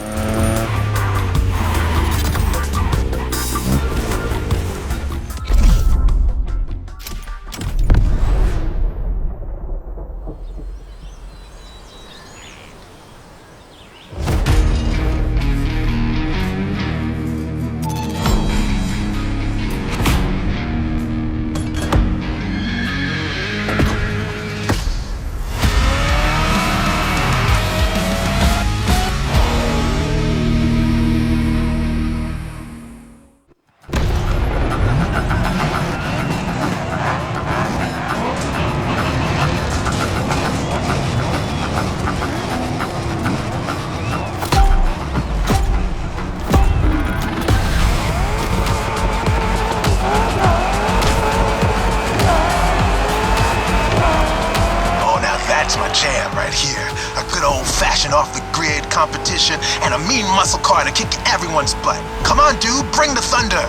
off-the-grid competition and a mean muscle car to kick everyone's butt. Come on, dude, bring the thunder.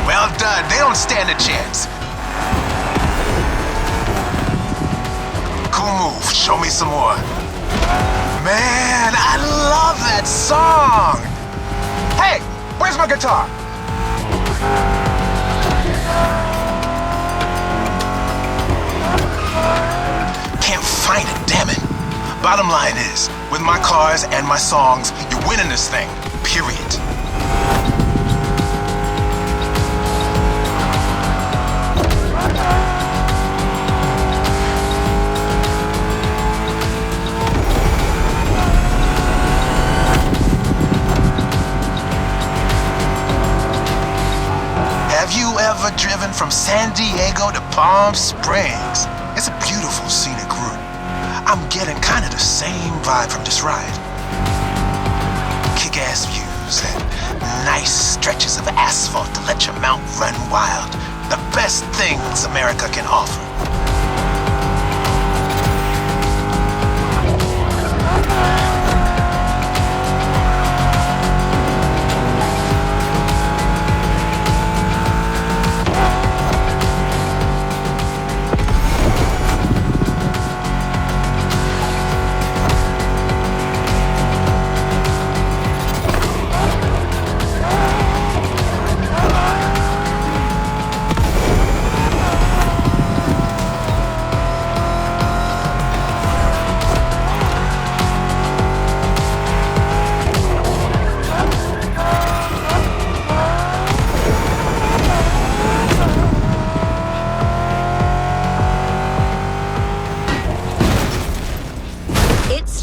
Well done, they don't stand a chance. Cool move, show me some more. Man, I love that song! Hey, where's my guitar? Can't find it, damn it. Bottom line is, with my cars and my songs, you're winning this thing, period. Have you ever driven from San Diego to Palm Springs? It's a beautiful scenic route. I'm getting kind of the same vibe from this ride. Kick-ass views, views and nice stretches of asphalt to let your mount run wild. The best things America can offer.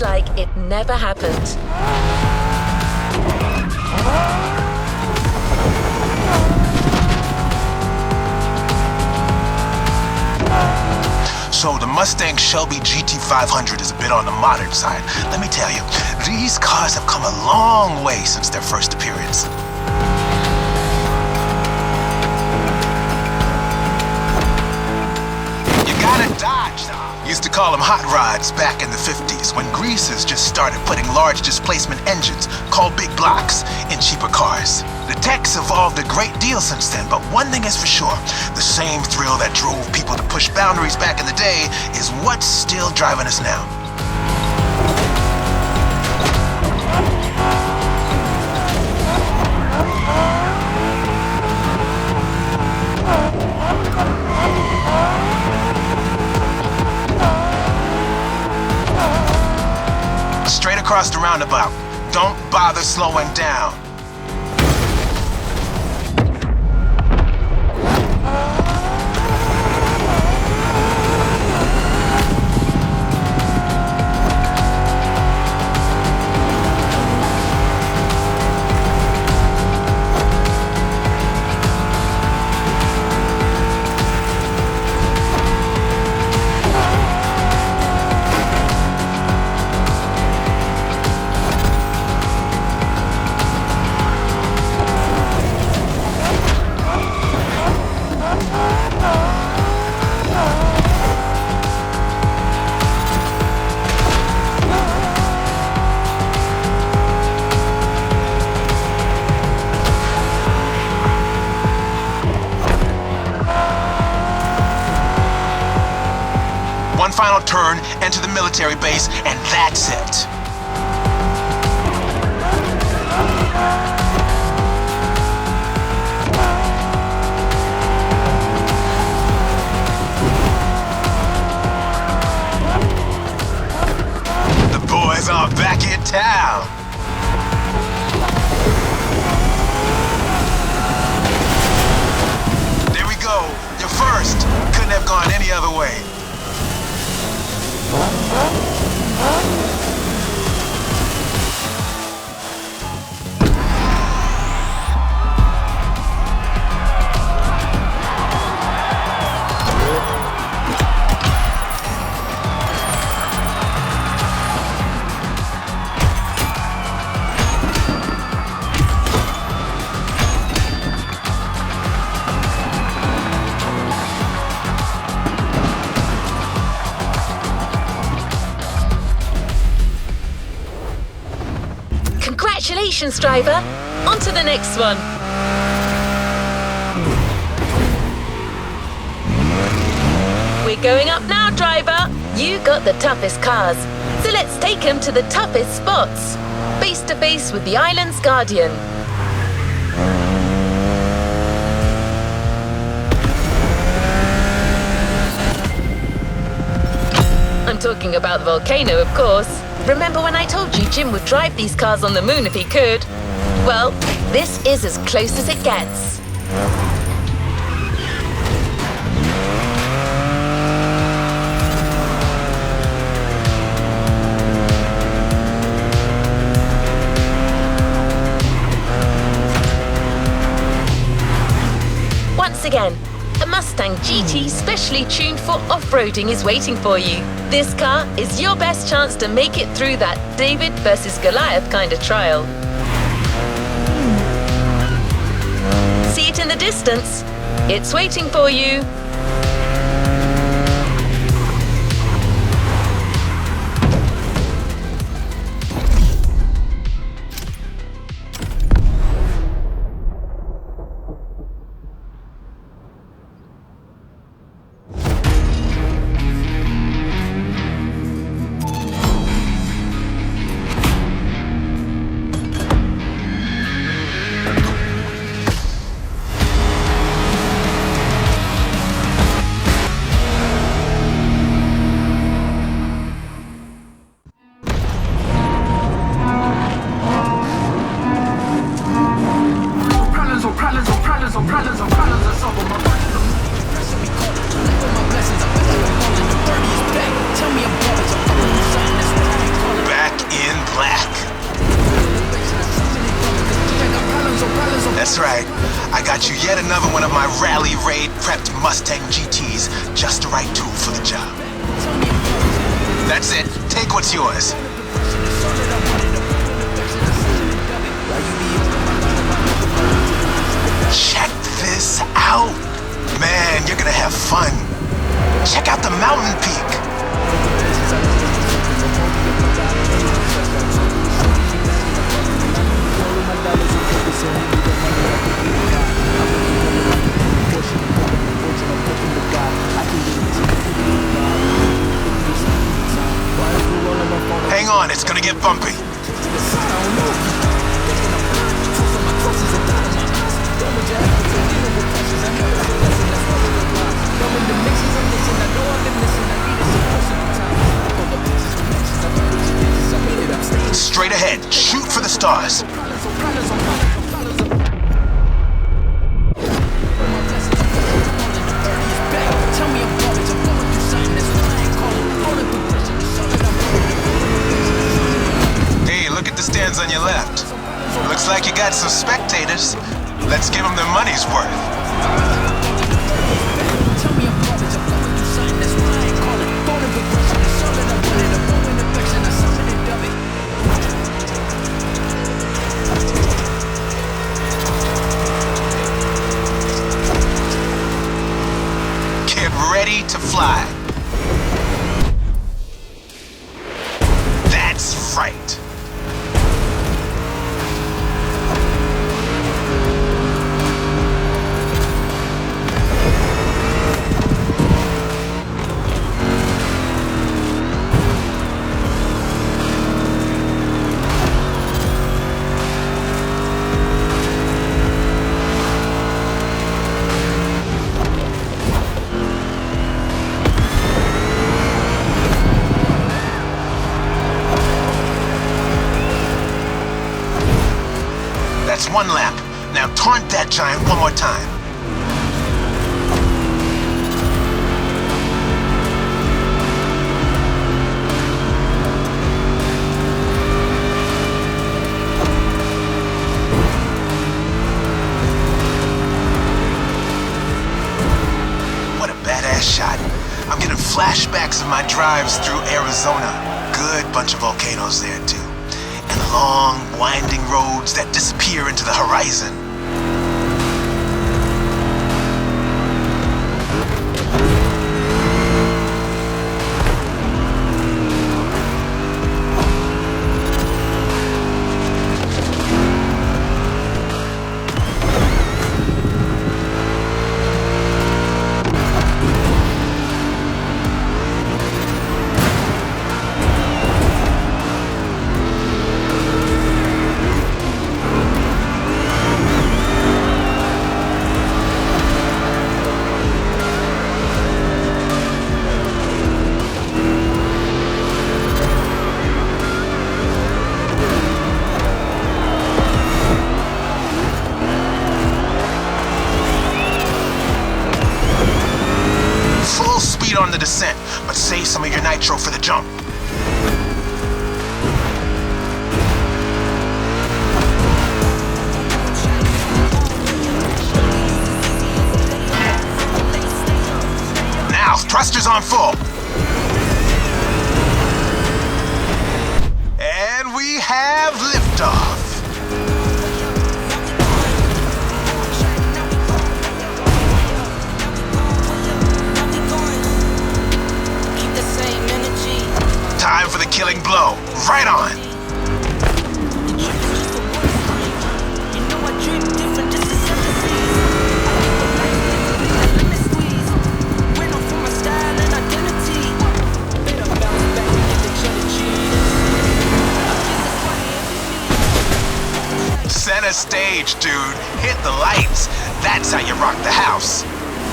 Like it never happened. So the Mustang Shelby GT500 is a bit on the modern side. Let me tell you, these cars have come a long way since their first appearance. You gotta dodge them. Used to call them hot rods back in the 50s when greasers just started putting large displacement engines, called big blocks, in cheaper cars. The tech's evolved a great deal since then, but one thing is for sure, the same thrill that drove people to push boundaries back in the day is what's still driving us now. Straight across the roundabout. Don't bother slowing down. One final turn, enter the military base, and that's it. The boys are back in town. There we go. You're first. Couldn't have gone any other way. Congratulations, driver. On to the next one. We're going up now, driver. You got the toughest cars, so let's take them to the toughest spots. Face to face with the island's guardian. I'm talking about the volcano, of course. Remember when I told you Jim would drive these cars on the moon if he could? Well, this is as close as it gets. Once again, a Mustang GT specially tuned for off-roading is waiting for you. This car is your best chance to make it through that David versus Goliath kind of trial. in the distance. It's waiting for you. Back in black. That's right. I got you yet another one of my rally raid prepped Mustang GTs. Just the right tool for the job. That's it. Take what's yours. Check this out. Man, you're gonna have fun. Check out the mountain peak. Hang on, it's gonna get bumpy. Straight ahead, shoot for the stars. Hey, look at the stands on your left. Looks like you got some spectators. Let's give them their money's worth. Ready to fly. That's right. That's one lap. Now taunt that giant one more time. What a badass shot. I'm getting flashbacks of my drives through Arizona. Good bunch of volcanoes there too. And long, winding roads that disappear into the horizon. On the descent, but save some of your nitro for the jump. Now, thrusters on full. And we have liftoff. killing blow. Right on. Center stage, dude. Hit the lights. That's how you rock the house.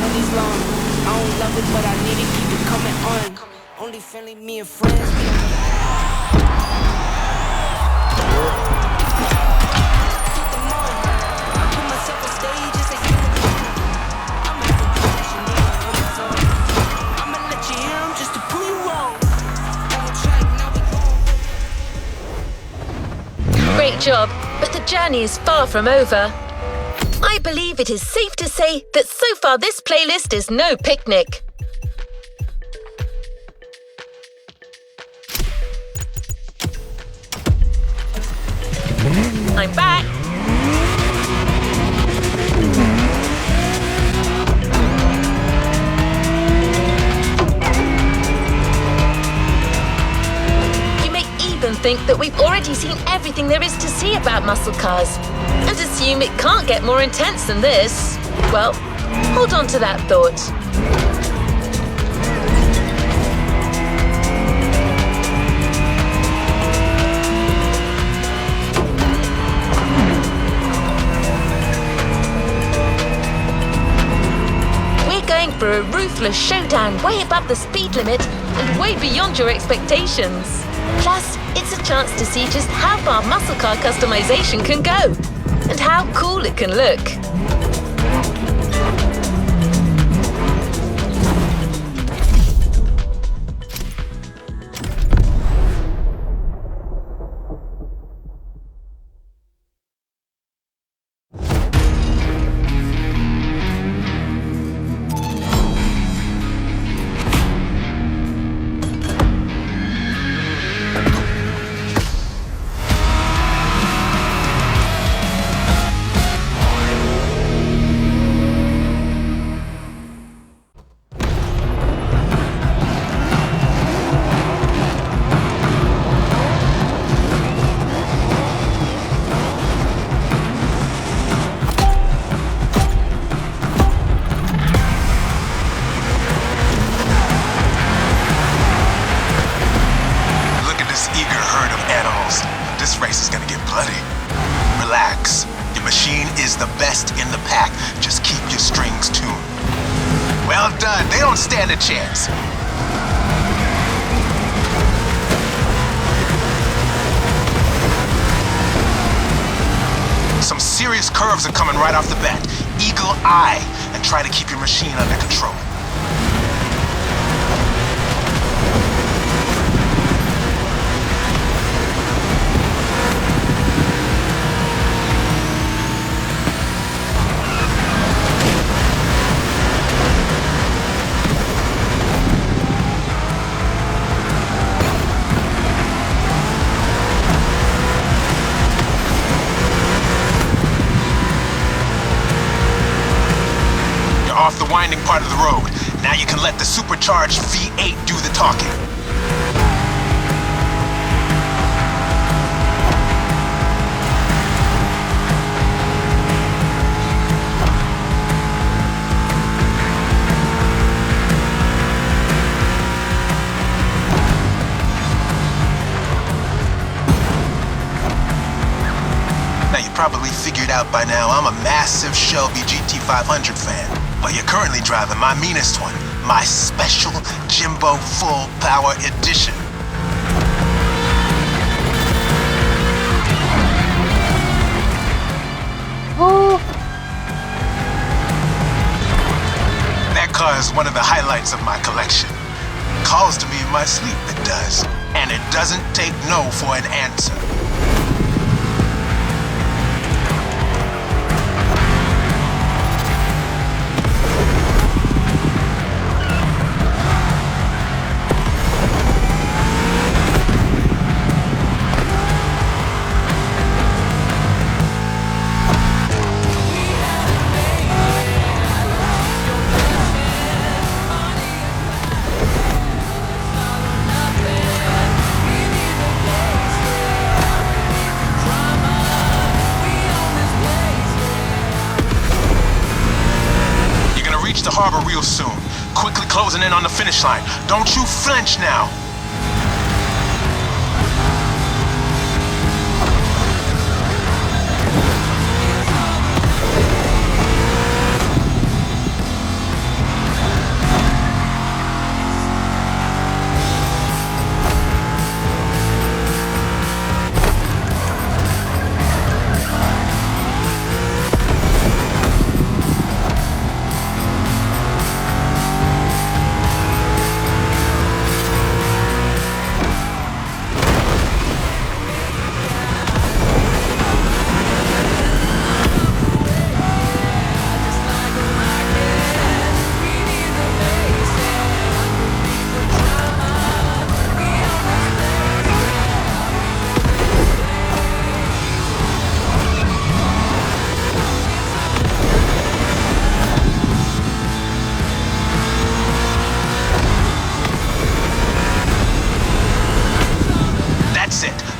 Money's long. I don't love it, but I need it. Keep it coming on. Only friendly, me and friends. Great job, but the journey is far from over. I believe it is safe to say that so far this playlist is no picnic. I'm back. You may even think that we've already seen everything there is to see about muscle cars and assume it can't get more intense than this. Well, hold on to that thought. For a ruthless showdown way above the speed limit and way beyond your expectations. Plus, it's a chance to see just how far muscle car customization can go and how cool it can look. The best in the pack. Just keep your strings tuned. Well done. They don't stand a chance. Some serious curves are coming right off the bat. Eagle eye and try to keep your machine under control. Off the winding part of the road. Now you can let the supercharged V8 do the talking. Now you probably figured out by now I'm a massive Shelby GT500 fan. But you're currently driving my meanest one, my special Jimbo Full Power Edition. Oh. That car is one of the highlights of my collection. Calls to me in my sleep, it does. And it doesn't take no for an answer. reach the harbor real soon. Quickly closing in on the finish line. Don't you flinch now.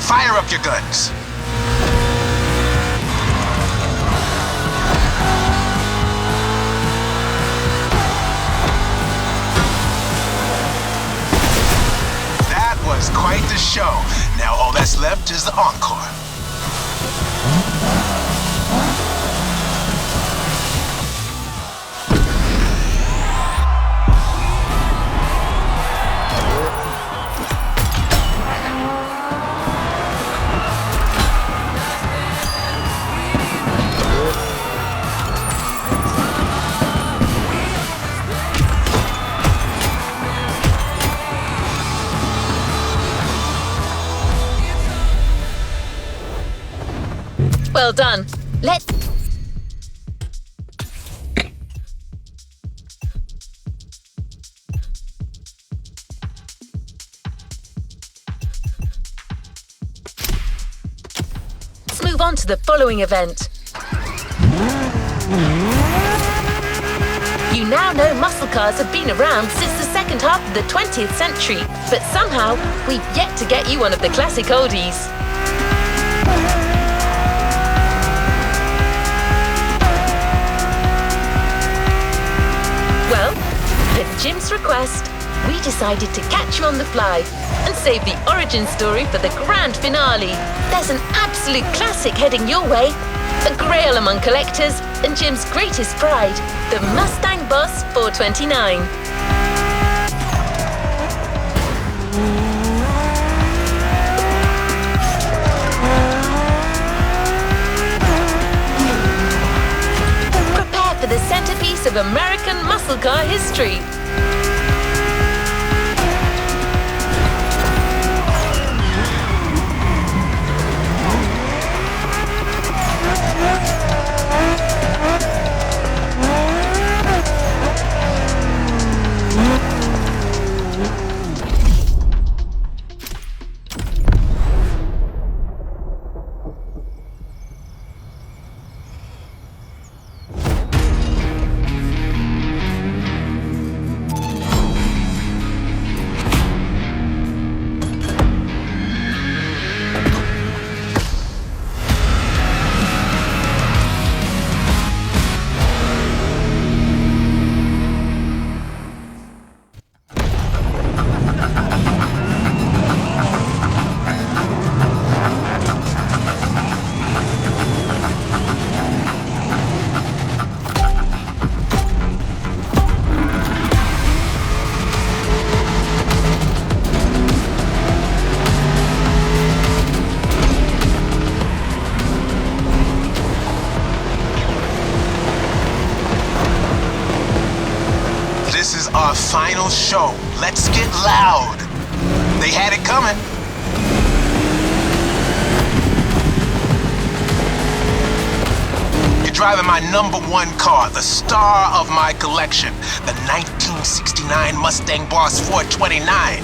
Fire up your guns. That was quite the show. Now all that's left is the encore. Well done. Let's... move on to the following event. You now know muscle cars have been around since the second half of the 20th century, but somehow we've yet to get you one of the classic oldies. Well, at Jim's request, we decided to catch you on the fly and save the origin story for the grand finale. There's an absolute classic heading your way, a grail among collectors and Jim's greatest pride, the Mustang Boss 429. Prepare for the centerpiece of American muscle car history. This is our final show. Let's get loud. They had it coming. You're driving my #1 car, the star of my collection, the 1969 Mustang Boss 429.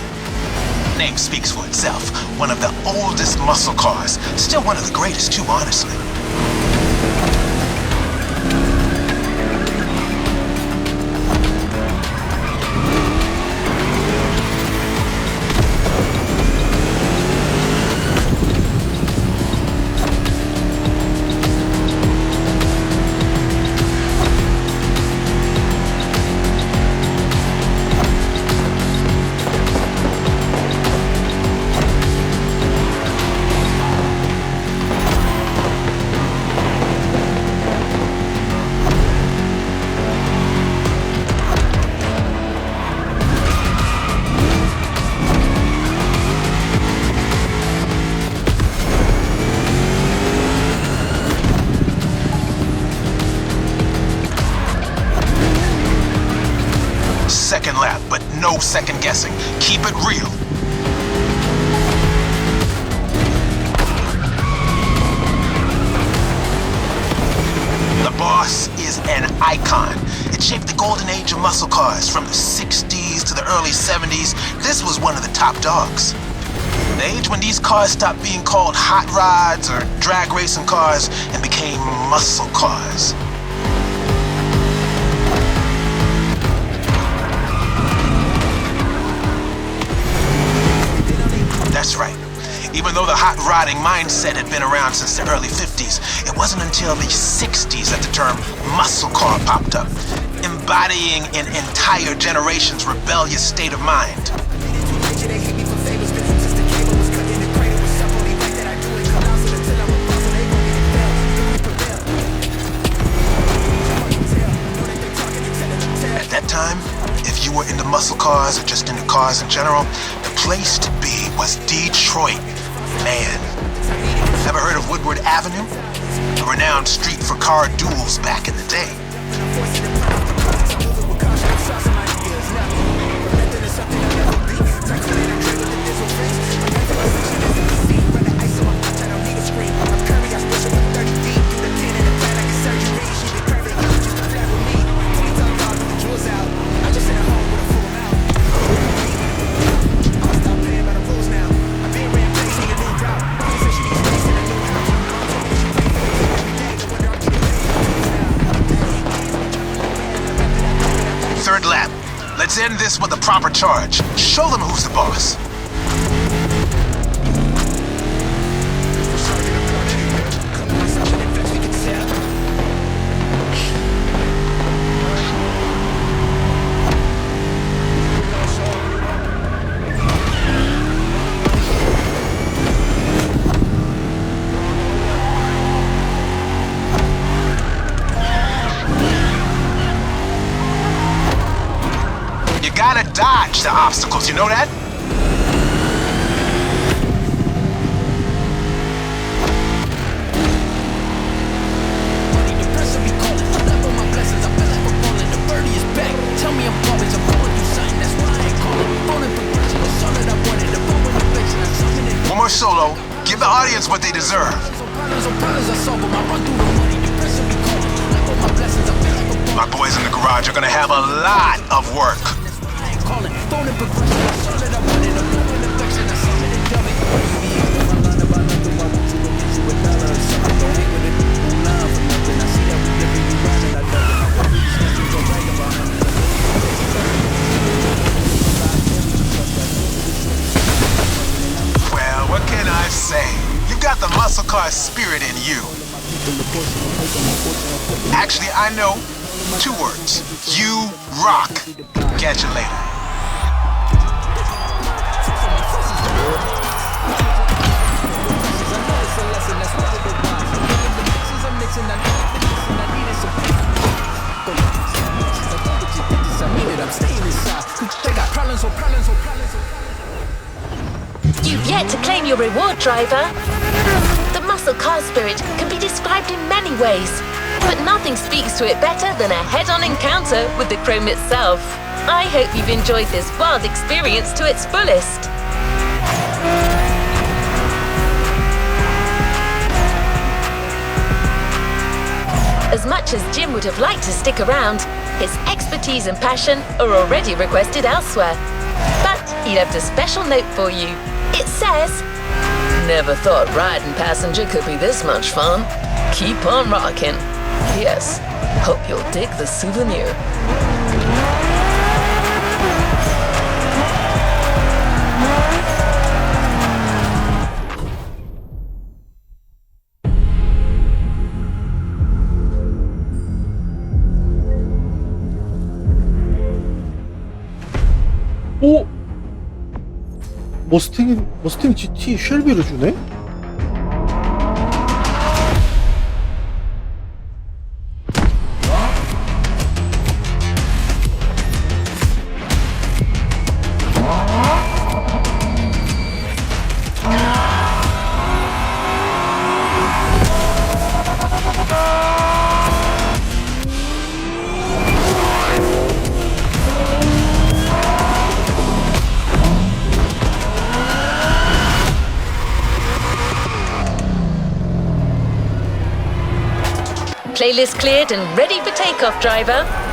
Name speaks for itself. One of the oldest muscle cars. Still one of the greatest too, honestly. second lap, but no second guessing. Keep it real. The boss is an icon. It shaped the golden age of muscle cars from the 60s to the early 70s. This was one of the top dogs. The age when these cars stopped being called hot rods or drag racing cars and became muscle cars. That's right. Even though the hot rodding mindset had been around since the early 50s, it wasn't until the 60s that the term muscle car popped up, embodying an entire generation's rebellious state of mind. At that time, if you were into muscle cars or just into cars in general, the place to be was Detroit. Man, ever heard of Woodward Avenue? A renowned street for car duels back in the day. Third lap. Let's end this with a proper charge. Show them who's the boss. Gotta dodge the obstacles, you know that? One more solo. Give the audience what they deserve. My boys in the garage are gonna have a lot of work. Well, what can I say? You've got the muscle car spirit in you. Actually, I know 2 words. You rock. Catch you later. You've yet to claim your reward, driver. The muscle car spirit can be described in many ways, but nothing speaks to it better than a head-on encounter with the chrome itself. I hope you've enjoyed this wild experience to its fullest. As much as Jim would have liked to stick around, his expertise and passion are already requested elsewhere. But he left a special note for you. It says, "Never thought riding passenger could be this much fun. Keep on rocking. P.S. Hope you'll dig the souvenir." 오? 머스탱 GT 쉘비를 주네? Playlist cleared and ready for takeoff, driver.